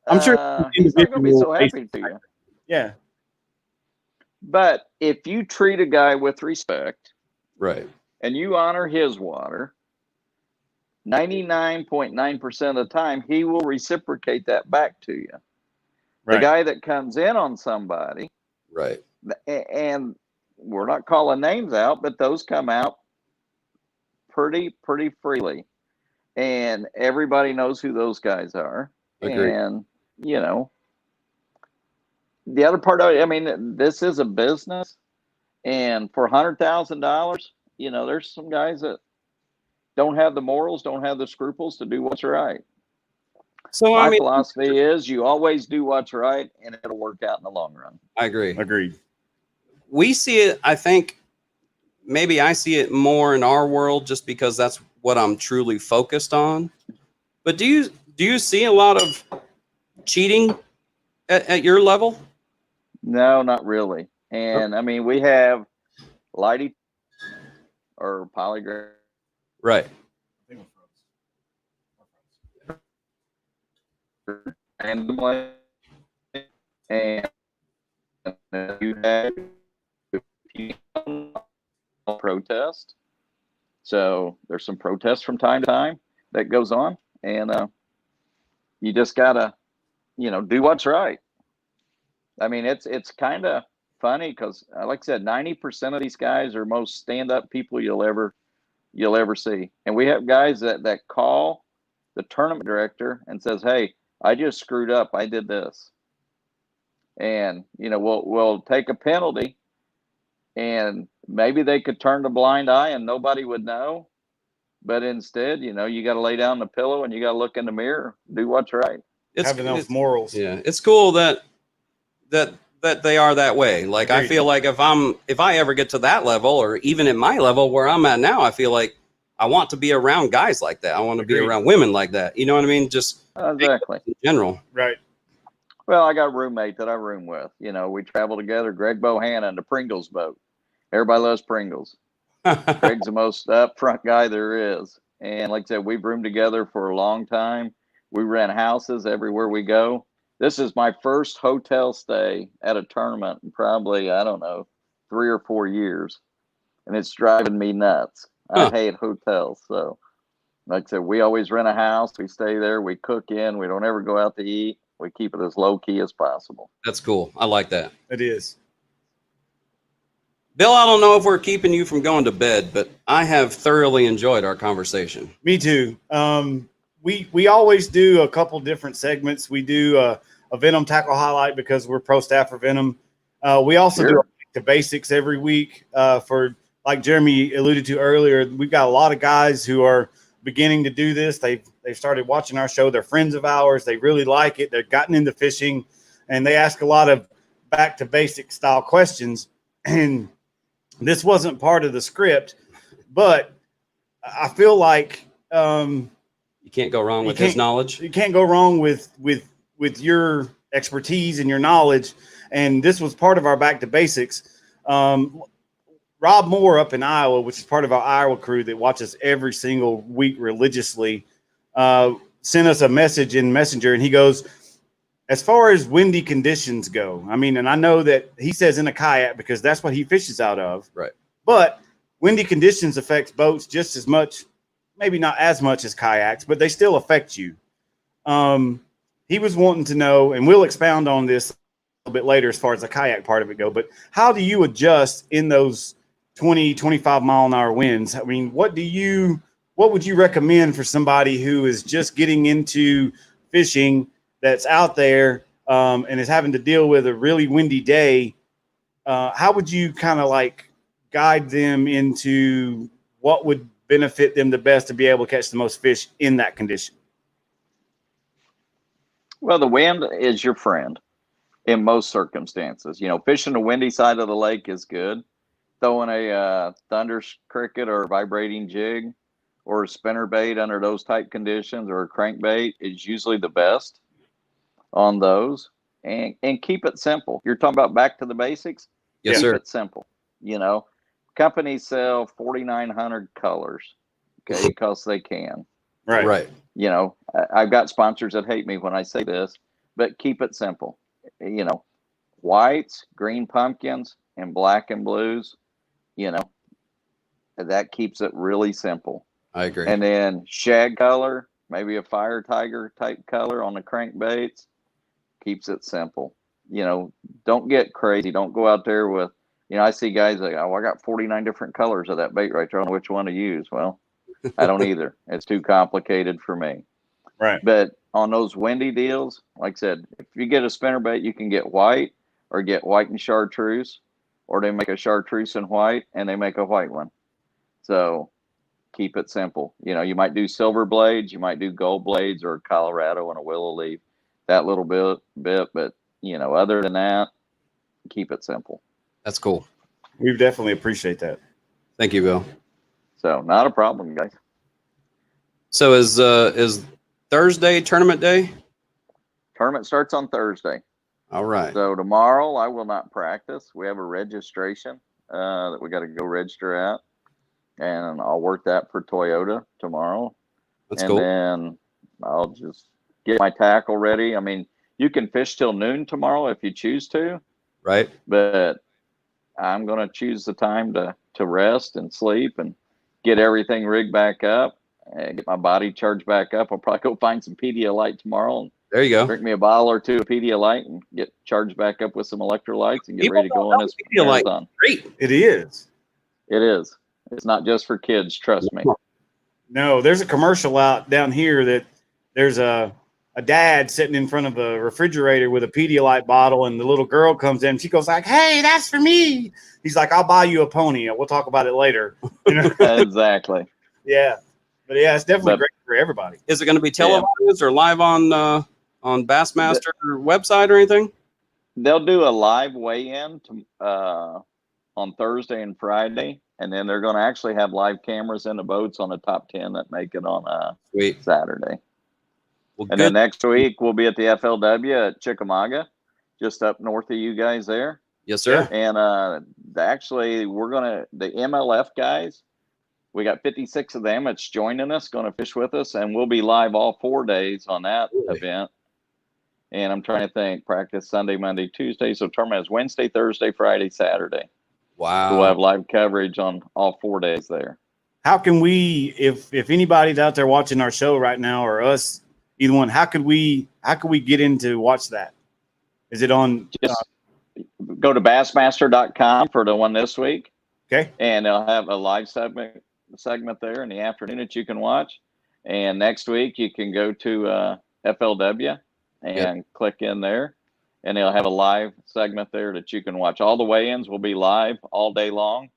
[SPEAKER 1] I'm sure
[SPEAKER 4] he's not going to be so
[SPEAKER 1] individual
[SPEAKER 4] happy for you.
[SPEAKER 1] Yeah.
[SPEAKER 4] But if you treat a guy with respect
[SPEAKER 2] Right.
[SPEAKER 4] and you honor his water, 99.9% of the time, he will reciprocate that back to you. The
[SPEAKER 1] Right.
[SPEAKER 4] guy that comes in on somebody,
[SPEAKER 2] Right.
[SPEAKER 4] and we're not calling names out, but those come out pretty freely. And everybody knows who those guys are.
[SPEAKER 2] Agreed.
[SPEAKER 4] And, you know, the other part of it, I mean, this is a business. And for $100,000, you know, there's some guys that don't have the morals, don't have the scruples to do what's right.
[SPEAKER 2] So
[SPEAKER 4] My
[SPEAKER 2] I mean,
[SPEAKER 4] philosophy is you always do what's right and it'll work out in the long run.
[SPEAKER 2] I agree.
[SPEAKER 1] Agreed.
[SPEAKER 2] We see it, I think maybe I see it more in our world just because that's what I'm truly focused on. But do you see a lot of cheating at your level?
[SPEAKER 4] No, not really. And I mean, we have Lighty or polygraph
[SPEAKER 2] Right.
[SPEAKER 4] randomly, and you have protest. So there's some protests from time to time that goes on, and you just gotta, you know, do what's right. I mean, it's kind of funny because, like I said, 90% of these guys are most stand-up people you'll ever see, and we have guys that call the tournament director and says, "Hey, I just screwed up. I did this," and you know, we'll take a penalty, and maybe they could turn a blind eye and nobody would know. But instead, you know, you got to lay down the pillow and you got to look in the mirror, do what's right.
[SPEAKER 1] Having those morals.
[SPEAKER 2] Yeah, it's cool that they are that way. Like, I feel like if I ever get to that level, or even at my level where I'm at now, I feel like I want to be around guys like that. I want to be around women like that. You know what I mean? Just
[SPEAKER 4] exactly
[SPEAKER 2] in general.
[SPEAKER 1] Right.
[SPEAKER 4] Well, I got a roommate that I room with. You know, we travel together. Greg Bohannon, the Pringles boat. Everybody loves Pringles. Greg's the most upfront guy there is. And like I said, we've roomed together for a long time. We rent houses everywhere we go. This is my first hotel stay at a tournament in probably, I don't know, 3 or 4 years. And it's driving me nuts. I hate hotels. So like I said, we always rent a house. We stay there. We cook in. We don't ever go out to eat. We keep it as low key as possible.
[SPEAKER 2] That's cool. I like that.
[SPEAKER 1] It is.
[SPEAKER 2] Bill, I don't know if we're keeping you from going to bed, but I have thoroughly enjoyed our conversation.
[SPEAKER 1] Me too. We always do a couple different segments. We do a Venom Tackle Highlight because we're pro staff for Venom. We also do the basics every week for, like Jeremy alluded to earlier. We've got a lot of guys who are beginning to do this. They've started watching our show. They're friends of ours. They really like it. They've gotten into fishing, and they ask a lot of back to basic style questions. And this wasn't part of the script, but I feel like
[SPEAKER 2] you can't go wrong with his knowledge.
[SPEAKER 1] You can't go wrong with your expertise and your knowledge. And this was part of our back to basics. Rob Moore up in Iowa, which is part of our Iowa crew that watches every single week religiously, sent us a message in Messenger, and he goes, as far as windy conditions go, I mean, and I know that he says in a kayak because that's what he fishes out of.
[SPEAKER 2] Right.
[SPEAKER 1] But windy conditions affects boats just as much, maybe not as much as kayaks, but they still affect you. He was wanting to know, and we'll expound on this a little bit later as far as the kayak part of it go, but how do you adjust in those 20, 25 mile an hour winds? I mean, what would you recommend for somebody who is just getting into fishing that's out there and is having to deal with a really windy day? How would you kind of like guide them into what would benefit them the best to be able to catch the most fish in that condition?
[SPEAKER 4] Well, the wind is your friend in most circumstances. You know, fishing the windy side of the lake is good. Throwing a thunder cricket or a vibrating jig or a spinner bait under those type conditions, or a crankbait, is usually the best on those. And keep it simple. You're talking about back to the basics?
[SPEAKER 2] Yes,
[SPEAKER 4] keep
[SPEAKER 2] sir.
[SPEAKER 4] it simple. You know, companies sell 4,900 colors. okay, because they can.
[SPEAKER 1] Right.
[SPEAKER 2] Right.
[SPEAKER 4] You know, I've got sponsors that hate me when I say this, but keep it simple. You know, whites, green pumpkins, and black and blues, you know, that keeps it really simple.
[SPEAKER 2] I agree.
[SPEAKER 4] And then shag color, maybe a fire tiger type color on the crankbaits, keeps it simple. You know, don't get crazy. Don't go out there with, you know, I see guys like, oh, I got 49 different colors of that bait right there. I don't know which one to use. Well, I don't either. It's too complicated for me.
[SPEAKER 1] Right.
[SPEAKER 4] But on those windy deals, like I said, if you get a spinnerbait, you can get white or get white and chartreuse, or they make a chartreuse and white and they make a white one. So keep it simple. You know, you might do silver blades, you might do gold blades, or Colorado and a willow leaf, that little bit. But, you know, other than that, keep it simple.
[SPEAKER 2] That's cool.
[SPEAKER 1] We definitely appreciate that.
[SPEAKER 2] Thank you, Bill.
[SPEAKER 4] So not a problem, guys.
[SPEAKER 2] So is Thursday tournament day?
[SPEAKER 4] Tournament starts on Thursday.
[SPEAKER 2] All right.
[SPEAKER 4] So tomorrow I will not practice. We have a registration that we got to go register at, and I'll work that for Toyota tomorrow.
[SPEAKER 2] That's
[SPEAKER 4] and
[SPEAKER 2] cool.
[SPEAKER 4] Then I'll just get my tackle ready. I mean, you can fish till noon tomorrow if you choose to,
[SPEAKER 2] Right.
[SPEAKER 4] but I'm going to choose the time to rest and sleep and get everything rigged back up and get my body charged back up. I'll probably go find some Pedialyte tomorrow and
[SPEAKER 2] There you go.
[SPEAKER 4] drink me a bottle or two of Pedialyte and get charged back up with some electrolytes and get ready to go on this
[SPEAKER 2] Pedialyte.
[SPEAKER 4] marathon.
[SPEAKER 2] Great.
[SPEAKER 1] It is.
[SPEAKER 4] It is. It's not just for kids. Trust me.
[SPEAKER 1] No, there's a commercial out down here that there's a dad sitting in front of a refrigerator with a Pedialyte bottle, and the little girl comes in. She goes like, "Hey, that's for me." He's like, "I'll buy you a pony. We'll talk about it later." You know?
[SPEAKER 4] Exactly.
[SPEAKER 1] Yeah, but yeah, it's definitely great for everybody.
[SPEAKER 2] Is it going to be televised or live on Bassmaster website or anything?
[SPEAKER 4] They'll do a live weigh-in on Thursday and Friday, and then they're going to actually have live cameras in the boats on the top 10 that make it on
[SPEAKER 2] Sweet.
[SPEAKER 4] Saturday.
[SPEAKER 2] Well,
[SPEAKER 4] And
[SPEAKER 2] good.
[SPEAKER 4] then next week we'll be at the FLW at Chickamauga, just up north of you guys there.
[SPEAKER 2] Yes, sir.
[SPEAKER 4] And actually, the MLF guys, we got 56 of them that's joining us, going to fish with us, and we'll be live all 4 days on that event. And I'm trying to think, practice Sunday, Monday, Tuesday. So tournament is Wednesday, Thursday, Friday, Saturday.
[SPEAKER 2] Wow.
[SPEAKER 4] So we'll have live coverage on all 4 days there.
[SPEAKER 1] How can we, if anybody's out there watching our show right now, or us, either one, how could we get in to watch that? Is it on?
[SPEAKER 4] Just go to bassmaster.com for the one this week.
[SPEAKER 1] Okay.
[SPEAKER 4] And they'll have a live segment there in the afternoon that you can watch. And next week you can go to FLW and click in there, and they'll have a live segment there that you can watch. All the weigh-ins will be live all day long,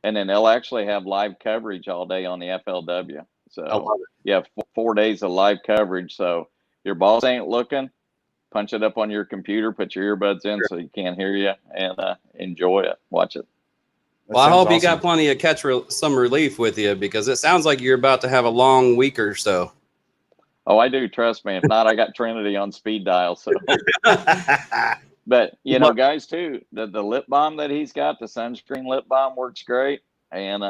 [SPEAKER 4] and then they'll actually have live coverage all day on the FLW. So you have 4 days of live coverage. So your boss ain't looking, punch it up on your computer, put your earbuds in so you can't hear you, and enjoy it. Watch it.
[SPEAKER 2] Well, I hope you got plenty of some relief with you, because it sounds like you're about to have a long week or so.
[SPEAKER 4] Oh, I do. Trust me. If not, I got Trinity on speed dial. So, but you know, guys, too, the lip balm that he's got, the sunscreen lip balm, works great. And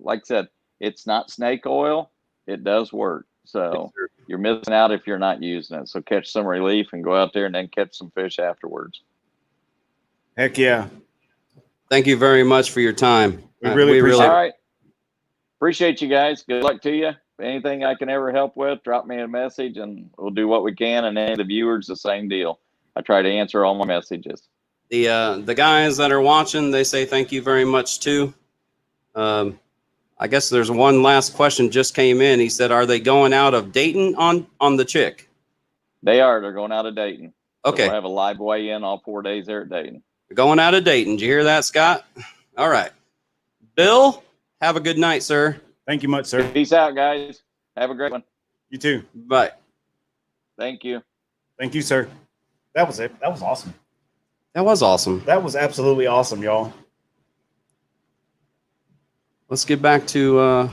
[SPEAKER 4] like I said, it's not snake oil. It does work. So you're missing out if you're not using it. So catch some relief and go out there and then catch some fish afterwards.
[SPEAKER 1] Heck yeah.
[SPEAKER 2] Thank you very much for your time.
[SPEAKER 1] We really appreciate it.
[SPEAKER 4] All right. Appreciate you guys. Good luck to you. Anything I can ever help with, drop me a message and we'll do what we can. And any of the viewers, the same deal. I try to answer all my messages.
[SPEAKER 2] The guys that are watching, they say thank you very much too. I guess there's one last question just came in. He said, are they going out of Dayton on the Chic?
[SPEAKER 4] They are. They're going out of Dayton.
[SPEAKER 2] Okay.
[SPEAKER 4] So we'll have a live weigh-in all 4 days there at Dayton.
[SPEAKER 2] They're going out of Dayton. Did you hear that, Scott? All right. Bill, have a good night, sir.
[SPEAKER 1] Thank you much, sir.
[SPEAKER 4] Peace out, guys. Have a great one.
[SPEAKER 1] You too.
[SPEAKER 2] Bye.
[SPEAKER 4] Thank you.
[SPEAKER 1] Thank you, sir. That was it. That was awesome.
[SPEAKER 2] That was awesome.
[SPEAKER 1] That was absolutely awesome, y'all.
[SPEAKER 2] Let's get back to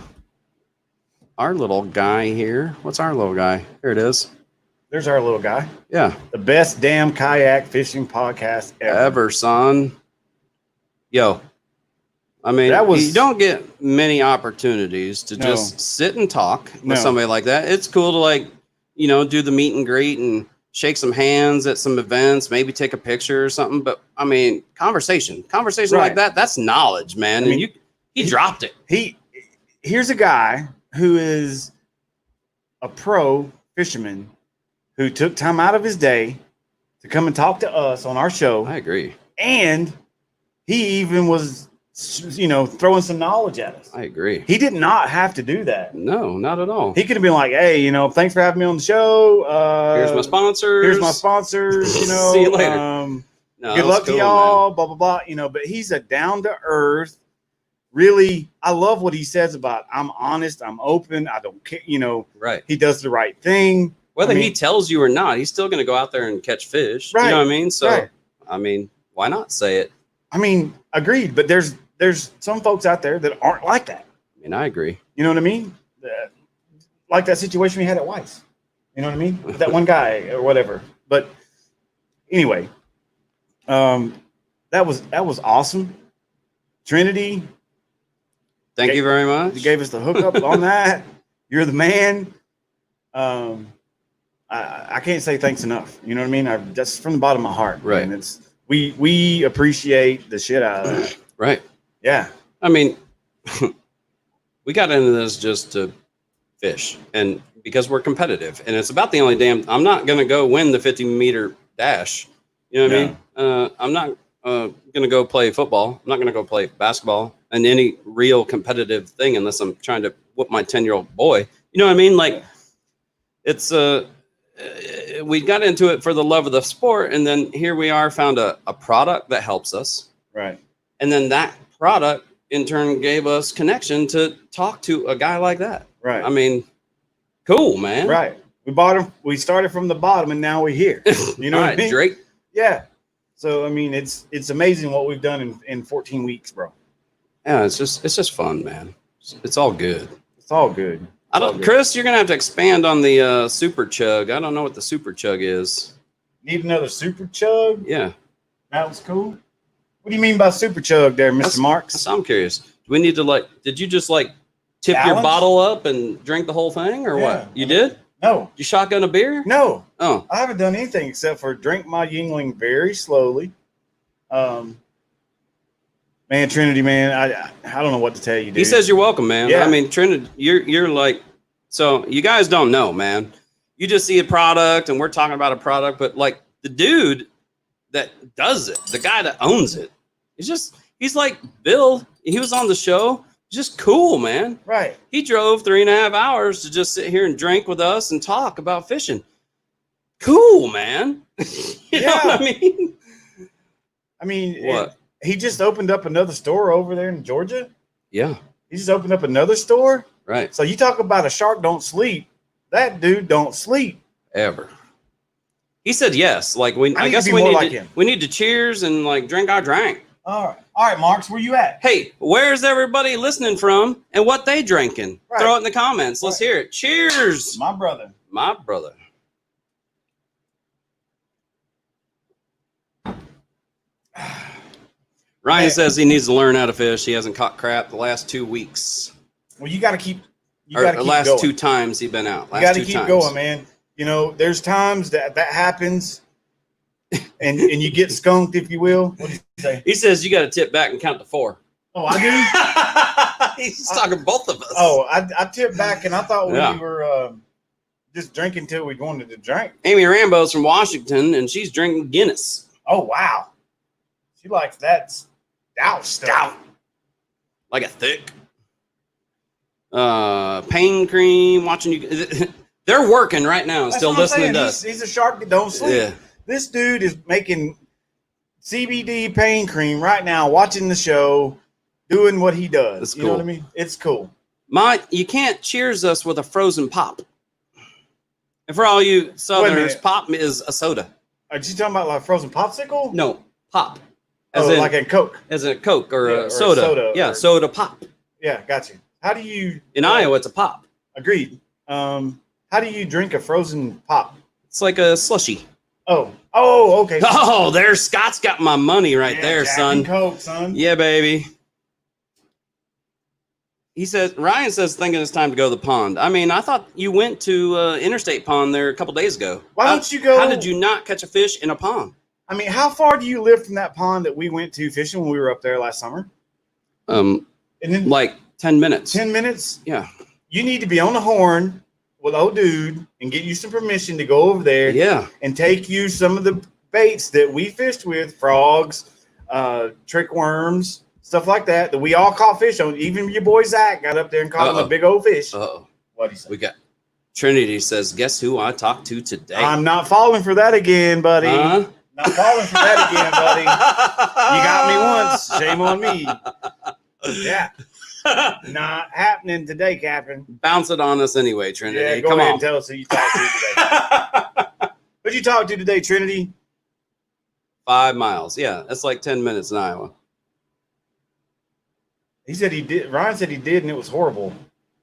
[SPEAKER 2] our little guy here. What's our little guy? Here it is.
[SPEAKER 1] There's our little guy.
[SPEAKER 2] Yeah.
[SPEAKER 1] The best damn kayak fishing podcast ever.
[SPEAKER 2] Son. Yo. I mean,
[SPEAKER 1] That was-
[SPEAKER 2] you don't get many opportunities to
[SPEAKER 1] No.
[SPEAKER 2] just sit and talk with
[SPEAKER 1] No.
[SPEAKER 2] somebody like that. It's cool to like, do the meet and greet and shake some hands at some events, maybe take a picture or something. But I mean, conversation
[SPEAKER 1] Right.
[SPEAKER 2] like that's knowledge, man.
[SPEAKER 1] I mean,
[SPEAKER 2] and he dropped it.
[SPEAKER 1] Here's a guy who is a pro fisherman who took time out of his day to come and talk to us on our show.
[SPEAKER 2] I agree.
[SPEAKER 1] And he even was, throwing some knowledge at us.
[SPEAKER 2] I agree.
[SPEAKER 1] He did not have to do that.
[SPEAKER 2] No, not at all.
[SPEAKER 1] He could have been like, hey, thanks for having me on the show.
[SPEAKER 2] Here's my sponsors.
[SPEAKER 1] Here's my sponsors.
[SPEAKER 2] See you later.
[SPEAKER 1] No,
[SPEAKER 2] that
[SPEAKER 1] good
[SPEAKER 2] was
[SPEAKER 1] luck to
[SPEAKER 2] cool,
[SPEAKER 1] y'all, blah, blah, blah. But he's a down to earth. Really, I love what he says about I'm honest, I'm open, I don't care.
[SPEAKER 2] Right.
[SPEAKER 1] He does the right thing.
[SPEAKER 2] Whether he tells you or not, he's still going to go out there and catch fish.
[SPEAKER 1] Right.
[SPEAKER 2] You know what I mean? So,
[SPEAKER 1] Right.
[SPEAKER 2] I mean, why not say it?
[SPEAKER 1] I mean, agreed. But there's some folks out there that aren't like that.
[SPEAKER 2] I mean, I agree.
[SPEAKER 1] You know what I mean? Like that situation we had at Weiss. You know what I mean? With that one guy or whatever. But anyway, that was awesome. Trinity,
[SPEAKER 2] Thank you very much.
[SPEAKER 1] you gave us the hookup on that. You're the man. I can't say thanks enough. You know what I mean? That's from the bottom of my heart.
[SPEAKER 2] Right.
[SPEAKER 1] Man. We appreciate the shit out of that.
[SPEAKER 2] Right.
[SPEAKER 1] Yeah.
[SPEAKER 2] I mean, we got into this just to fish and because we're competitive and it's about the only I'm not going to go win the 50-meter dash. You know what I mean? I'm not going to go play football. I'm not going to go play basketball and any real competitive thing unless I'm trying to whoop my 10-year-old boy. You know what I mean? Like it's we got into it for the love of the sport. And then here we are, found a product that helps us.
[SPEAKER 1] Right.
[SPEAKER 2] And then that product in turn gave us connection to talk to a guy like that.
[SPEAKER 1] Right.
[SPEAKER 2] I mean, cool, man.
[SPEAKER 1] Right. We bought him. We started from the bottom and now we're here. You know
[SPEAKER 2] All
[SPEAKER 1] what
[SPEAKER 2] right,
[SPEAKER 1] I mean?
[SPEAKER 2] Drake.
[SPEAKER 1] Yeah. So, I mean, it's amazing what we've done in 14 weeks, bro.
[SPEAKER 2] Yeah, it's just fun, man. It's all good.
[SPEAKER 1] It's all good.
[SPEAKER 2] Chris, you're gonna have to expand on the super chug. I don't know what the super chug is.
[SPEAKER 1] Need another super chug?
[SPEAKER 2] Yeah,
[SPEAKER 1] That was cool. What do you mean by super chug there, Mr. Marks?
[SPEAKER 2] So I'm curious. Do we need to did you just tip your
[SPEAKER 1] Gallons?
[SPEAKER 2] bottle up and drink the whole thing or
[SPEAKER 1] Yeah.
[SPEAKER 2] what? You did?
[SPEAKER 1] No.
[SPEAKER 2] You shotgun a beer?
[SPEAKER 1] No.
[SPEAKER 2] Oh,
[SPEAKER 1] I haven't done anything except for drink my Yingling very slowly. Man, Trinity, man, I don't know what to tell you, dude.
[SPEAKER 2] he says you're welcome, man.
[SPEAKER 1] Yeah.
[SPEAKER 2] I mean, Trinity, you're so you guys don't know, man. You just see a product and we're talking about a product, but the dude that does it, the guy that owns it, he's like Bill. He was on the show. Just cool, man.
[SPEAKER 1] Right.
[SPEAKER 2] He drove 3.5 hours to just sit here and drink with us and talk about fishing. Cool, man. You know what I mean?
[SPEAKER 1] I mean,
[SPEAKER 2] What?
[SPEAKER 1] he just opened up another store over there in Georgia.
[SPEAKER 2] Yeah,
[SPEAKER 1] He just opened up another store.
[SPEAKER 2] right.
[SPEAKER 1] So you talk about a shark don't sleep. That dude don't sleep.
[SPEAKER 2] Ever. He said yes. I
[SPEAKER 1] need
[SPEAKER 2] guess
[SPEAKER 1] to be
[SPEAKER 2] we
[SPEAKER 1] more
[SPEAKER 2] need
[SPEAKER 1] like
[SPEAKER 2] to,
[SPEAKER 1] him.
[SPEAKER 2] we need to cheers and drink our drink.
[SPEAKER 1] All right, Marks, where you at?
[SPEAKER 2] Hey, where's everybody listening from and what they drinking?
[SPEAKER 1] Right.
[SPEAKER 2] Throw it in the comments. Let's
[SPEAKER 1] Right.
[SPEAKER 2] hear it. Cheers.
[SPEAKER 1] My brother.
[SPEAKER 2] My brother. Ryan
[SPEAKER 1] Man.
[SPEAKER 2] says he needs to learn how to fish. He hasn't caught crap the last 2 weeks.
[SPEAKER 1] Well, you got to keep. You
[SPEAKER 2] Or
[SPEAKER 1] got to
[SPEAKER 2] the
[SPEAKER 1] keep
[SPEAKER 2] last
[SPEAKER 1] going.
[SPEAKER 2] 2 times he's been out.
[SPEAKER 1] You
[SPEAKER 2] Last
[SPEAKER 1] got to
[SPEAKER 2] 2
[SPEAKER 1] keep
[SPEAKER 2] times.
[SPEAKER 1] going, man. There's times that happens, and you get skunked, if you will. What do you say?
[SPEAKER 2] He says you got to tip back and count to 4.
[SPEAKER 1] Oh, I do.
[SPEAKER 2] He's talking both of us.
[SPEAKER 1] Oh, I tipped back, and I thought
[SPEAKER 2] Yeah.
[SPEAKER 1] we were just drinking till we wanted to drink.
[SPEAKER 2] Amy Rambo's from Washington, and she's drinking Guinness.
[SPEAKER 1] Oh wow, she likes that stout stuff.
[SPEAKER 2] Like a thick. Pain cream, watching you. They're working right now and
[SPEAKER 1] That's
[SPEAKER 2] still
[SPEAKER 1] what I'm
[SPEAKER 2] listening
[SPEAKER 1] saying.
[SPEAKER 2] to us.
[SPEAKER 1] He's a shark that don't sleep.
[SPEAKER 2] Yeah.
[SPEAKER 1] This dude is making CBD pain cream right now, watching the show, doing what he does.
[SPEAKER 2] That's
[SPEAKER 1] You know
[SPEAKER 2] cool.
[SPEAKER 1] what I mean? It's cool.
[SPEAKER 2] You can't cheers us with a frozen pop. And for all you Southerners,
[SPEAKER 1] minute.
[SPEAKER 2] pop is a soda.
[SPEAKER 1] Are you talking about like frozen popsicle?
[SPEAKER 2] No, pop.
[SPEAKER 1] Like in Coke.
[SPEAKER 2] As in Coke or
[SPEAKER 1] Yeah,
[SPEAKER 2] a
[SPEAKER 1] or a
[SPEAKER 2] soda.
[SPEAKER 1] soda
[SPEAKER 2] Yeah,
[SPEAKER 1] or-
[SPEAKER 2] soda pop.
[SPEAKER 1] Yeah, got you. How do you
[SPEAKER 2] In Iowa, it's a pop.
[SPEAKER 1] Agreed. How do you drink a frozen pop?
[SPEAKER 2] It's like a slushy.
[SPEAKER 1] Oh, okay.
[SPEAKER 2] Oh, there's Scott's got my money right
[SPEAKER 1] Yeah,
[SPEAKER 2] there,
[SPEAKER 1] Jack
[SPEAKER 2] son.
[SPEAKER 1] and Coke, son.
[SPEAKER 2] Yeah, baby. He says, Ryan says, thinking it's time to go to the pond. I mean, I thought you went to Interstate Pond there a couple days ago.
[SPEAKER 1] Why don't you go?
[SPEAKER 2] How did you not catch a fish in a pond?
[SPEAKER 1] I mean, how far do you live from that pond that we went to fishing when we were up there last summer?
[SPEAKER 2] And then like 10 minutes.
[SPEAKER 1] 10 minutes?
[SPEAKER 2] Yeah.
[SPEAKER 1] You need to be on the horn with old dude and get you some permission to go over there.
[SPEAKER 2] Yeah.
[SPEAKER 1] And take you some of the baits that we fished with, frogs, trick worms, stuff like that we all caught fish on. Even your boy Zach got up there and caught him a big old fish. What'd he say?
[SPEAKER 2] We got Trinity says, guess who I talked to today?
[SPEAKER 1] I'm not falling for that again, buddy. Not falling for that again, buddy. You got me once. Shame on me. Yeah. Not happening today, Captain.
[SPEAKER 2] Bounce it on us anyway, Trinity.
[SPEAKER 1] Yeah, go ahead and tell us who you talked to today. Who'd you talk to today, Trinity?
[SPEAKER 2] 5 miles. Yeah, that's like 10 minutes in Iowa.
[SPEAKER 1] He said he did. Ryan said he did, and it was horrible.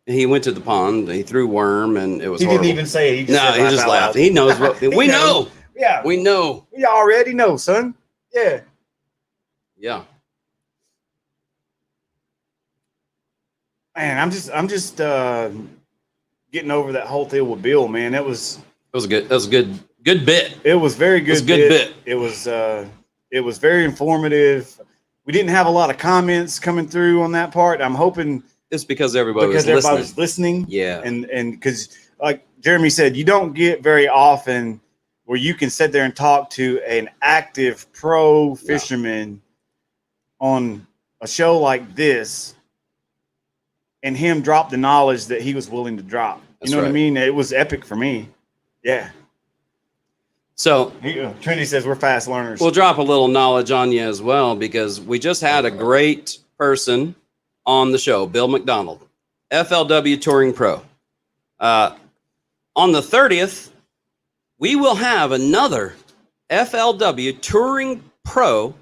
[SPEAKER 2] He went to the pond. He threw worm, and it was horrible.
[SPEAKER 1] Didn't even say it.
[SPEAKER 2] He just laughed. He knows what we know.
[SPEAKER 1] Yeah,
[SPEAKER 2] we know.
[SPEAKER 1] We already know, son. Yeah.
[SPEAKER 2] Yeah.
[SPEAKER 1] Man, I'm just getting over that whole deal with Bill, man. It was a good bit. It was very good. It was very informative. We didn't have a lot of comments coming through on that part. I'm hoping
[SPEAKER 2] it's because everybody was
[SPEAKER 1] listening.
[SPEAKER 2] Yeah.
[SPEAKER 1] And because like Jeremy said, you don't get very often where you can sit there and talk to an active pro fisherman on a show like this and him drop the knowledge that he was willing to drop. You know what I mean? It was epic for me. Yeah. So Trinity says we're fast learners.
[SPEAKER 2] We'll drop a little knowledge on you as well, because we just had a great person on the show, Bill McDonald, FLW Touring Pro. On the 30th, we will have another FLW Touring Pro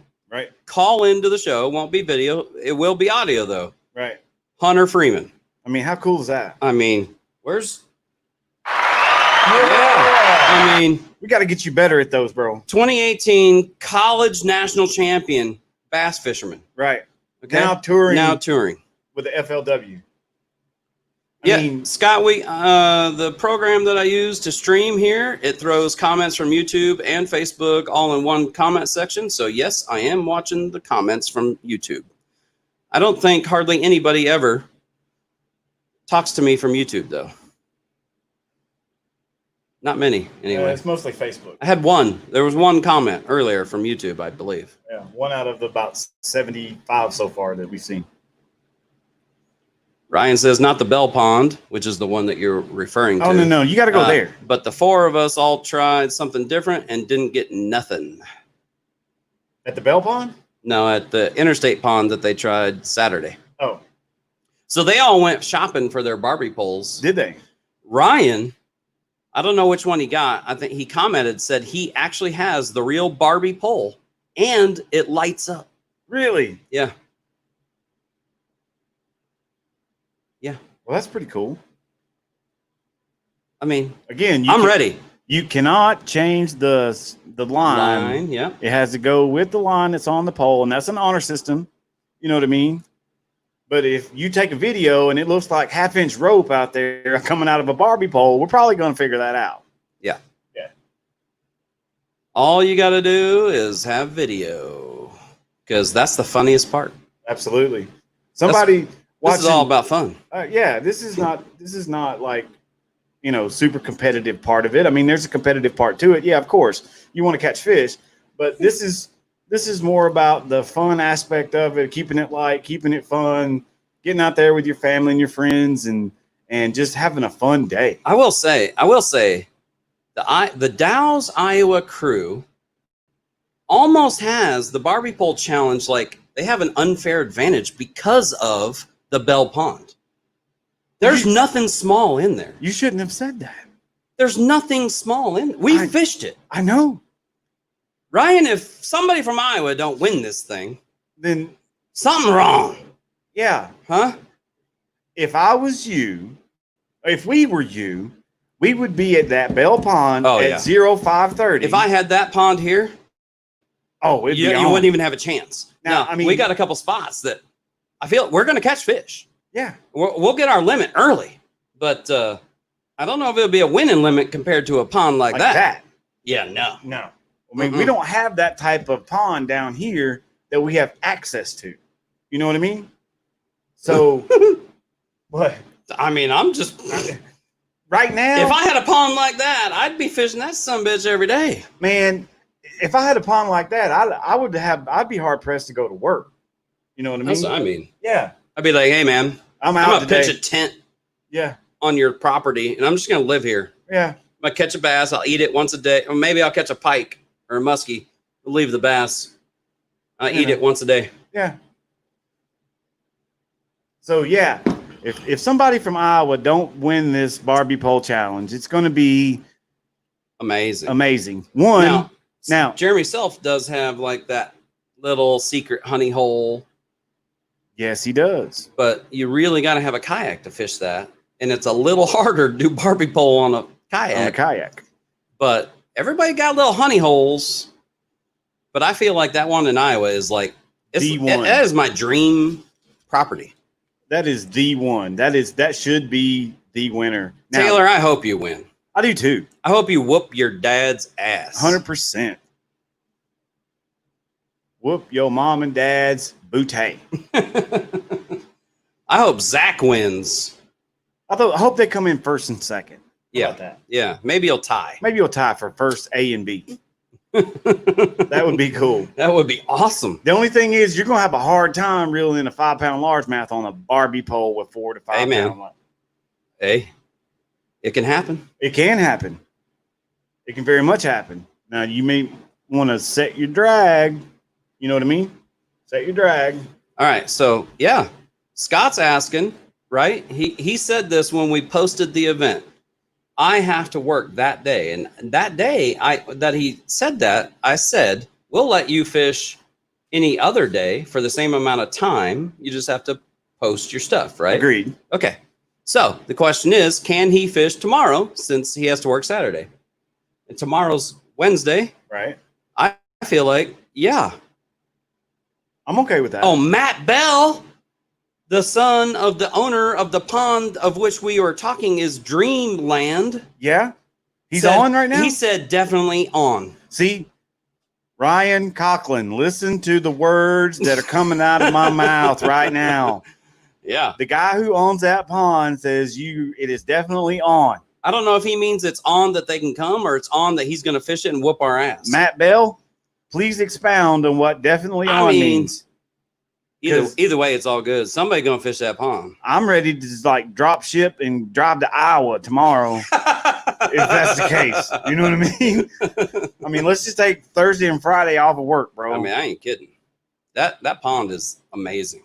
[SPEAKER 2] call into the show. It won't be video. It will be audio, though.
[SPEAKER 1] Right.
[SPEAKER 2] Hunter Freeman.
[SPEAKER 1] I mean, how cool is that?
[SPEAKER 2] I mean, where's... I mean,
[SPEAKER 1] we got to get you better at those, bro.
[SPEAKER 2] 2018 college national champion bass fisherman.
[SPEAKER 1] Right.
[SPEAKER 2] Okay.
[SPEAKER 1] Now touring with the FLW. I mean,
[SPEAKER 2] Scott, the program that I use to stream here, it throws comments from YouTube and Facebook all in one comment section. So yes, I am watching the comments from YouTube. I don't think hardly anybody ever talks to me from YouTube, though. Not many, anyway.
[SPEAKER 1] It's mostly Facebook.
[SPEAKER 2] I had one. There was one comment earlier from YouTube, I believe.
[SPEAKER 1] Yeah, one out of about 75 so far that we've seen.
[SPEAKER 2] Ryan says, not the Bell Pond, which is the one that you're referring to.
[SPEAKER 1] Oh, no. You got to go there.
[SPEAKER 2] But the four of us all tried something different and didn't get nothing.
[SPEAKER 1] At the Bell Pond?
[SPEAKER 2] No, at the Interstate Pond that they tried Saturday.
[SPEAKER 1] Oh.
[SPEAKER 2] So they all went shopping for their Barbie poles.
[SPEAKER 1] Did they?
[SPEAKER 2] Ryan... I don't know which one he got. I think he commented, said he actually has the real Barbie pole and it lights up.
[SPEAKER 1] Really?
[SPEAKER 2] Yeah. Yeah.
[SPEAKER 1] Well, that's pretty cool.
[SPEAKER 2] I mean,
[SPEAKER 1] again,
[SPEAKER 2] I'm ready.
[SPEAKER 1] You cannot change the line.
[SPEAKER 2] Yeah.
[SPEAKER 1] It has to go with the line that's on the pole, and that's an honor system. You know what I mean? But if you take a video and it looks like half-inch rope out there coming out of a Barbie pole, we're probably going to figure that out.
[SPEAKER 2] Yeah.
[SPEAKER 1] Yeah.
[SPEAKER 2] All you got to do is have video, because that's the funniest part.
[SPEAKER 1] Absolutely. Somebody watching.
[SPEAKER 2] This is all about fun.
[SPEAKER 1] Yeah. This is not like, super competitive part of it. I mean, there's a competitive part to it. Yeah, of course. You want to catch fish, but this is more about the fun aspect of it, keeping it light, keeping it fun, getting out there with your family and your friends, and just having a fun day.
[SPEAKER 2] I will say, the Dow's Iowa crew almost has the Barbie pole challenge. Like, they have an unfair advantage because of the Bell Pond. There's nothing small in there.
[SPEAKER 1] You shouldn't have said that.
[SPEAKER 2] There's nothing small in. We fished it.
[SPEAKER 1] I know.
[SPEAKER 2] Ryan, if somebody from Iowa don't win this thing,
[SPEAKER 1] then
[SPEAKER 2] something wrong.
[SPEAKER 1] Yeah.
[SPEAKER 2] Huh?
[SPEAKER 1] If I was you, if we were you, we would be at that Bell Pond at 05:30.
[SPEAKER 2] If I had that pond here, you wouldn't even have a chance. Now, I mean, we got a couple spots that I feel we're going to catch fish.
[SPEAKER 1] Yeah.
[SPEAKER 2] We'll get our limit early, but I don't know if it'll be a winning limit compared to a pond like that. Yeah, no.
[SPEAKER 1] No. I mean, we don't have that type of pond down here that we have access to. You know what I mean? So, what?
[SPEAKER 2] I mean, I'm just
[SPEAKER 1] right now.
[SPEAKER 2] If I had a pond like that, I'd be fishing that sumbitch every day.
[SPEAKER 1] Man, if I had a pond like that, I'd be hard pressed to go to work. You know what I mean?
[SPEAKER 2] That's what I mean.
[SPEAKER 1] Yeah.
[SPEAKER 2] I'd be like, hey man,
[SPEAKER 1] I'm
[SPEAKER 2] gonna
[SPEAKER 1] today.
[SPEAKER 2] pitch a tent
[SPEAKER 1] Yeah.
[SPEAKER 2] on your property and I'm just gonna live here.
[SPEAKER 1] Yeah.
[SPEAKER 2] I'm gonna catch a bass, I'll eat it once a day, or maybe I'll catch a pike or a muskie, leave the bass. I eat it once a day.
[SPEAKER 1] Yeah. So yeah, if somebody from Iowa don't win this Barbie pole challenge, it's going to be
[SPEAKER 2] amazing.
[SPEAKER 1] Now
[SPEAKER 2] Jeremy Self does have like that little secret honey hole.
[SPEAKER 1] Yes, he does.
[SPEAKER 2] But you really got to have a kayak to fish that, and it's a little harder to do Barbie pole on a kayak. But everybody got little honey holes. But I feel like that one in Iowa is like
[SPEAKER 1] the one.
[SPEAKER 2] That is my dream property.
[SPEAKER 1] That is the one. That should be the winner. Now,
[SPEAKER 2] Taylor, I hope you win.
[SPEAKER 1] I do too.
[SPEAKER 2] I hope you whoop your dad's ass.
[SPEAKER 1] 100%. Whoop your mom and dad's booty.
[SPEAKER 2] I hope Zach wins.
[SPEAKER 1] I hope they come in first and second. How about that?
[SPEAKER 2] Yeah. Maybe you'll tie.
[SPEAKER 1] Maybe you'll tie for first A and B. That would be cool.
[SPEAKER 2] That would be awesome.
[SPEAKER 1] The only thing is you're going to have a hard time reeling in a 5-pound largemouth on a Barbie pole with 4 to 5
[SPEAKER 2] Hey, man.
[SPEAKER 1] pound.
[SPEAKER 2] Hey, it can happen.
[SPEAKER 1] It can happen. It can very much happen. Now, you may want to set your drag. You know what I mean? Set your drag.
[SPEAKER 2] All right. So, yeah, Scott's asking, right? He said this when we posted the event. I have to work that day. And that day that he said that, I said, we'll let you fish any other day for the same amount of time. You just have to post your stuff, right?
[SPEAKER 1] Agreed.
[SPEAKER 2] Okay. So the question is, can he fish tomorrow since he has to work Saturday? And tomorrow's Wednesday.
[SPEAKER 1] Right.
[SPEAKER 2] I feel like, yeah.
[SPEAKER 1] I'm okay with that.
[SPEAKER 2] Oh, Matt Bell, the son of the owner of the pond of which we were talking, is Dreamland.
[SPEAKER 1] Yeah. He's on right now?
[SPEAKER 2] He said definitely on.
[SPEAKER 1] See, Ryan Coughlin, listen to the words that are coming out of my mouth right now.
[SPEAKER 2] Yeah.
[SPEAKER 1] The guy who owns that pond says it is definitely on.
[SPEAKER 2] I don't know if he means it's on that they can come or it's on that he's going to fish it and whoop our ass.
[SPEAKER 1] Matt Bell, please expound on what definitely on means.
[SPEAKER 2] Either way, it's all good. Somebody going to fish that pond.
[SPEAKER 1] I'm ready to just like drop ship and drive to Iowa tomorrow. If that's the case. You know what I mean? I mean, let's just take Thursday and Friday off of work, bro.
[SPEAKER 2] I mean, I ain't kidding. That pond is amazing.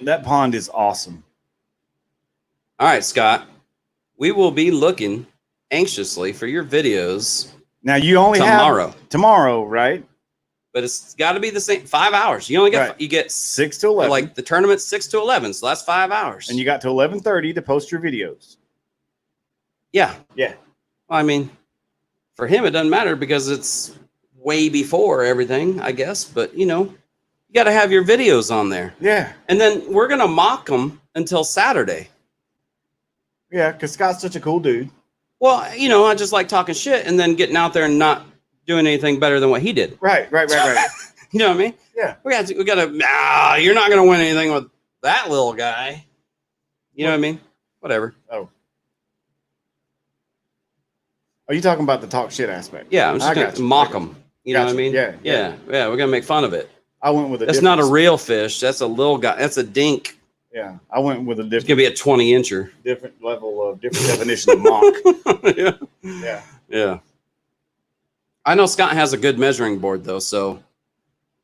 [SPEAKER 1] That pond is awesome.
[SPEAKER 2] All right, Scott. We will be looking anxiously for your videos.
[SPEAKER 1] Now you only
[SPEAKER 2] have
[SPEAKER 1] tomorrow, right?
[SPEAKER 2] But it's got to be the same 5 hours. You only get you get
[SPEAKER 1] 6 to 11.
[SPEAKER 2] Like the tournament's 6 to 11, so that's 5 hours.
[SPEAKER 1] And you got to 11:30 to post your videos.
[SPEAKER 2] Yeah.
[SPEAKER 1] Yeah.
[SPEAKER 2] Well, I mean, for him it doesn't matter because it's way before everything, I guess. But you know, you got to have your videos on there.
[SPEAKER 1] Yeah.
[SPEAKER 2] And then we're gonna mock them until Saturday.
[SPEAKER 1] Yeah, because Scott's such a cool dude.
[SPEAKER 2] Well, you know, I just like talking shit and then getting out there and not doing anything better than what he did.
[SPEAKER 1] Right.
[SPEAKER 2] You know what I mean?
[SPEAKER 1] Yeah.
[SPEAKER 2] We got to, you're not going to win anything with that little guy. You know what I mean? Whatever.
[SPEAKER 1] Oh. Are you talking about the talk shit aspect?
[SPEAKER 2] Yeah, I'm just going to mock him. You know what I mean?
[SPEAKER 1] Yeah.
[SPEAKER 2] Yeah, we're going to make fun of it.
[SPEAKER 1] I went with
[SPEAKER 2] That's not a real fish. That's a little guy. That's a dink.
[SPEAKER 1] Yeah, I went with a different.
[SPEAKER 2] It's going to be a 20-incher.
[SPEAKER 1] Different level of, different definition of mock.
[SPEAKER 2] Yeah. I know Scott has a good measuring board, though, so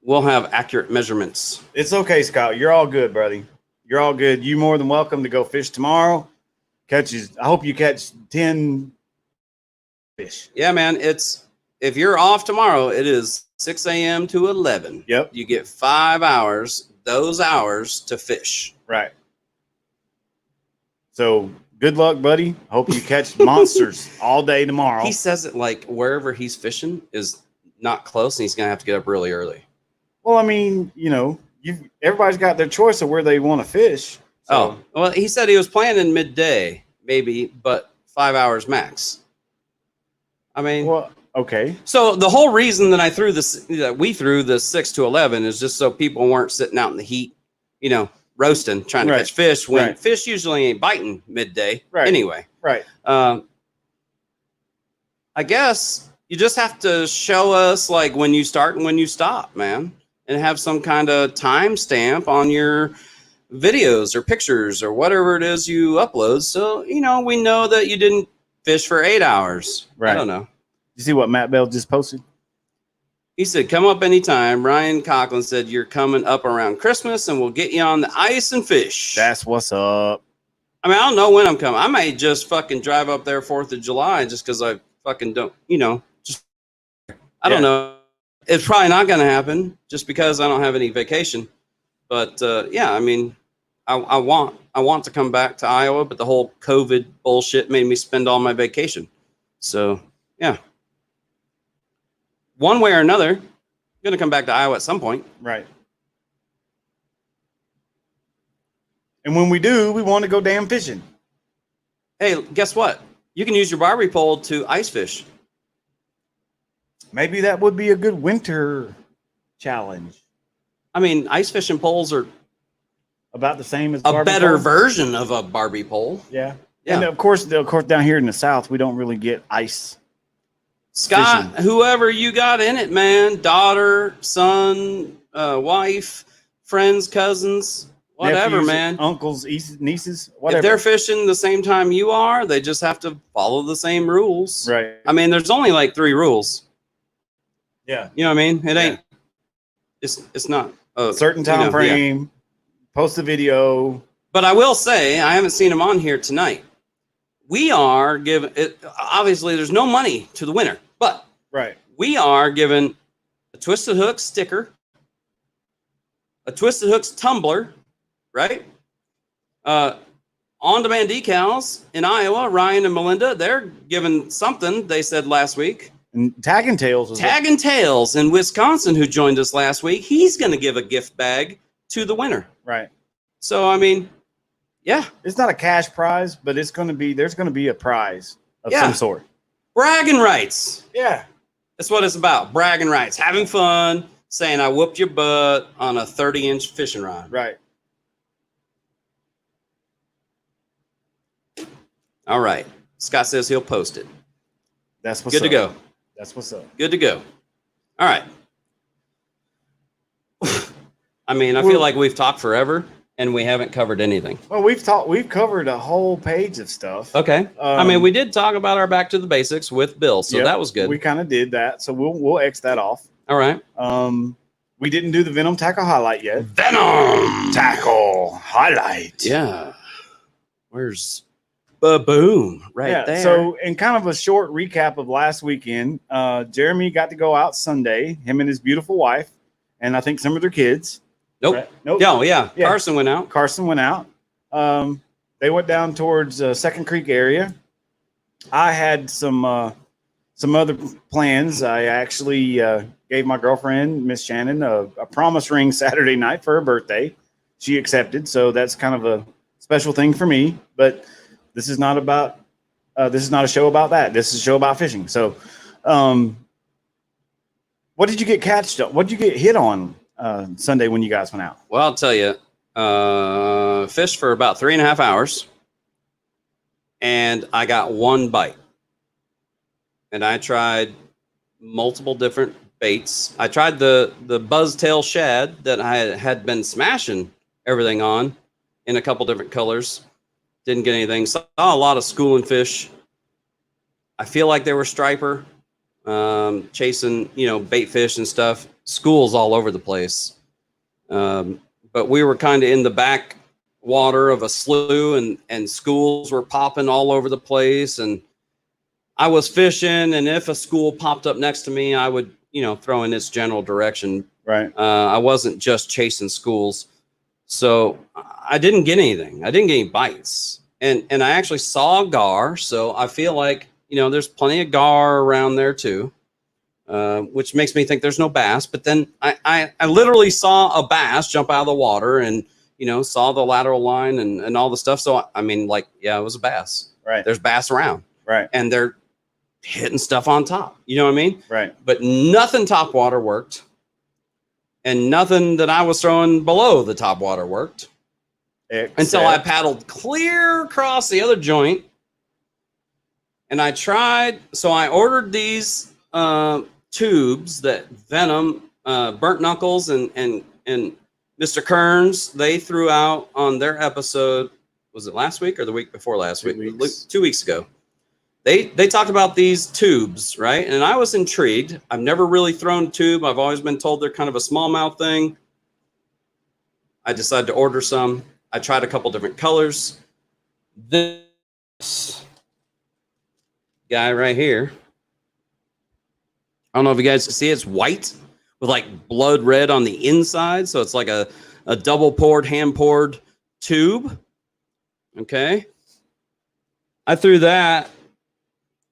[SPEAKER 2] we'll have accurate measurements.
[SPEAKER 1] It's okay, Scott. You're all good, buddy. You're all good. You're more than welcome to go fish tomorrow. I hope you catch 10 fish.
[SPEAKER 2] Yeah, man. If you're off tomorrow, it is 6 a.m. to 11.
[SPEAKER 1] Yep.
[SPEAKER 2] You get 5 hours, those hours to fish.
[SPEAKER 1] Right. So good luck, buddy. Hope you catch monsters all day tomorrow.
[SPEAKER 2] He says it like wherever he's fishing is not close, and he's going to have to get up really early.
[SPEAKER 1] Well, I mean, you know, everybody's got their choice of where they want to fish.
[SPEAKER 2] Oh, well, he said he was planning midday, maybe, but 5 hours max. I mean,
[SPEAKER 1] well, okay.
[SPEAKER 2] so the whole reason that we threw the 6 to 11 is just so people weren't sitting out in the heat, roasting, trying to
[SPEAKER 1] Right.
[SPEAKER 2] catch fish when
[SPEAKER 1] Right.
[SPEAKER 2] fish usually ain't biting midday.
[SPEAKER 1] Right.
[SPEAKER 2] Anyway,
[SPEAKER 1] Right.
[SPEAKER 2] I guess you just have to show us like when you start and when you stop, man, and have some kind of time stamp on your videos or pictures or whatever it is you upload. So, we know that you didn't fish for 8 hours.
[SPEAKER 1] Right.
[SPEAKER 2] I don't know.
[SPEAKER 1] You see what Matt Bell just posted?
[SPEAKER 2] He said, come up anytime. Ryan Coughlin said, you're coming up around Christmas and we'll get you on the ice and fish.
[SPEAKER 1] That's what's up.
[SPEAKER 2] I mean, I don't know when I'm coming. I may just fucking drive up there 4th of July just because I fucking don't, I don't know. It's probably not going to happen just because I don't have any vacation. But yeah, I mean, I want to come back to Iowa, but the whole COVID bullshit made me spend all my vacation. So yeah, one way or another, I'm going to come back to Iowa at some point.
[SPEAKER 1] Right. And when we do, we want to go damn fishing.
[SPEAKER 2] Hey, guess what? You can use your barbie pole to ice fish.
[SPEAKER 1] Maybe that would be a good winter challenge.
[SPEAKER 2] I mean, ice fishing poles are
[SPEAKER 1] About the same as
[SPEAKER 2] a
[SPEAKER 1] Barbie
[SPEAKER 2] better
[SPEAKER 1] pole.
[SPEAKER 2] version of a barbie pole.
[SPEAKER 1] Yeah.
[SPEAKER 2] Yeah.
[SPEAKER 1] And of course, down here in the South, we don't really get ice.
[SPEAKER 2] Scott,
[SPEAKER 1] fishing.
[SPEAKER 2] whoever you got in it, man, daughter, son, wife, friends, cousins, whatever,
[SPEAKER 1] Nephews,
[SPEAKER 2] man.
[SPEAKER 1] uncles, nieces, whatever.
[SPEAKER 2] If they're fishing the same time you are, they just have to follow the same rules.
[SPEAKER 1] right.
[SPEAKER 2] I mean, there's only like 3 rules.
[SPEAKER 1] Yeah.
[SPEAKER 2] You know what I mean? It ain't. It's not a
[SPEAKER 1] Certain time
[SPEAKER 2] yeah.
[SPEAKER 1] frame. Post a video.
[SPEAKER 2] But I will say, I haven't seen him on here tonight. We are giving it. Obviously, there's no money to the winner, but
[SPEAKER 1] Right.
[SPEAKER 2] we are giving a Twisted Hooks sticker, a Twisted Hooks tumbler, right? On-demand decals in Iowa. Ryan and Melinda, they're giving something. They said last week.
[SPEAKER 1] And Tag and Tails was
[SPEAKER 2] Tag and Tails in Wisconsin, who joined us last week, he's going to give a gift bag to the winner.
[SPEAKER 1] right.
[SPEAKER 2] So, I mean, yeah,
[SPEAKER 1] It's not a cash prize, but there's going to be a prize of
[SPEAKER 2] Yeah.
[SPEAKER 1] some sort.
[SPEAKER 2] bragging rights.
[SPEAKER 1] Yeah.
[SPEAKER 2] That's what it's about. Bragging rights, having fun, saying I whooped your butt on a 30-inch fishing rod.
[SPEAKER 1] Right.
[SPEAKER 2] All right. Scott says he'll post it.
[SPEAKER 1] That's what's
[SPEAKER 2] Good to
[SPEAKER 1] up.
[SPEAKER 2] go.
[SPEAKER 1] That's what's up.
[SPEAKER 2] Good to go. All right. I mean, I feel like we've talked forever and we haven't covered anything.
[SPEAKER 1] Well, we've covered a whole page of stuff.
[SPEAKER 2] Okay. I mean, we did talk about our back to the basics with Bill, so
[SPEAKER 1] Yep,
[SPEAKER 2] that was good.
[SPEAKER 1] We kind of did that, so we'll X that off.
[SPEAKER 2] All right.
[SPEAKER 1] We didn't do the Venom Tackle Highlight yet.
[SPEAKER 2] Venom
[SPEAKER 1] Tackle Highlight.
[SPEAKER 2] Yeah. Where's boom right there?
[SPEAKER 1] So, in kind of a short recap of last weekend, Jeremy got to go out Sunday, him and his beautiful wife, and I think some of their kids.
[SPEAKER 2] Nope.
[SPEAKER 1] Right? Nope.
[SPEAKER 2] Oh, yeah.
[SPEAKER 1] Yeah.
[SPEAKER 2] Carson went out.
[SPEAKER 1] Carson went out. They went down towards Second Creek area. I had some other plans. I actually gave my girlfriend, Miss Shannon, a promise ring Saturday night for her birthday. She accepted, so that's kind of a special thing for me. But this is not about. This is not a show about that. This is a show about fishing. So, what did you get catched on? What did you get hit on Sunday when you guys went out?
[SPEAKER 2] Well, I'll tell you, fished for about 3.5 hours, and I got 1 bite. And I tried multiple different baits. I tried the buzztail shad that I had been smashing everything on in a couple different colors. Didn't get anything. Saw a lot of schooling fish. I feel like they were striper, chasing, bait fish and stuff. Schools all over the place. But we were kind of in the back water of a slough, and schools were popping all over the place. And I was fishing, and if a school popped up next to me, I would, throw in its general direction.
[SPEAKER 1] Right.
[SPEAKER 2] I wasn't just chasing schools. So I didn't get anything. I didn't get any bites. And I actually saw a gar. So I feel like, there's plenty of gar around there too, which makes me think there's no bass. But then I literally saw a bass jump out of the water and, saw the lateral line and all the stuff. So, I mean, like, yeah, it was a bass.
[SPEAKER 1] Right.
[SPEAKER 2] There's bass around.
[SPEAKER 1] Right.
[SPEAKER 2] And they're hitting stuff on top. You know what I mean?
[SPEAKER 1] Right.
[SPEAKER 2] But nothing top water worked. And nothing that I was throwing below the top water worked. Until I paddled clear across the other joint. And I tried. So I ordered these tubes that Venom, Burnt Knuckles, and Mr. Kearns, they threw out on their episode. Was it last week or the week before last week? 2 weeks ago. They talked about these tubes, right? And I was intrigued. I've never really thrown a tube. I've always been told they're kind of a smallmouth thing. I decided to order some. I tried a couple different colors. This guy right here. I don't know if you guys can see it. It's white with like blood red on the inside. So it's like a double poured, hand poured tube. Okay. I threw that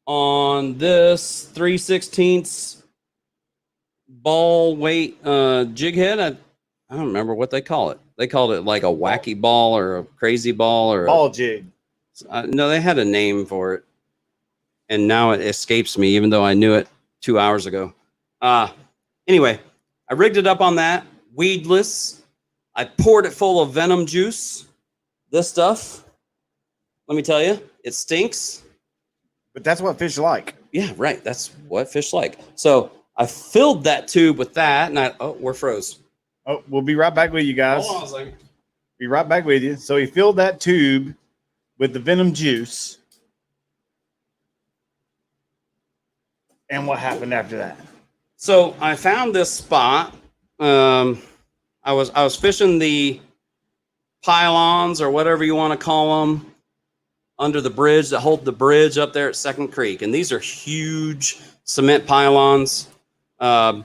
[SPEAKER 2] on this 3/16 ball weight jig head. I don't remember what they call it. They called it like a wacky ball or a crazy ball or
[SPEAKER 1] ball jig.
[SPEAKER 2] No, they had a name for it. And now it escapes me, even though I knew it 2 hours ago. Anyway, I rigged it up on that, weedless. I poured it full of venom juice. This stuff, let me tell you, it stinks.
[SPEAKER 1] But that's what fish like.
[SPEAKER 2] Yeah, right. That's what fish like. So I filled that tube with that, and we're froze.
[SPEAKER 1] Oh, we'll be right back with you guys.
[SPEAKER 2] Hold on a second.
[SPEAKER 1] Be right back with you. So he filled that tube with the venom juice. And what happened after that?
[SPEAKER 2] So I found this spot. I was fishing the pylons or whatever you want to call them under the bridge that hold the bridge up there at Second Creek. And these are huge cement pylons. I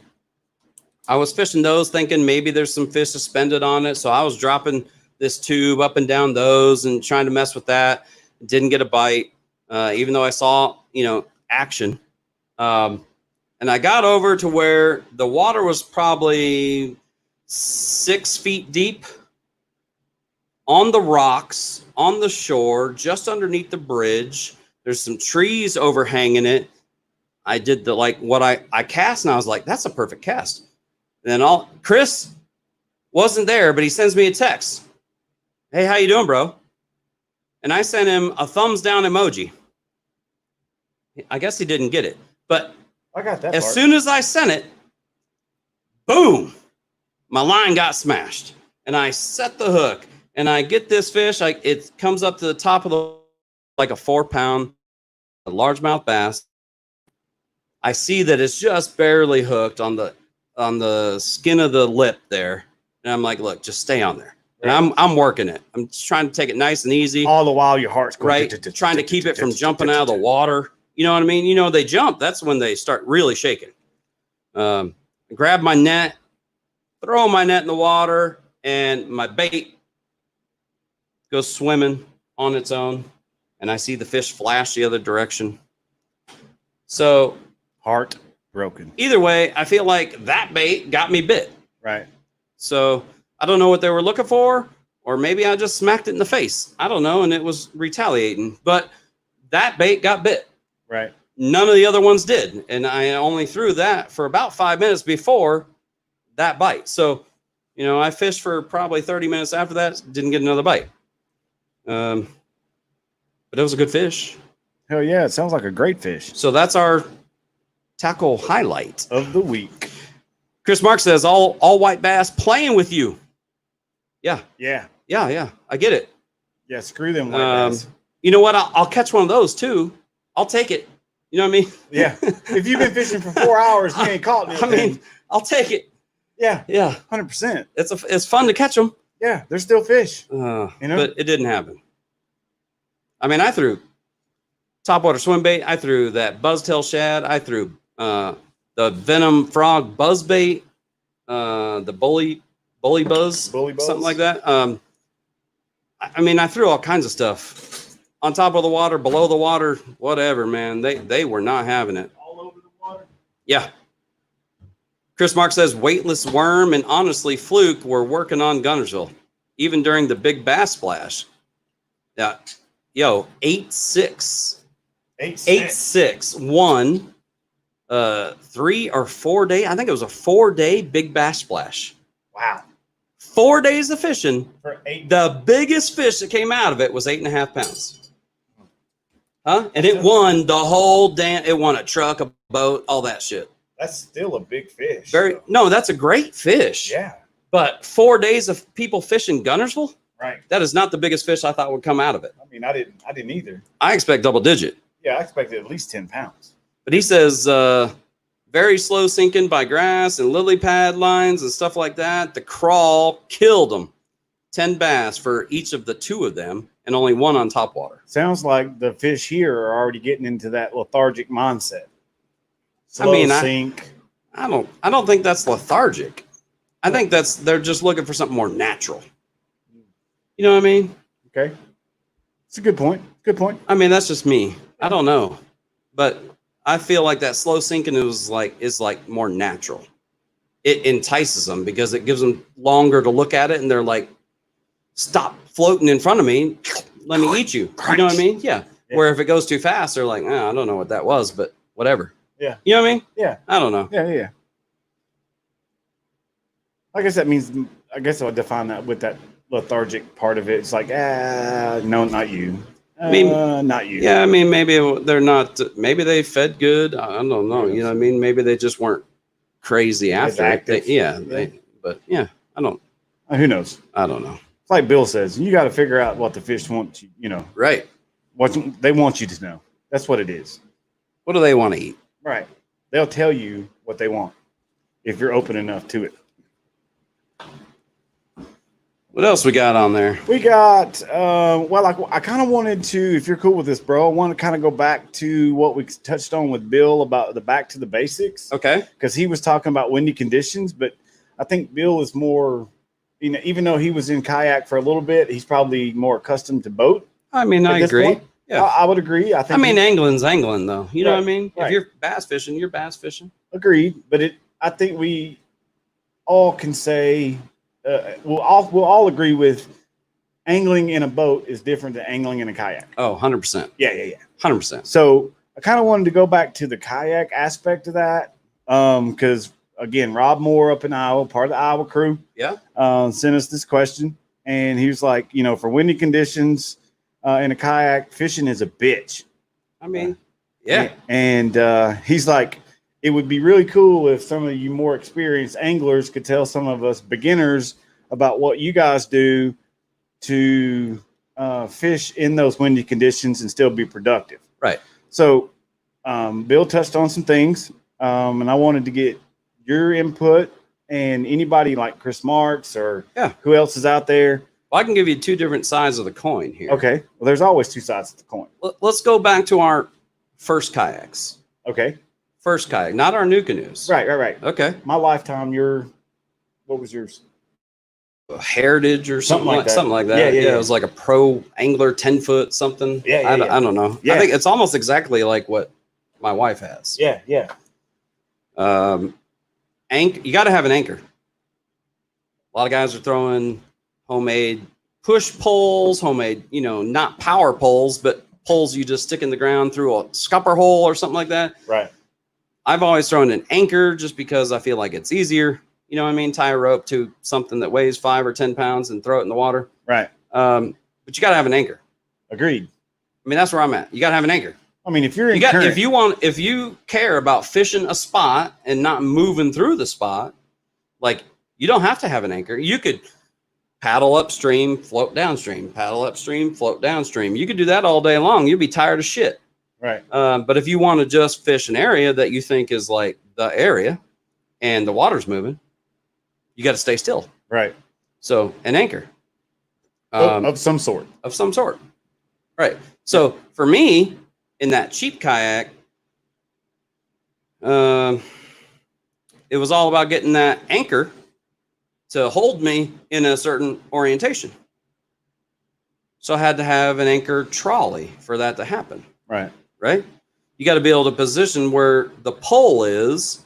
[SPEAKER 2] was fishing those thinking maybe there's some fish suspended on it. So I was dropping this tube up and down those and trying to mess with that. Didn't get a bite, even though I saw, action. And I got over to where the water was probably 6 feet deep on the rocks, on the shore, just underneath the bridge. There's some trees overhanging it. I did what I cast, and I was like, that's a perfect cast. And then Chris wasn't there, but he sends me a text. Hey, how you doing, bro? And I sent him a thumbs down emoji. I guess he didn't get it. But
[SPEAKER 1] I got that.
[SPEAKER 2] As soon as I sent it, boom, my line got smashed. And I set the hook. And I get this fish. It comes up to the top of like a 4-pound, a largemouth bass. I see that it's just barely hooked on the skin of the lip there. And I'm like, look, just stay on there. And I'm working it. I'm just trying to take it nice and easy.
[SPEAKER 1] All the while your heart's going
[SPEAKER 2] right, trying to keep it from jumping out of the water. You know what I mean? They jump. That's when they start really shaking. Grab my net, throw my net in the water, and my bait goes swimming on its own. And I see the fish flash the other direction. So
[SPEAKER 1] heart broken.
[SPEAKER 2] Either way, I feel like that bait got me bit.
[SPEAKER 1] Right.
[SPEAKER 2] So I don't know what they were looking for, or maybe I just smacked it in the face. I don't know, and it was retaliating. But that bait got bit.
[SPEAKER 1] Right.
[SPEAKER 2] None of the other ones did. And I only threw that for about 5 minutes before that bite. So, I fished for probably 30 minutes after that, didn't get another bite. But it was a good fish.
[SPEAKER 1] Hell yeah, it sounds like a great fish.
[SPEAKER 2] So that's our tackle highlight
[SPEAKER 1] of the week.
[SPEAKER 2] Chris Mark says, all white bass playing with you. Yeah.
[SPEAKER 1] Yeah.
[SPEAKER 2] Yeah. I get it.
[SPEAKER 1] Yeah, screw them white bass.
[SPEAKER 2] You know what? I'll catch one of those too. I'll take it. You know what I mean?
[SPEAKER 1] Yeah. If you've been fishing for 4 hours, you ain't caught anything.
[SPEAKER 2] I'll take it.
[SPEAKER 1] Yeah.
[SPEAKER 2] Yeah.
[SPEAKER 1] 100%.
[SPEAKER 2] It's fun to catch them.
[SPEAKER 1] Yeah. They're still fish.
[SPEAKER 2] But it didn't happen. I threw topwater swim bait. I threw that buzztail shad. I threw the venom frog buzz bait, the bully buzz, something like that. I threw all kinds of stuff on top of the water, below the water, whatever, man. They were not having it.
[SPEAKER 1] All over the water.
[SPEAKER 2] Yeah. Chris Mark says weightless worm and honestly fluke were working on Gunnersville. even during the big bass splash. Yeah, yo, 8-6. 8-6 won 3 or 4 day. I think it was a 4-day big bass splash.
[SPEAKER 1] Wow.
[SPEAKER 2] 4 days of fishing.
[SPEAKER 1] For 8.
[SPEAKER 2] The biggest fish that came out of it was 8.5 pounds. Huh? And it won the whole damn. It won a truck, a boat, all that shit.
[SPEAKER 1] That's still a big fish.
[SPEAKER 2] No, that's a great fish.
[SPEAKER 1] Yeah.
[SPEAKER 2] But 4 days of people fishing Gunnersville.
[SPEAKER 1] Right.
[SPEAKER 2] That is not the biggest fish I thought would come out of it.
[SPEAKER 1] I mean, I didn't either.
[SPEAKER 2] I expect double digit.
[SPEAKER 1] Yeah, I expected at least 10 pounds.
[SPEAKER 2] But he says very slow sinking by grass and lily pad lines and stuff like that. The crawl killed them. 10 bass for each of the 2 of them and only 1 on top water.
[SPEAKER 1] Sounds like the fish here are already getting into that lethargic mindset. Slow sink.
[SPEAKER 2] I don't think that's lethargic. I think they're just looking for something more natural. You know what I mean?
[SPEAKER 1] Okay. It's a good point. Good point.
[SPEAKER 2] I mean, that's just me. I don't know. But I feel like that slow sinking is like more natural. It entices them because it gives them longer to look at it, and they're like, stop floating in front of me. Let me eat you. You know what I mean? Yeah. Where if it goes too fast, they're like, I don't know what that was, but whatever.
[SPEAKER 1] Yeah.
[SPEAKER 2] You know what I mean?
[SPEAKER 1] Yeah.
[SPEAKER 2] I don't know.
[SPEAKER 1] Yeah. I guess that means, I guess I'll define that with that lethargic part of it. It's like, no, not you.
[SPEAKER 2] I mean,
[SPEAKER 1] not you.
[SPEAKER 2] Yeah, I mean, maybe they're not. Maybe they fed good. I don't know. You know what I mean? Maybe they just weren't crazy after it. But yeah, I don't.
[SPEAKER 1] Who knows?
[SPEAKER 2] I don't know.
[SPEAKER 1] It's like Bill says, you got to figure out what the fish want you. You know,
[SPEAKER 2] right?
[SPEAKER 1] What they want you to know. That's what it is.
[SPEAKER 2] What do they want to eat?
[SPEAKER 1] Right. They'll tell you what they want if you're open enough to it.
[SPEAKER 2] What else we got on there?
[SPEAKER 1] We got, I kind of wanted to, if you're cool with this, bro, I want to kind of go back to what we touched on with Bill about the back to the basics.
[SPEAKER 2] Okay.
[SPEAKER 1] Because he was talking about windy conditions, but I think Bill is more, you know, even though he was in kayak for a little bit, he's probably more accustomed to boat.
[SPEAKER 2] I mean, I agree.
[SPEAKER 1] Point. Yeah, I would agree. I mean,
[SPEAKER 2] angling's angling, though. You know what I mean?
[SPEAKER 1] Right.
[SPEAKER 2] If you're bass fishing, you're bass fishing.
[SPEAKER 1] Agreed. But I think we all can say, we'll all agree with angling in a boat is different than angling in a kayak.
[SPEAKER 2] Oh, 100%.
[SPEAKER 1] Yeah.
[SPEAKER 2] 100%.
[SPEAKER 1] So I kind of wanted to go back to the kayak aspect of that. Because again, Rob Moore up in Iowa, part of the Iowa crew, sent us this question. And he was like, you know, for windy conditions in a kayak, fishing is a bitch.
[SPEAKER 2] I mean, yeah.
[SPEAKER 1] And he's like, it would be really cool if some of you more experienced anglers could tell some of us beginners about what you guys do to fish in those windy conditions and still be productive.
[SPEAKER 2] Right.
[SPEAKER 1] So Bill touched on some things, and I wanted to get your input and anybody like Chris Marks or who else is out there.
[SPEAKER 2] Well, I can give you 2 different sides of the coin here.
[SPEAKER 1] Okay. Well, there's always 2 sides of the coin.
[SPEAKER 2] Let's go back to our first kayaks.
[SPEAKER 1] Okay.
[SPEAKER 2] First kayak, not our new canoes.
[SPEAKER 1] Right.
[SPEAKER 2] Okay.
[SPEAKER 1] My lifetime, what was yours?
[SPEAKER 2] A Heritage or something like that. Something like that.
[SPEAKER 1] Yeah.
[SPEAKER 2] It was like a pro angler 10-foot something. I don't know. Yeah. I think it's almost exactly like what my wife has.
[SPEAKER 1] Yeah.
[SPEAKER 2] You got to have an anchor. A lot of guys are throwing homemade push poles, homemade, you know, not power poles, but poles you just stick in the ground through a scupper hole or something like that.
[SPEAKER 1] Right.
[SPEAKER 2] I've always thrown an anchor just because I feel like it's easier. You know what I mean? Tie a rope to something that weighs 5 or 10 pounds and throw it in the water.
[SPEAKER 1] Right.
[SPEAKER 2] But you got to have an anchor.
[SPEAKER 1] Agreed.
[SPEAKER 2] I mean, that's where I'm at. You got to have an anchor.
[SPEAKER 1] I mean, if you're
[SPEAKER 2] if you care about fishing a spot and not moving through the spot, like you don't have to have an anchor. You could paddle upstream, float downstream, paddle upstream, float downstream. You could do that all day long. You'd be tired of shit.
[SPEAKER 1] Right.
[SPEAKER 2] But if you want to just fish an area that you think is like the area and the water's moving, you got to stay still.
[SPEAKER 1] Right.
[SPEAKER 2] So an anchor.
[SPEAKER 1] Of some sort.
[SPEAKER 2] Of some sort. Right. So for me, in that cheap kayak, it was all about getting that anchor to hold me in a certain orientation. So I had to have an anchor trolley for that to happen.
[SPEAKER 1] Right.
[SPEAKER 2] Right? You got to be able to position where the pole is,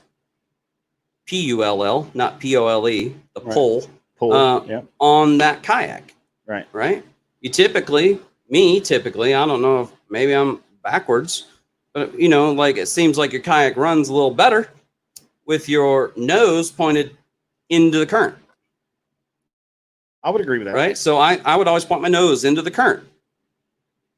[SPEAKER 2] P-U-L-L, not P-O-L-E, the pole.
[SPEAKER 1] Pull. Yep.
[SPEAKER 2] on that kayak.
[SPEAKER 1] Right.
[SPEAKER 2] Right. You typically, I don't know if maybe I'm backwards, but you know, like it seems like your kayak runs a little better with your nose pointed into the current.
[SPEAKER 1] I would agree with that.
[SPEAKER 2] Right. So I would always point my nose into the current.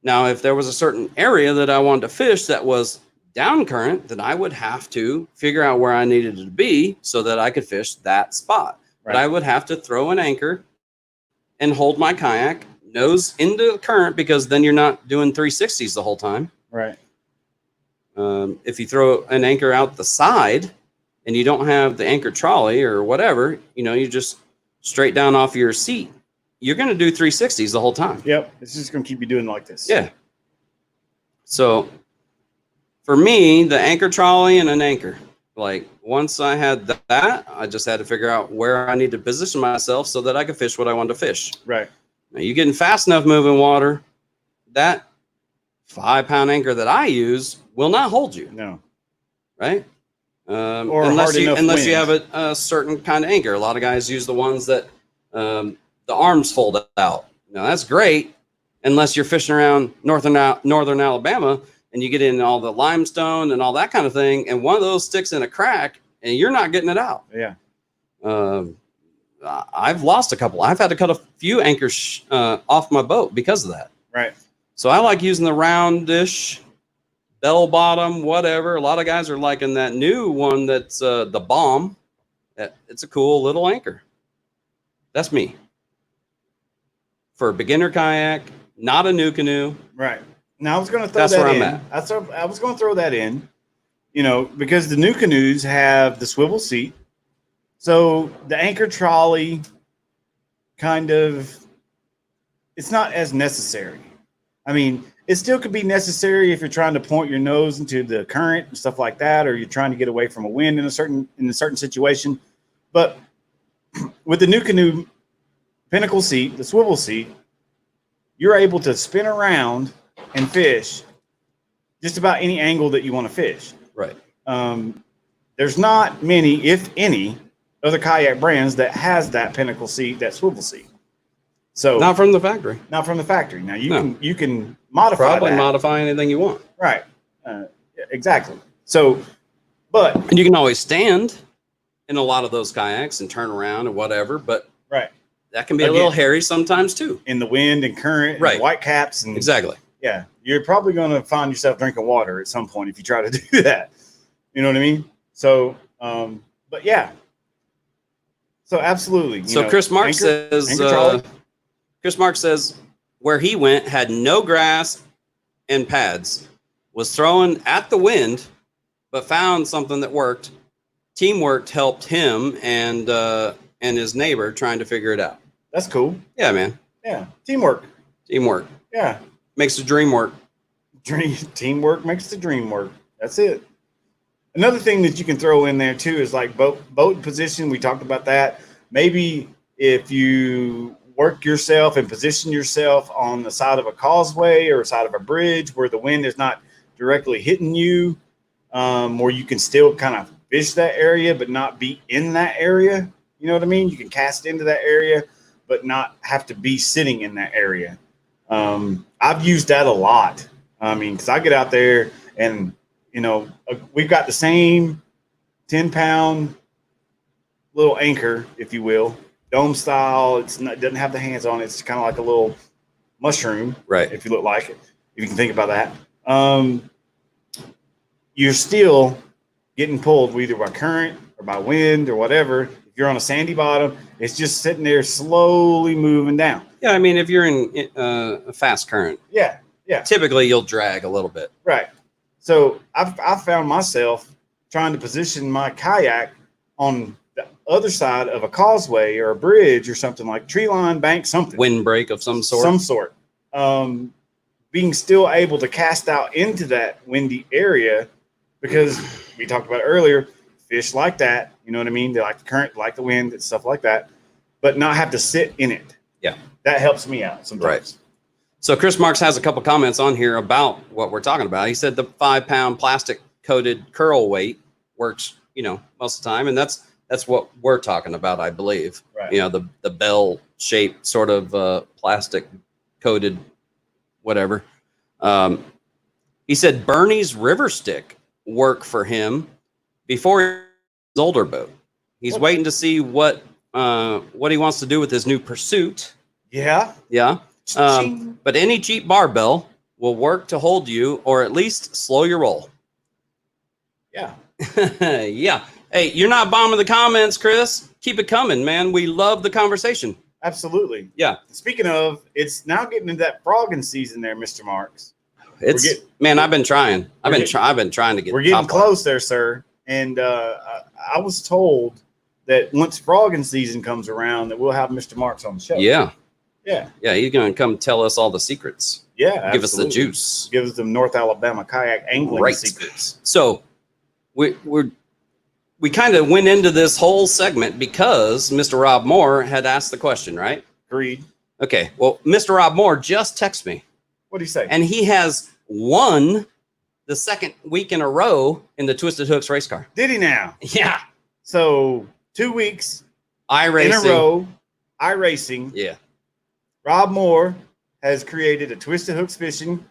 [SPEAKER 2] Now, if there was a certain area that I wanted to fish that was down current, then I would have to figure out where I needed to be so that I could fish that spot.
[SPEAKER 1] Right.
[SPEAKER 2] But I would have to throw an anchor and hold my kayak nose into the current, because then you're not doing 360s the whole time.
[SPEAKER 1] Right.
[SPEAKER 2] If you throw an anchor out the side and you don't have the anchor trolley or whatever, you know, you just straight down off your seat, you're going to do 360s the whole time.
[SPEAKER 1] Yep. It's just going to keep you doing like this.
[SPEAKER 2] Yeah. So for me, the anchor trolley and an anchor, like once I had that, I just had to figure out where I need to position myself so that I could fish what I wanted to fish.
[SPEAKER 1] Right.
[SPEAKER 2] Now, you getting fast enough moving water, that 5-pound anchor that I use will not hold you.
[SPEAKER 1] No.
[SPEAKER 2] Right.
[SPEAKER 1] Or
[SPEAKER 2] unless
[SPEAKER 1] hard
[SPEAKER 2] you
[SPEAKER 1] enough
[SPEAKER 2] have
[SPEAKER 1] wind.
[SPEAKER 2] a certain kind of anchor. A lot of guys use the ones that the arms fold out. Now that's great unless you're fishing around northern Alabama and you get in all the limestone and all that kind of thing, and one of those sticks in a crack and you're not getting it out.
[SPEAKER 1] Yeah.
[SPEAKER 2] I've lost a couple. I've had to cut a few anchors off my boat because of that.
[SPEAKER 1] Right.
[SPEAKER 2] So I like using the roundish bell bottom, whatever. A lot of guys are liking that new one that's the bomb. It's a cool little anchor. That's me. For a beginner kayak, not a new canoe.
[SPEAKER 1] Right. Now I was going to throw
[SPEAKER 2] That's
[SPEAKER 1] that
[SPEAKER 2] where I'm
[SPEAKER 1] in.
[SPEAKER 2] at.
[SPEAKER 1] I was going to throw that in, you know, because the new canoes have the swivel seat. So the anchor trolley kind of, it's not as necessary. I mean, it still could be necessary if you're trying to point your nose into the current and stuff like that, or you're trying to get away from a wind in a certain situation. But with the new canoe pinnacle seat, the swivel seat, you're able to spin around and fish just about any angle that you want to fish.
[SPEAKER 2] Right.
[SPEAKER 1] There's not many, if any, other kayak brands that has that pinnacle seat, that swivel seat. So
[SPEAKER 2] Not from the factory.
[SPEAKER 1] not from the factory. Now you can modify
[SPEAKER 2] Probably
[SPEAKER 1] that.
[SPEAKER 2] modify anything you want.
[SPEAKER 1] Right. Exactly. So, but
[SPEAKER 2] And you can always stand in a lot of those kayaks and turn around and whatever, but
[SPEAKER 1] right
[SPEAKER 2] that can be a little hairy sometimes too.
[SPEAKER 1] in the wind and current, and
[SPEAKER 2] Right.
[SPEAKER 1] white caps, and
[SPEAKER 2] Exactly.
[SPEAKER 1] yeah, you're probably going to find yourself drinking water at some point if you try to do that. You know what I mean? So, but yeah. So absolutely. you
[SPEAKER 2] So
[SPEAKER 1] know,
[SPEAKER 2] Chris Mark
[SPEAKER 1] anchor trolley.
[SPEAKER 2] says where he went had no grass and pads, was throwing at the wind, but found something that worked. Teamwork helped him and his neighbor trying to figure it out.
[SPEAKER 1] That's cool.
[SPEAKER 2] Yeah, man.
[SPEAKER 1] Yeah. Teamwork.
[SPEAKER 2] Teamwork
[SPEAKER 1] Yeah.
[SPEAKER 2] makes the dream work.
[SPEAKER 1] Teamwork makes the dream work. That's it. Another thing that you can throw in there too is like boat position. We talked about that. Maybe if you work yourself and position yourself on the side of a causeway or side of a bridge where the wind is not directly hitting you, where you can still kind of fish that area but not be in that area. You know what I mean? You can cast into that area but not have to be sitting in that area. I've used that a lot. I mean, because I get out there and, you know, we've got the same 10-pound little anchor, if you will, dome style. It doesn't have the hands on it. It's kind of like a little mushroom,
[SPEAKER 2] Right.
[SPEAKER 1] if you look like it, if you can think about that. You're still getting pulled either by current or by wind or whatever. If you're on a sandy bottom, it's just sitting there slowly moving down.
[SPEAKER 2] Yeah, I mean, if you're in a fast current,
[SPEAKER 1] Yeah, yeah.
[SPEAKER 2] typically you'll drag a little bit.
[SPEAKER 1] Right. So I've found myself trying to position my kayak on the other side of a causeway or a bridge or something like tree line, bank, something.
[SPEAKER 2] Windbreak of some sort.
[SPEAKER 1] Some sort. Being still able to cast out into that windy area because we talked about earlier, fish like that, you know what I mean? They like the current, like the wind and stuff like that, but not have to sit in it.
[SPEAKER 2] Yeah.
[SPEAKER 1] That helps me out sometimes.
[SPEAKER 2] Right. So Chris Marks has a couple comments on here about what we're talking about. He said the 5-pound plastic coated curl weight works, you know, most of the time. And that's what we're talking about, I believe.
[SPEAKER 1] Right.
[SPEAKER 2] You know, the bell shaped sort of plastic coated whatever. He said Bernie's river stick worked for him before his older boat. He's waiting to see what he wants to do with his new pursuit.
[SPEAKER 1] Yeah.
[SPEAKER 2] Yeah. But any cheap barbell will work to hold you or at least slow your roll.
[SPEAKER 1] Yeah.
[SPEAKER 2] Yeah. Hey, you're not bombing the comments, Chris. Keep it coming, man. We love the conversation.
[SPEAKER 1] Absolutely.
[SPEAKER 2] Yeah.
[SPEAKER 1] Speaking of, it's now getting into that frogging season there, Mr. Marks.
[SPEAKER 2] I've been trying. I've been trying to get.
[SPEAKER 1] We're getting close there, sir. And I was told that once frogging season comes around, that we'll have Mr. Marks on the show.
[SPEAKER 2] Yeah.
[SPEAKER 1] Yeah.
[SPEAKER 2] Yeah. He's gonna come tell us all the secrets.
[SPEAKER 1] Yeah.
[SPEAKER 2] Give us the juice.
[SPEAKER 1] Give us the North Alabama kayak angling secrets.
[SPEAKER 2] So we kind of went into this whole segment because Mr. Rob Moore had asked the question, right?
[SPEAKER 1] Agreed.
[SPEAKER 2] Okay. Well, Mr. Rob Moore just texted me.
[SPEAKER 1] What do you say?
[SPEAKER 2] And he has won the second week in a row in the Twisted Hooks race car.
[SPEAKER 1] Did he now?
[SPEAKER 2] Yeah.
[SPEAKER 1] So 2 weeks
[SPEAKER 2] iRacing.
[SPEAKER 1] in a row, iRacing.
[SPEAKER 2] Yeah.
[SPEAKER 1] Rob Moore has created a Twisted Hooks fishing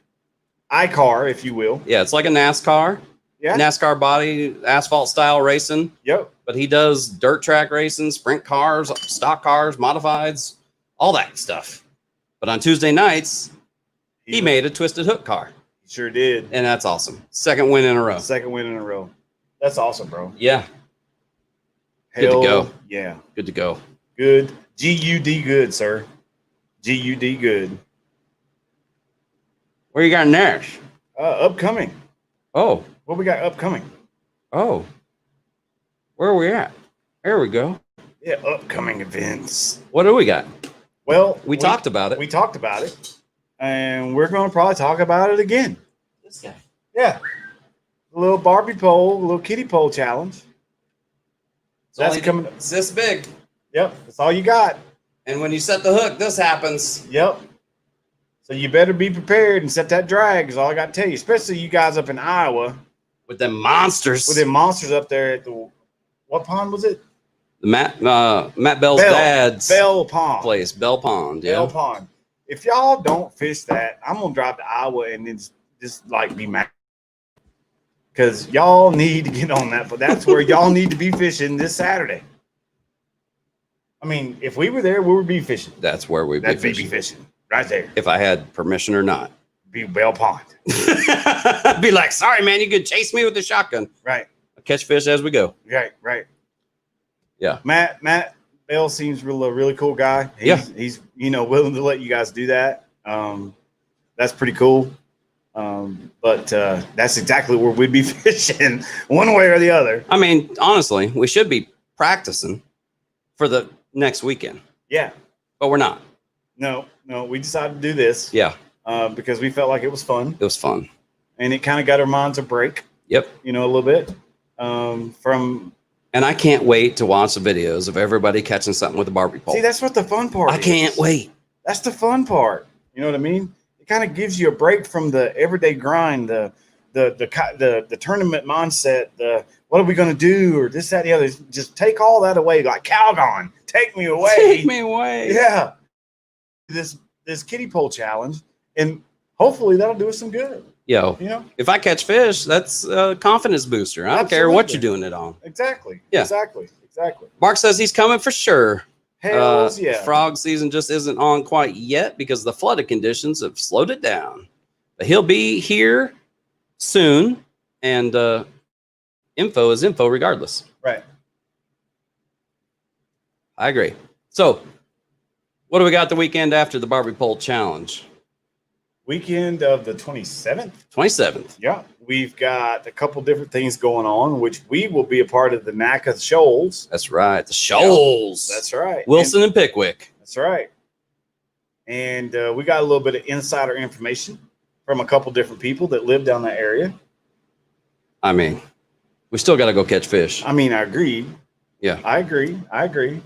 [SPEAKER 1] iCar, if you will.
[SPEAKER 2] Yeah, it's like a NASCAR.
[SPEAKER 1] Yeah.
[SPEAKER 2] NASCAR body, asphalt style racing.
[SPEAKER 1] Yep.
[SPEAKER 2] But he does dirt track racing, sprint cars, stock cars, modifieds, all that stuff. But on Tuesday nights, he made a Twisted Hook car.
[SPEAKER 1] He sure did.
[SPEAKER 2] And that's awesome. Second win in a row.
[SPEAKER 1] Second win in a row. That's awesome, bro.
[SPEAKER 2] Yeah.
[SPEAKER 1] Hell,
[SPEAKER 2] Good to go.
[SPEAKER 1] Yeah.
[SPEAKER 2] Good to go.
[SPEAKER 1] Good. G-U-D good, sir. G-U-D good.
[SPEAKER 2] Where you got next?
[SPEAKER 1] Upcoming.
[SPEAKER 2] Oh.
[SPEAKER 1] What we got upcoming?
[SPEAKER 2] Oh. Where are we at? There we go.
[SPEAKER 1] Yeah, upcoming events.
[SPEAKER 2] What do we got?
[SPEAKER 1] Well,
[SPEAKER 2] we talked about it.
[SPEAKER 1] We talked about it. And we're going to probably talk about it again.
[SPEAKER 2] This guy.
[SPEAKER 1] Yeah. A little Barbie pole, a little kiddie pole challenge. That's coming.
[SPEAKER 2] It's this big.
[SPEAKER 1] Yep. That's all you got.
[SPEAKER 2] And when you set the hook, this happens.
[SPEAKER 1] Yep. So you better be prepared and set that drag is all I got to tell you, especially you guys up in Iowa.
[SPEAKER 2] With them monsters.
[SPEAKER 1] With them monsters up there at the, what pond was it?
[SPEAKER 2] The Matt Bell's dad's
[SPEAKER 1] Bell Pond.
[SPEAKER 2] place. Bell Pond. Yeah.
[SPEAKER 1] Bell Pond. If y'all don't fish that, I'm going to drive to Iowa and then just like be mad. Because y'all need to get on that. But that's where y'all need to be fishing this Saturday. I mean, if we were there, we would be fishing.
[SPEAKER 2] That's where we'd be
[SPEAKER 1] fishing. Right there.
[SPEAKER 2] If I had permission or not.
[SPEAKER 1] Be Bell Pond.
[SPEAKER 2] Be like, sorry, man, you could chase me with the shotgun.
[SPEAKER 1] Right.
[SPEAKER 2] I'll catch fish as we go.
[SPEAKER 1] Right.
[SPEAKER 2] Yeah.
[SPEAKER 1] Matt Bell seems a really cool guy. He's willing to let you guys do that. That's pretty cool. But that's exactly where we'd be fishing one way or the other.
[SPEAKER 2] I mean, honestly, we should be practicing for the next weekend.
[SPEAKER 1] Yeah.
[SPEAKER 2] But we're not.
[SPEAKER 1] No, we decided to do this.
[SPEAKER 2] Yeah.
[SPEAKER 1] Because we felt like it was fun.
[SPEAKER 2] It was fun.
[SPEAKER 1] And it kind of got our minds a break.
[SPEAKER 2] Yep.
[SPEAKER 1] A little bit.
[SPEAKER 2] And I can't wait to watch the videos of everybody catching something with a Barbie pole.
[SPEAKER 1] See, that's what the fun part is.
[SPEAKER 2] I can't wait.
[SPEAKER 1] That's the fun part. You know what I mean? It kind of gives you a break from the everyday grind, the tournament mindset, the what are we going to do, or this, that, the other. Just take all that away. Like Calgon, take me away.
[SPEAKER 2] Take me away.
[SPEAKER 1] Yeah. This kiddie pole challenge, and hopefully that'll do us some good.
[SPEAKER 2] Yo, if I catch fish, that's a confidence booster. I don't care what you're doing it on.
[SPEAKER 1] Exactly.
[SPEAKER 2] Yeah.
[SPEAKER 1] Exactly.
[SPEAKER 2] Mark says he's coming for sure.
[SPEAKER 1] Hells yeah.
[SPEAKER 2] Frog season just isn't on quite yet because the flooded conditions have slowed it down. But he'll be here soon, and info is info regardless.
[SPEAKER 1] Right.
[SPEAKER 2] I agree. So, what do we got the weekend after the Barbie Pole Challenge?
[SPEAKER 1] Weekend of the 27th.
[SPEAKER 2] 27th.
[SPEAKER 1] Yeah. We've got a couple different things going on, which we will be a part of the NACA Shoals.
[SPEAKER 2] That's right. The Shoals.
[SPEAKER 1] Yeah, that's right.
[SPEAKER 2] Wilson and Pickwick.
[SPEAKER 1] That's right. And we got a little bit of insider information from a couple different people that live down that area.
[SPEAKER 2] I mean, we still got to go catch fish.
[SPEAKER 1] I mean, I agree.
[SPEAKER 2] Yeah.
[SPEAKER 1] I agree.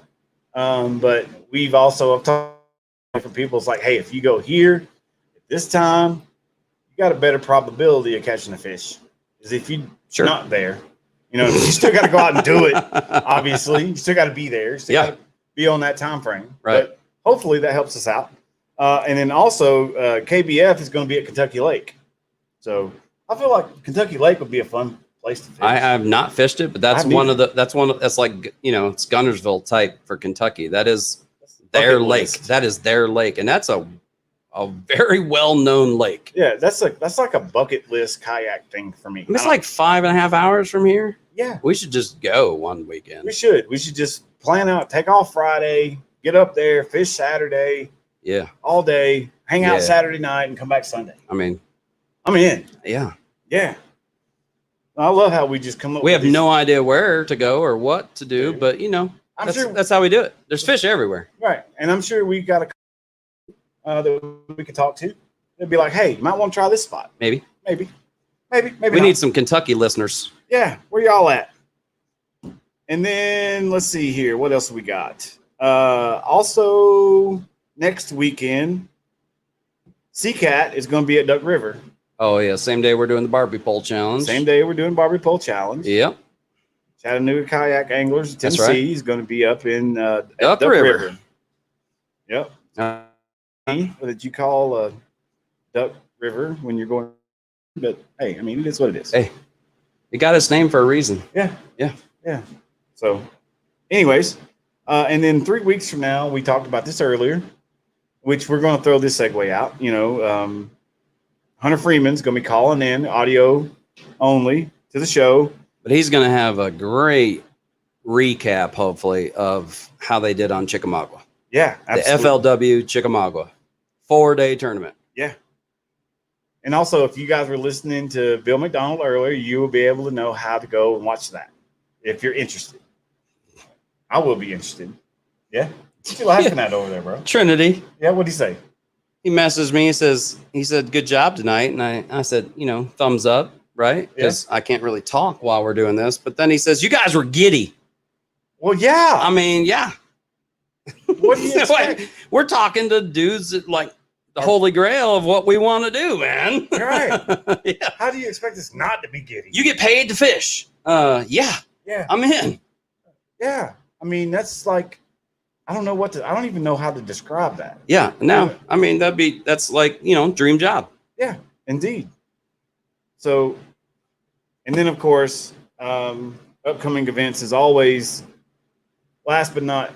[SPEAKER 1] But we've also talked to different people. It's like, hey, if you go here at this time, you got a better probability of catching a fish. Because if you're not there, you still got to go out and do it. Obviously, you still got to be there. be on that time frame.
[SPEAKER 2] Right.
[SPEAKER 1] But hopefully that helps us out. And then also KBF is going to be at Kentucky Lake. So I feel like Kentucky Lake would be a fun place to fish.
[SPEAKER 2] I have not fished it, but that's like, you know, it's Gunnersville type for Kentucky. That is their lake. That is their lake. And that's a very well-known lake.
[SPEAKER 1] Yeah, that's like a bucket list kayak thing for me.
[SPEAKER 2] It's like 5.5 hours from here.
[SPEAKER 1] Yeah.
[SPEAKER 2] We should just go one weekend.
[SPEAKER 1] We should just plan out, take off Friday, get up there, fish Saturday.
[SPEAKER 2] Yeah.
[SPEAKER 1] All day, hang out Saturday night, and come back Sunday.
[SPEAKER 2] I mean,
[SPEAKER 1] I'm in.
[SPEAKER 2] Yeah.
[SPEAKER 1] Yeah. I love how we just come up.
[SPEAKER 2] We have no idea where to go or what to do, but you know, that's how we do it. There's fish everywhere.
[SPEAKER 1] Right. And I'm sure we got a that we could talk to. They'd be like, hey, you might want to try this spot.
[SPEAKER 2] Maybe.
[SPEAKER 1] We
[SPEAKER 2] need some Kentucky listeners.
[SPEAKER 1] Yeah. Where y'all at? And then let's see here. What else we got? Also, next weekend, Seacat is going to be at Duck River.
[SPEAKER 2] Oh, yeah. Same day we're doing the Barbie Pole Challenge.
[SPEAKER 1] Same day we're doing Barbie Pole Challenge.
[SPEAKER 2] Yep.
[SPEAKER 1] Chattanooga Kayak Anglers, Tennessee is going to be up in
[SPEAKER 2] Duck River.
[SPEAKER 1] Yep. What did you call Duck River when you're going? But hey, I mean, it is what it is.
[SPEAKER 2] Hey, it got its name for a reason.
[SPEAKER 1] Yeah.
[SPEAKER 2] Yeah.
[SPEAKER 1] So, anyways, and then 3 weeks from now, we talked about this earlier, which we're going to throw this segue out. You know, Hunter Freeman's going to be calling in audio only to the show.
[SPEAKER 2] But he's going to have a great recap, hopefully, of how they did on Chickamauga.
[SPEAKER 1] Yeah, absolutely.
[SPEAKER 2] The FLW Chickamauga 4-day tournament.
[SPEAKER 1] Yeah. And also, if you guys were listening to Bill McDonald earlier, you will be able to know how to go and watch that if you're interested. I will be interested. Yeah. What you laughing at over there, bro?
[SPEAKER 2] Trinity.
[SPEAKER 1] Yeah, what'd he say?
[SPEAKER 2] He messaged me. He said, good job tonight. And I said, you know, thumbs up, right? Because I can't really talk while we're doing this. But then he says, you guys were giddy.
[SPEAKER 1] Well, yeah.
[SPEAKER 2] I mean, yeah.
[SPEAKER 1] What do you expect?
[SPEAKER 2] We're talking to dudes that like the holy grail of what we want to do, man.
[SPEAKER 1] Right.
[SPEAKER 2] Yeah.
[SPEAKER 1] How do you expect us not to be giddy?
[SPEAKER 2] You get paid to fish. Yeah. I'm in.
[SPEAKER 1] Yeah. I mean, that's like, I don't even know how to describe that.
[SPEAKER 2] Yeah. Now, I mean, that's like, you know, dream job.
[SPEAKER 1] Yeah, indeed. So, and then of course, upcoming events is always, last but not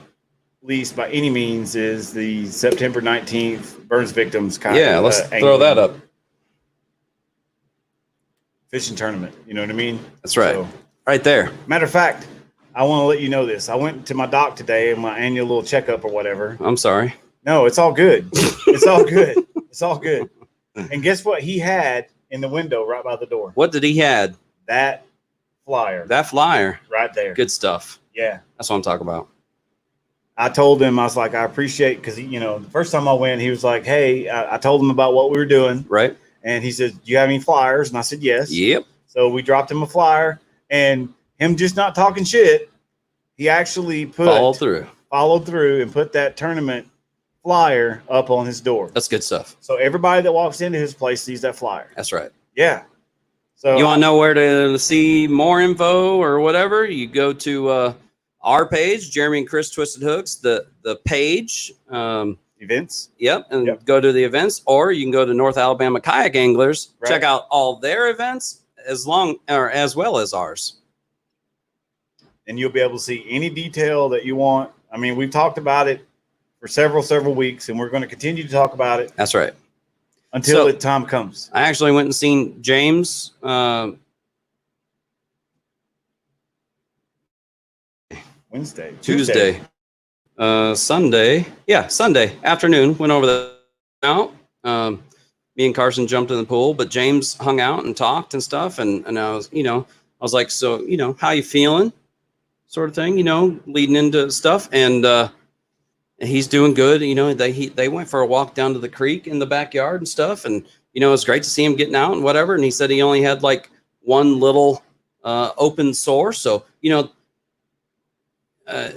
[SPEAKER 1] least by any means, is the September 19th Burns Victims Kayak.
[SPEAKER 2] Yeah, let's throw that up.
[SPEAKER 1] Fishing tournament. You know what I mean?
[SPEAKER 2] That's right.
[SPEAKER 1] So,
[SPEAKER 2] right there.
[SPEAKER 1] Matter of fact, I want to let you know this. I went to my doc today in my annual little checkup or whatever.
[SPEAKER 2] I'm sorry.
[SPEAKER 1] No, it's all good. It's all good. It's all good. And guess what he had in the window right by the door?
[SPEAKER 2] What did he had?
[SPEAKER 1] That flyer.
[SPEAKER 2] That flyer.
[SPEAKER 1] Right there.
[SPEAKER 2] Good stuff.
[SPEAKER 1] Yeah.
[SPEAKER 2] That's what I'm talking about.
[SPEAKER 1] I told him, I was like, I appreciate, because, you know, the first time I went, he was like, hey, I told him about what we were doing.
[SPEAKER 2] Right.
[SPEAKER 1] And he said, do you have any flyers? And I said, yes.
[SPEAKER 2] Yep.
[SPEAKER 1] So we dropped him a flyer, and him just not talking shit, he actually followed through and put that tournament flyer up on his door.
[SPEAKER 2] That's good stuff.
[SPEAKER 1] So everybody that walks into his place sees that flyer.
[SPEAKER 2] That's right.
[SPEAKER 1] Yeah. So
[SPEAKER 2] you want to know where to see more info or whatever? You go to our page, Jeremy and Chris Twisted Hooks, the page.
[SPEAKER 1] Events.
[SPEAKER 2] Yep. And go to the events, or you can go to North Alabama Kayak Anglers, check out all their events as well as ours.
[SPEAKER 1] And you'll be able to see any detail that you want. I mean, we've talked about it for several weeks, and we're going to continue to talk about it.
[SPEAKER 2] That's right.
[SPEAKER 1] Until the time comes.
[SPEAKER 2] I actually went and seen James
[SPEAKER 1] Wednesday.
[SPEAKER 2] Tuesday. Sunday. Yeah, Sunday afternoon. Went over the out. Me and Carson jumped in the pool, but James hung out and talked and stuff. And I was like, so, how you feeling? Sort of thing, leading into stuff. And he's doing good. They went for a walk down to the creek in the backyard and stuff. And, it was great to see him getting out and whatever. And he said he only had like one little open sore. So,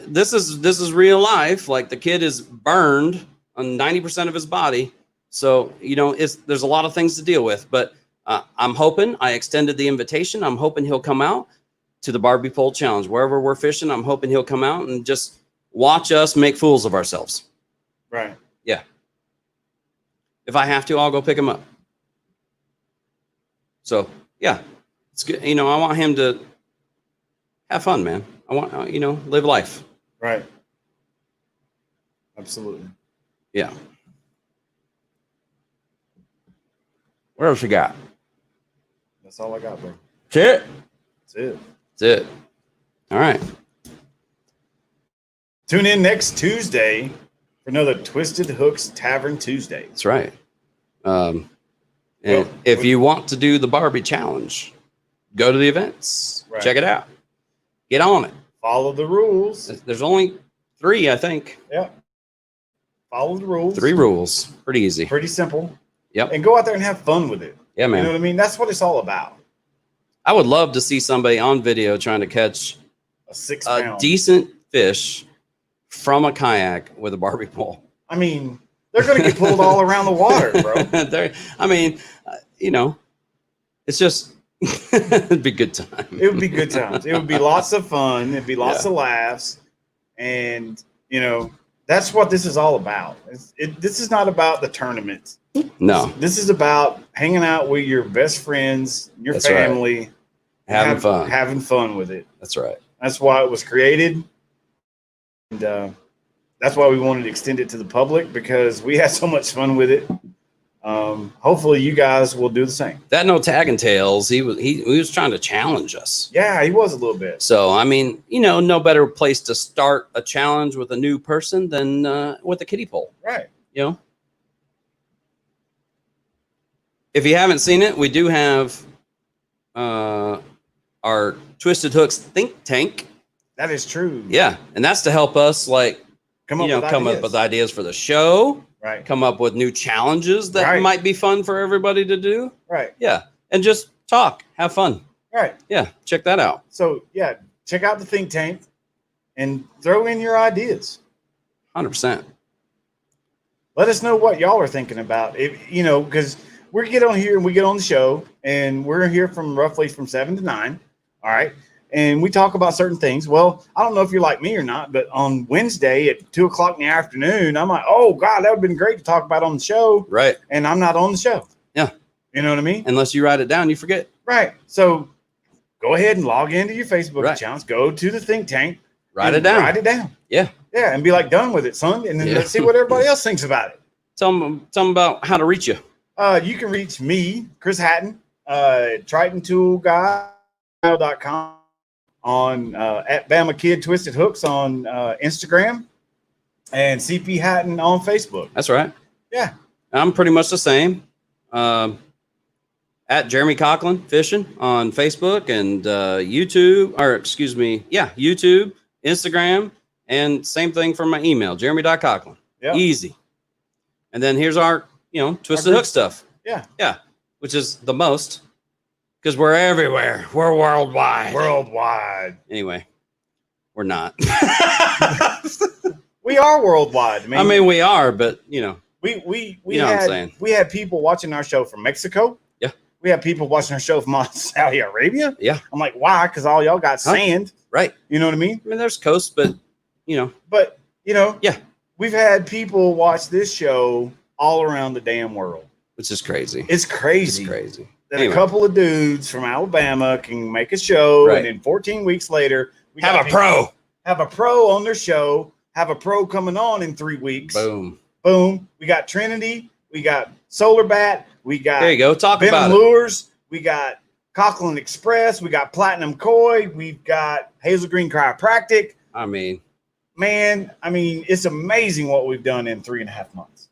[SPEAKER 2] this is real life. Like, the kid is burned on 90% of his body. So, there's a lot of things to deal with, but I'm hoping I extended the invitation. I'm hoping he'll come out to the Barbie Pole Challenge, wherever we're fishing. I'm hoping he'll come out and just watch us make fools of ourselves.
[SPEAKER 1] Right.
[SPEAKER 2] Yeah. If I have to, I'll go pick him up. So yeah, it's good. You know, I want him to have fun, man. I want, you know, live life.
[SPEAKER 1] Right. Absolutely.
[SPEAKER 2] Yeah. What else you got?
[SPEAKER 1] That's all I got, bro.
[SPEAKER 2] That's it.
[SPEAKER 1] That's it.
[SPEAKER 2] That's it. All right.
[SPEAKER 1] Tune in next Tuesday for another Twisted Hooks Tavern Tuesday.
[SPEAKER 2] That's right. And if you want to do the Barbie challenge, go to the events.
[SPEAKER 1] Right.
[SPEAKER 2] Check it out. Get on it.
[SPEAKER 1] Follow the rules.
[SPEAKER 2] There's only 3, I think.
[SPEAKER 1] Yeah. Follow the rules.
[SPEAKER 2] 3 rules. Pretty easy.
[SPEAKER 1] Pretty simple.
[SPEAKER 2] Yep.
[SPEAKER 1] And go out there and have fun with it.
[SPEAKER 2] Yeah, man.
[SPEAKER 1] You know what I mean? That's what it's all about.
[SPEAKER 2] I would love to see somebody on video trying to catch
[SPEAKER 1] A 6-pound.
[SPEAKER 2] decent fish from a kayak with a Barbie pole.
[SPEAKER 1] I mean, they're going to get pulled all around the water, bro.
[SPEAKER 2] I mean, you know, it's just, it'd be good time.
[SPEAKER 1] It would be good times. It would be lots of fun. It'd be lots of laughs. And, you know, that's what this is all about. This is not about the tournament.
[SPEAKER 2] No.
[SPEAKER 1] This is about hanging out with your best friends, your
[SPEAKER 2] That's right.
[SPEAKER 1] family.
[SPEAKER 2] Having fun.
[SPEAKER 1] Having fun with it.
[SPEAKER 2] That's right.
[SPEAKER 1] That's why it was created. And that's why we wanted to extend it to the public, because we had so much fun with it. Hopefully you guys will do the same.
[SPEAKER 2] That No Tag and Tails, he was trying to challenge us.
[SPEAKER 1] Yeah, he was a little bit.
[SPEAKER 2] So, I mean, you know, no better place to start a challenge with a new person than with a kiddie pole.
[SPEAKER 1] Right.
[SPEAKER 2] You know? If you haven't seen it, we do have our Twisted Hooks think tank.
[SPEAKER 1] That is true.
[SPEAKER 2] Yeah, and that's to help us, like,
[SPEAKER 1] Come up
[SPEAKER 2] with ideas for the show,
[SPEAKER 1] Right.
[SPEAKER 2] come up with new challenges that
[SPEAKER 1] Right.
[SPEAKER 2] might be fun for everybody to do.
[SPEAKER 1] Right.
[SPEAKER 2] Yeah, and just talk, have fun.
[SPEAKER 1] Right.
[SPEAKER 2] Yeah, check that out.
[SPEAKER 1] So, yeah, check out the think tank and throw in your ideas.
[SPEAKER 2] 100%.
[SPEAKER 1] Let us know what y'all are thinking about. If, you know, because we get on here and we get on the show, and we're here from roughly from 7 to 9. All right. And we talk about certain things. Well, I don't know if you're like me or not, but on Wednesday at 2:00 in the afternoon, I'm like, oh God, that would have been great to talk about on the show.
[SPEAKER 2] Right.
[SPEAKER 1] And I'm not on the show.
[SPEAKER 2] Yeah.
[SPEAKER 1] You know what I mean?
[SPEAKER 2] Unless you write it down, you forget.
[SPEAKER 1] Right. So go ahead and log into your Facebook
[SPEAKER 2] Right.
[SPEAKER 1] accounts. Go to the think tank.
[SPEAKER 2] Write
[SPEAKER 1] and
[SPEAKER 2] it down.
[SPEAKER 1] Write it down.
[SPEAKER 2] Yeah.
[SPEAKER 1] Yeah. And be like, done with it, son. And then
[SPEAKER 2] Yeah.
[SPEAKER 1] let's see what everybody else thinks about it.
[SPEAKER 2] Tell them about how to reach you.
[SPEAKER 1] You can reach me, Chris Hatton, TritonToolGuy.com, on at Bama Kid Twisted Hooks on Instagram, and CP Hatton on Facebook.
[SPEAKER 2] That's right.
[SPEAKER 1] Yeah.
[SPEAKER 2] I'm pretty much the same. At Jeremy Coughlin Fishing on Facebook and YouTube, YouTube, Instagram, and same thing for my email, jeremy.coughlin.
[SPEAKER 1] Yeah.
[SPEAKER 2] Easy. And then here's our, Twisted Hook stuff.
[SPEAKER 1] Yeah.
[SPEAKER 2] Yeah. Which is the most, because we're everywhere. We're worldwide.
[SPEAKER 1] Worldwide.
[SPEAKER 2] Anyway, we're not.
[SPEAKER 1] We are worldwide.
[SPEAKER 2] I mean, we are, but
[SPEAKER 1] we
[SPEAKER 2] you know
[SPEAKER 1] had
[SPEAKER 2] what I'm saying.
[SPEAKER 1] We had people watching our show from Mexico.
[SPEAKER 2] Yeah.
[SPEAKER 1] We had people watching our show from Saudi Arabia.
[SPEAKER 2] Yeah.
[SPEAKER 1] I'm like, why? Because all y'all got sand.
[SPEAKER 2] Right.
[SPEAKER 1] You know what I mean?
[SPEAKER 2] I mean, there's coasts, but
[SPEAKER 1] But
[SPEAKER 2] Yeah.
[SPEAKER 1] we've had people watch this show all around the damn world.
[SPEAKER 2] which is crazy.
[SPEAKER 1] It's crazy.
[SPEAKER 2] It's crazy.
[SPEAKER 1] That
[SPEAKER 2] Anyway.
[SPEAKER 1] a couple of dudes from Alabama can make a show,
[SPEAKER 2] Right.
[SPEAKER 1] and then 14 weeks later, we
[SPEAKER 2] Have
[SPEAKER 1] got
[SPEAKER 2] a pro.
[SPEAKER 1] have a pro on their show, have a pro coming on in 3 weeks.
[SPEAKER 2] Boom.
[SPEAKER 1] Boom. We got Trinity, we got Solar Bat, we got
[SPEAKER 2] There you go. Talk
[SPEAKER 1] Venom
[SPEAKER 2] about it.
[SPEAKER 1] Lures, we got Coughlin Express, we got Platinum Koi, we've got Hazel Green Chiropractic.
[SPEAKER 2] I mean,
[SPEAKER 1] Man, it's amazing what we've done in 3.5 months.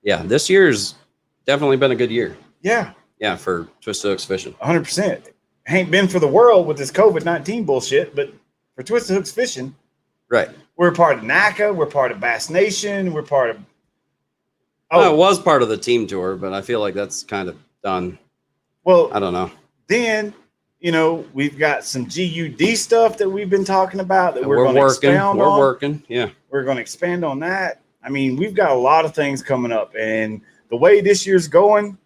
[SPEAKER 2] yeah, this year's definitely been a good year.
[SPEAKER 1] Yeah,
[SPEAKER 2] Yeah, for Twisted Hooks Fishing.
[SPEAKER 1] 100%. Ain't been for the world with this COVID-19 bullshit, but for Twisted Hooks Fishing,
[SPEAKER 2] Right.
[SPEAKER 1] we're part of NACA, we're part of Bass Nation, we're part of.
[SPEAKER 2] Well, it was part of the team tour, but I feel like that's kind of done.
[SPEAKER 1] Well,
[SPEAKER 2] I don't know.
[SPEAKER 1] then we've got some GUD stuff that we've been talking about that we're going to
[SPEAKER 2] working.
[SPEAKER 1] expound
[SPEAKER 2] We're
[SPEAKER 1] on.
[SPEAKER 2] working. Yeah.
[SPEAKER 1] We're going to expand on that. We've got a lot of things coming up, and the way this year's going,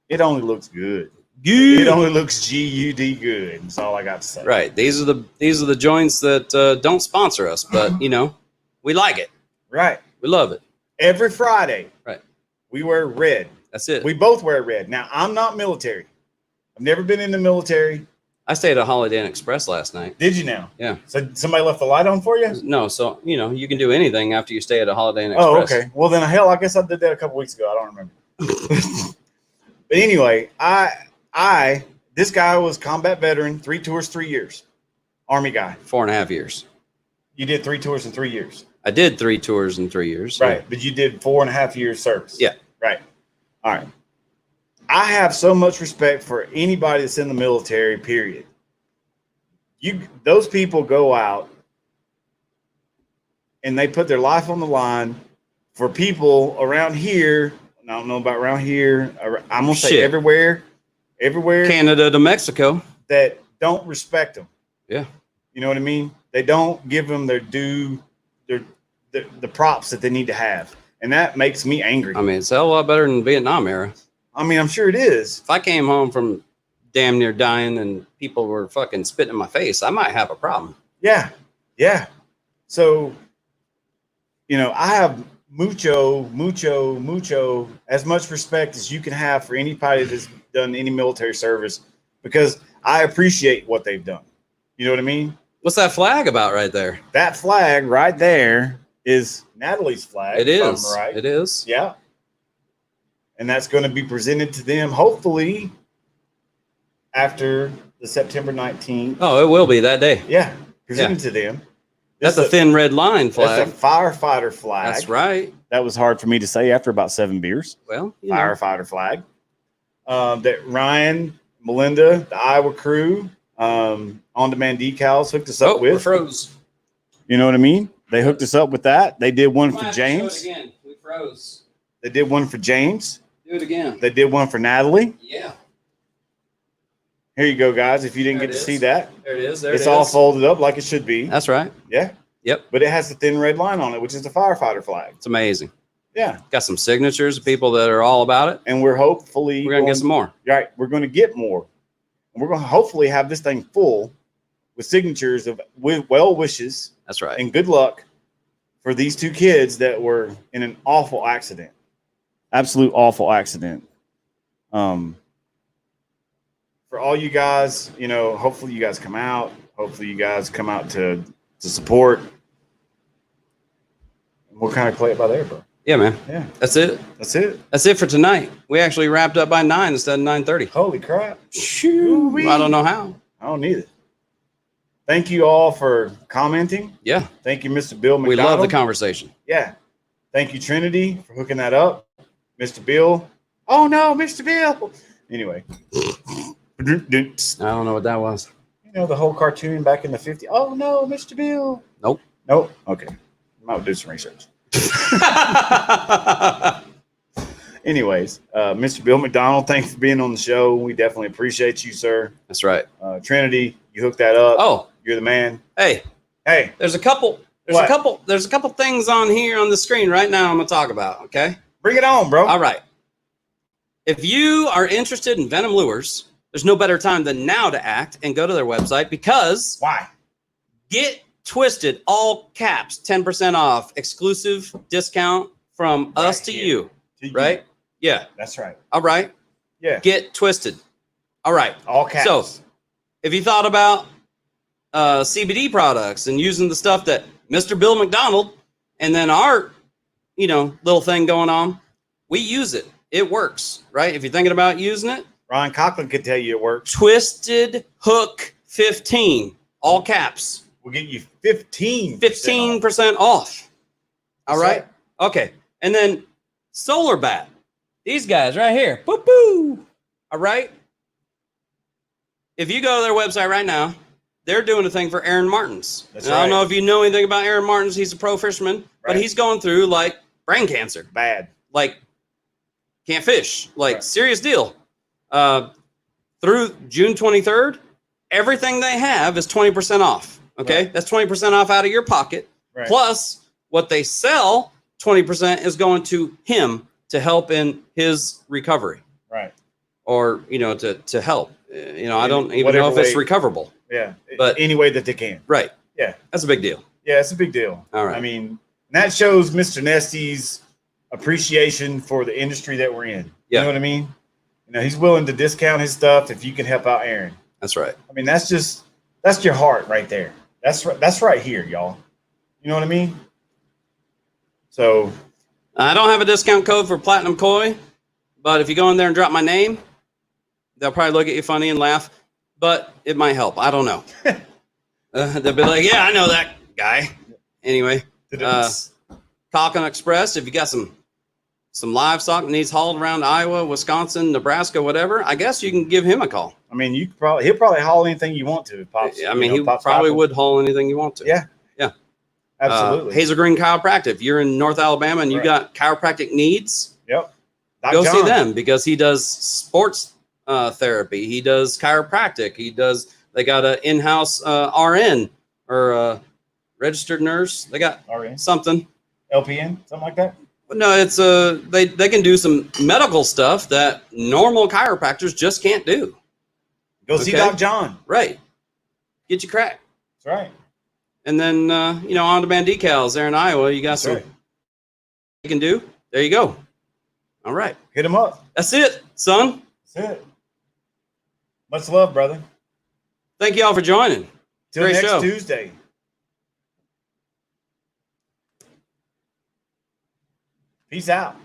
[SPEAKER 1] it only looks good.
[SPEAKER 2] Good.
[SPEAKER 1] It only looks GUD good. That's all I got to say.
[SPEAKER 2] Right. These are the joints that don't sponsor us, but you know, we like it.
[SPEAKER 1] Right.
[SPEAKER 2] We love it.
[SPEAKER 1] Every Friday.
[SPEAKER 2] Right.
[SPEAKER 1] We wear red.
[SPEAKER 2] That's it.
[SPEAKER 1] We both wear red. Now, I'm not military. I've never been in the military.
[SPEAKER 2] I stayed at Holiday Inn Express last night.
[SPEAKER 1] Did you now?
[SPEAKER 2] Yeah.
[SPEAKER 1] So somebody left the light on for you?
[SPEAKER 2] No, so you know, you can do anything after you stay at a Holiday Inn Express.
[SPEAKER 1] Oh, okay. Well, then hell, I guess I did that a couple weeks ago. I don't remember. But anyway, this guy was combat veteran, 3 tours, 3 years. Army guy.
[SPEAKER 2] 4.5 years.
[SPEAKER 1] You did 3 tours in 3 years.
[SPEAKER 2] I did 3 tours in 3 years.
[SPEAKER 1] Right. But you did 4.5 years service.
[SPEAKER 2] Yeah.
[SPEAKER 1] Right. All right. I have so much respect for anybody that's in the military, period. Those people go out and they put their life on the line for people around here. I don't know about around here. I'm going to say everywhere,
[SPEAKER 2] Canada to Mexico,
[SPEAKER 1] that don't respect them.
[SPEAKER 2] Yeah.
[SPEAKER 1] You know what I mean? They don't give them their due, the props that they need to have. And that makes me angry.
[SPEAKER 2] I mean, it's a hell of a lot better than Vietnam era.
[SPEAKER 1] I mean, I'm sure it is.
[SPEAKER 2] If I came home from damn near dying and people were fucking spitting in my face, I might have a problem.
[SPEAKER 1] Yeah. Yeah. So, you know, I have mucho, as much respect as you can have for anybody that's done any military service, because I appreciate what they've done. You know what I mean?
[SPEAKER 2] What's that flag about right there?
[SPEAKER 1] That flag right there is Natalie's flag.
[SPEAKER 2] It is.
[SPEAKER 1] If I'm right.
[SPEAKER 2] It is.
[SPEAKER 1] Yeah. And that's going to be presented to them, hopefully, after the September 19th.
[SPEAKER 2] Oh, it will be that day.
[SPEAKER 1] Yeah. Presented to them.
[SPEAKER 2] That's a thin red line flag.
[SPEAKER 1] That's a firefighter flag.
[SPEAKER 2] That's right.
[SPEAKER 1] That was hard for me to say after about 7 beers.
[SPEAKER 2] Well, you know.
[SPEAKER 1] Firefighter flag. That Ryan, Melinda, the Iowa crew, on-demand decals hooked us up
[SPEAKER 2] We
[SPEAKER 1] with.
[SPEAKER 2] froze.
[SPEAKER 1] You know what I mean? They hooked us up with that. They did one for James.
[SPEAKER 2] Show it again. We froze.
[SPEAKER 1] They did one for James.
[SPEAKER 2] Do it again.
[SPEAKER 1] They did one for Natalie.
[SPEAKER 2] Yeah.
[SPEAKER 1] Here you go, guys. If you didn't get to see that,
[SPEAKER 2] There it is.
[SPEAKER 1] it's all folded up like it should be.
[SPEAKER 2] That's right.
[SPEAKER 1] Yeah.
[SPEAKER 2] Yep.
[SPEAKER 1] But it has the thin red line on it, which is the firefighter flag.
[SPEAKER 2] It's amazing.
[SPEAKER 1] Yeah.
[SPEAKER 2] Got some signatures of people that are all about it.
[SPEAKER 1] And we're hopefully
[SPEAKER 2] We're gonna get some more.
[SPEAKER 1] Right. We're going to get more. And we're going to hopefully have this thing full with signatures of well wishes.
[SPEAKER 2] That's right.
[SPEAKER 1] And good luck for these 2 kids that were in an awful accident. Absolute awful accident. For all you guys, you know, hopefully you guys come out. Hopefully you guys come out to support. And we'll kind of play it by there, bro.
[SPEAKER 2] Yeah, man.
[SPEAKER 1] Yeah.
[SPEAKER 2] That's it.
[SPEAKER 1] That's it.
[SPEAKER 2] That's it for tonight. We actually wrapped up by 9 instead of 9:30.
[SPEAKER 1] Holy crap.
[SPEAKER 2] Shoo. I don't know how.
[SPEAKER 1] I don't either. Thank you all for commenting.
[SPEAKER 2] Yeah.
[SPEAKER 1] Thank you, Mr. Bill McDonald.
[SPEAKER 2] We love the conversation.
[SPEAKER 1] Yeah. Thank you, Trinity, for hooking that up. Mr. Bill. Oh, no, Mr. Bill. Anyway.
[SPEAKER 2] I don't know what that was.
[SPEAKER 1] You know, the whole cartoon back in the 50s. Oh, no, Mr. Bill.
[SPEAKER 2] Nope.
[SPEAKER 1] Nope. Okay. I might do some research. Anyways, Mr. Bill McDonald, thanks for being on the show. We definitely appreciate you, sir.
[SPEAKER 2] That's right.
[SPEAKER 1] Trinity, you hooked that up.
[SPEAKER 2] Oh,
[SPEAKER 1] you're the man.
[SPEAKER 2] Hey, there's a couple things on here on the screen right now I'm gonna talk about. Okay,
[SPEAKER 1] bring it on, bro.
[SPEAKER 2] All right. If you are interested in Venom lures, there's no better time than now to act and go to their website, because
[SPEAKER 1] why?
[SPEAKER 2] Get Twisted, all caps, 10% off, exclusive discount from us to you. Right? Yeah.
[SPEAKER 1] That's right.
[SPEAKER 2] All right.
[SPEAKER 1] Yeah.
[SPEAKER 2] Get Twisted. All right.
[SPEAKER 1] All caps.
[SPEAKER 2] So if you thought about CBD products and using the stuff that Mr. Bill McDonald and then our, little thing going on, we use it. It works, right? If you're thinking about using it,
[SPEAKER 1] Ryan Coughlin could tell you it works.
[SPEAKER 2] Twisted Hook 15, all caps.
[SPEAKER 1] We'll get you
[SPEAKER 2] 15% off. All right. Okay. And then Solar Bat. These guys right here. Boo boo. All right. If you go to their website right now, they're doing a thing for Aaron Martins.
[SPEAKER 1] That's
[SPEAKER 2] right. I don't know if you know anything about Aaron Martins. He's a pro fisherman, but he's going through like brain cancer.
[SPEAKER 1] Bad.
[SPEAKER 2] Like can't fish. Like serious deal. Through June 23rd, everything they have is 20% off. Okay. Right. That's 20% off out of your pocket. Right. Plus what they sell, 20% is going to him to help in his recovery.
[SPEAKER 1] Right.
[SPEAKER 2] or, you know, to help. You know, I
[SPEAKER 1] In
[SPEAKER 2] don't even
[SPEAKER 1] whatever
[SPEAKER 2] know if it's
[SPEAKER 1] way.
[SPEAKER 2] recoverable.
[SPEAKER 1] Yeah.
[SPEAKER 2] But
[SPEAKER 1] any way that they can.
[SPEAKER 2] right.
[SPEAKER 1] Yeah.
[SPEAKER 2] That's a big deal.
[SPEAKER 1] Yeah, it's a big deal.
[SPEAKER 2] All right.
[SPEAKER 1] I mean, that shows Mr. Nesty's appreciation for the industry that we're in.
[SPEAKER 2] Yeah.
[SPEAKER 1] You know what I mean? You know, he's willing to discount his stuff if you can help out Aaron.
[SPEAKER 2] That's right.
[SPEAKER 1] I mean, that's your heart right there. That's right here, y'all. You know what I mean? So
[SPEAKER 2] I don't have a discount code for Platinum Koi, but if you go in there and drop my name, they'll probably look at you funny and laugh, but it might help. I don't know. They'll be like, yeah, I know that guy. Anyway, Talking Express, if you got some livestock that needs hauled around Iowa, Wisconsin, Nebraska, whatever, I guess you can give him a call.
[SPEAKER 1] I mean, he'll probably haul anything you want to, Pops.
[SPEAKER 2] I mean, he probably would haul anything you want to.
[SPEAKER 1] Yeah.
[SPEAKER 2] Yeah.
[SPEAKER 1] Absolutely.
[SPEAKER 2] Hazel Green Chiropractic. If you're in North Alabama and you got chiropractic needs,
[SPEAKER 1] yep.
[SPEAKER 2] Go see them, because he does sports therapy. He does chiropractic. They got an in-house RN or a registered nurse. They got
[SPEAKER 1] RN.
[SPEAKER 2] something.
[SPEAKER 1] LPN, something like that.
[SPEAKER 2] But no, it's they can do some medical stuff that normal chiropractors just can't do.
[SPEAKER 1] Go see Doc John.
[SPEAKER 2] Right. Get you cracked.
[SPEAKER 1] That's right.
[SPEAKER 2] And then on-demand decals there in Iowa. You got
[SPEAKER 1] That's
[SPEAKER 2] some
[SPEAKER 1] right.
[SPEAKER 2] you can do. There you go. All right.
[SPEAKER 1] Hit him up.
[SPEAKER 2] That's it, son.
[SPEAKER 1] That's it. Much love, brother.
[SPEAKER 2] Thank you all for joining.
[SPEAKER 1] Till
[SPEAKER 2] Great
[SPEAKER 1] next
[SPEAKER 2] show.
[SPEAKER 1] Tuesday. Peace out.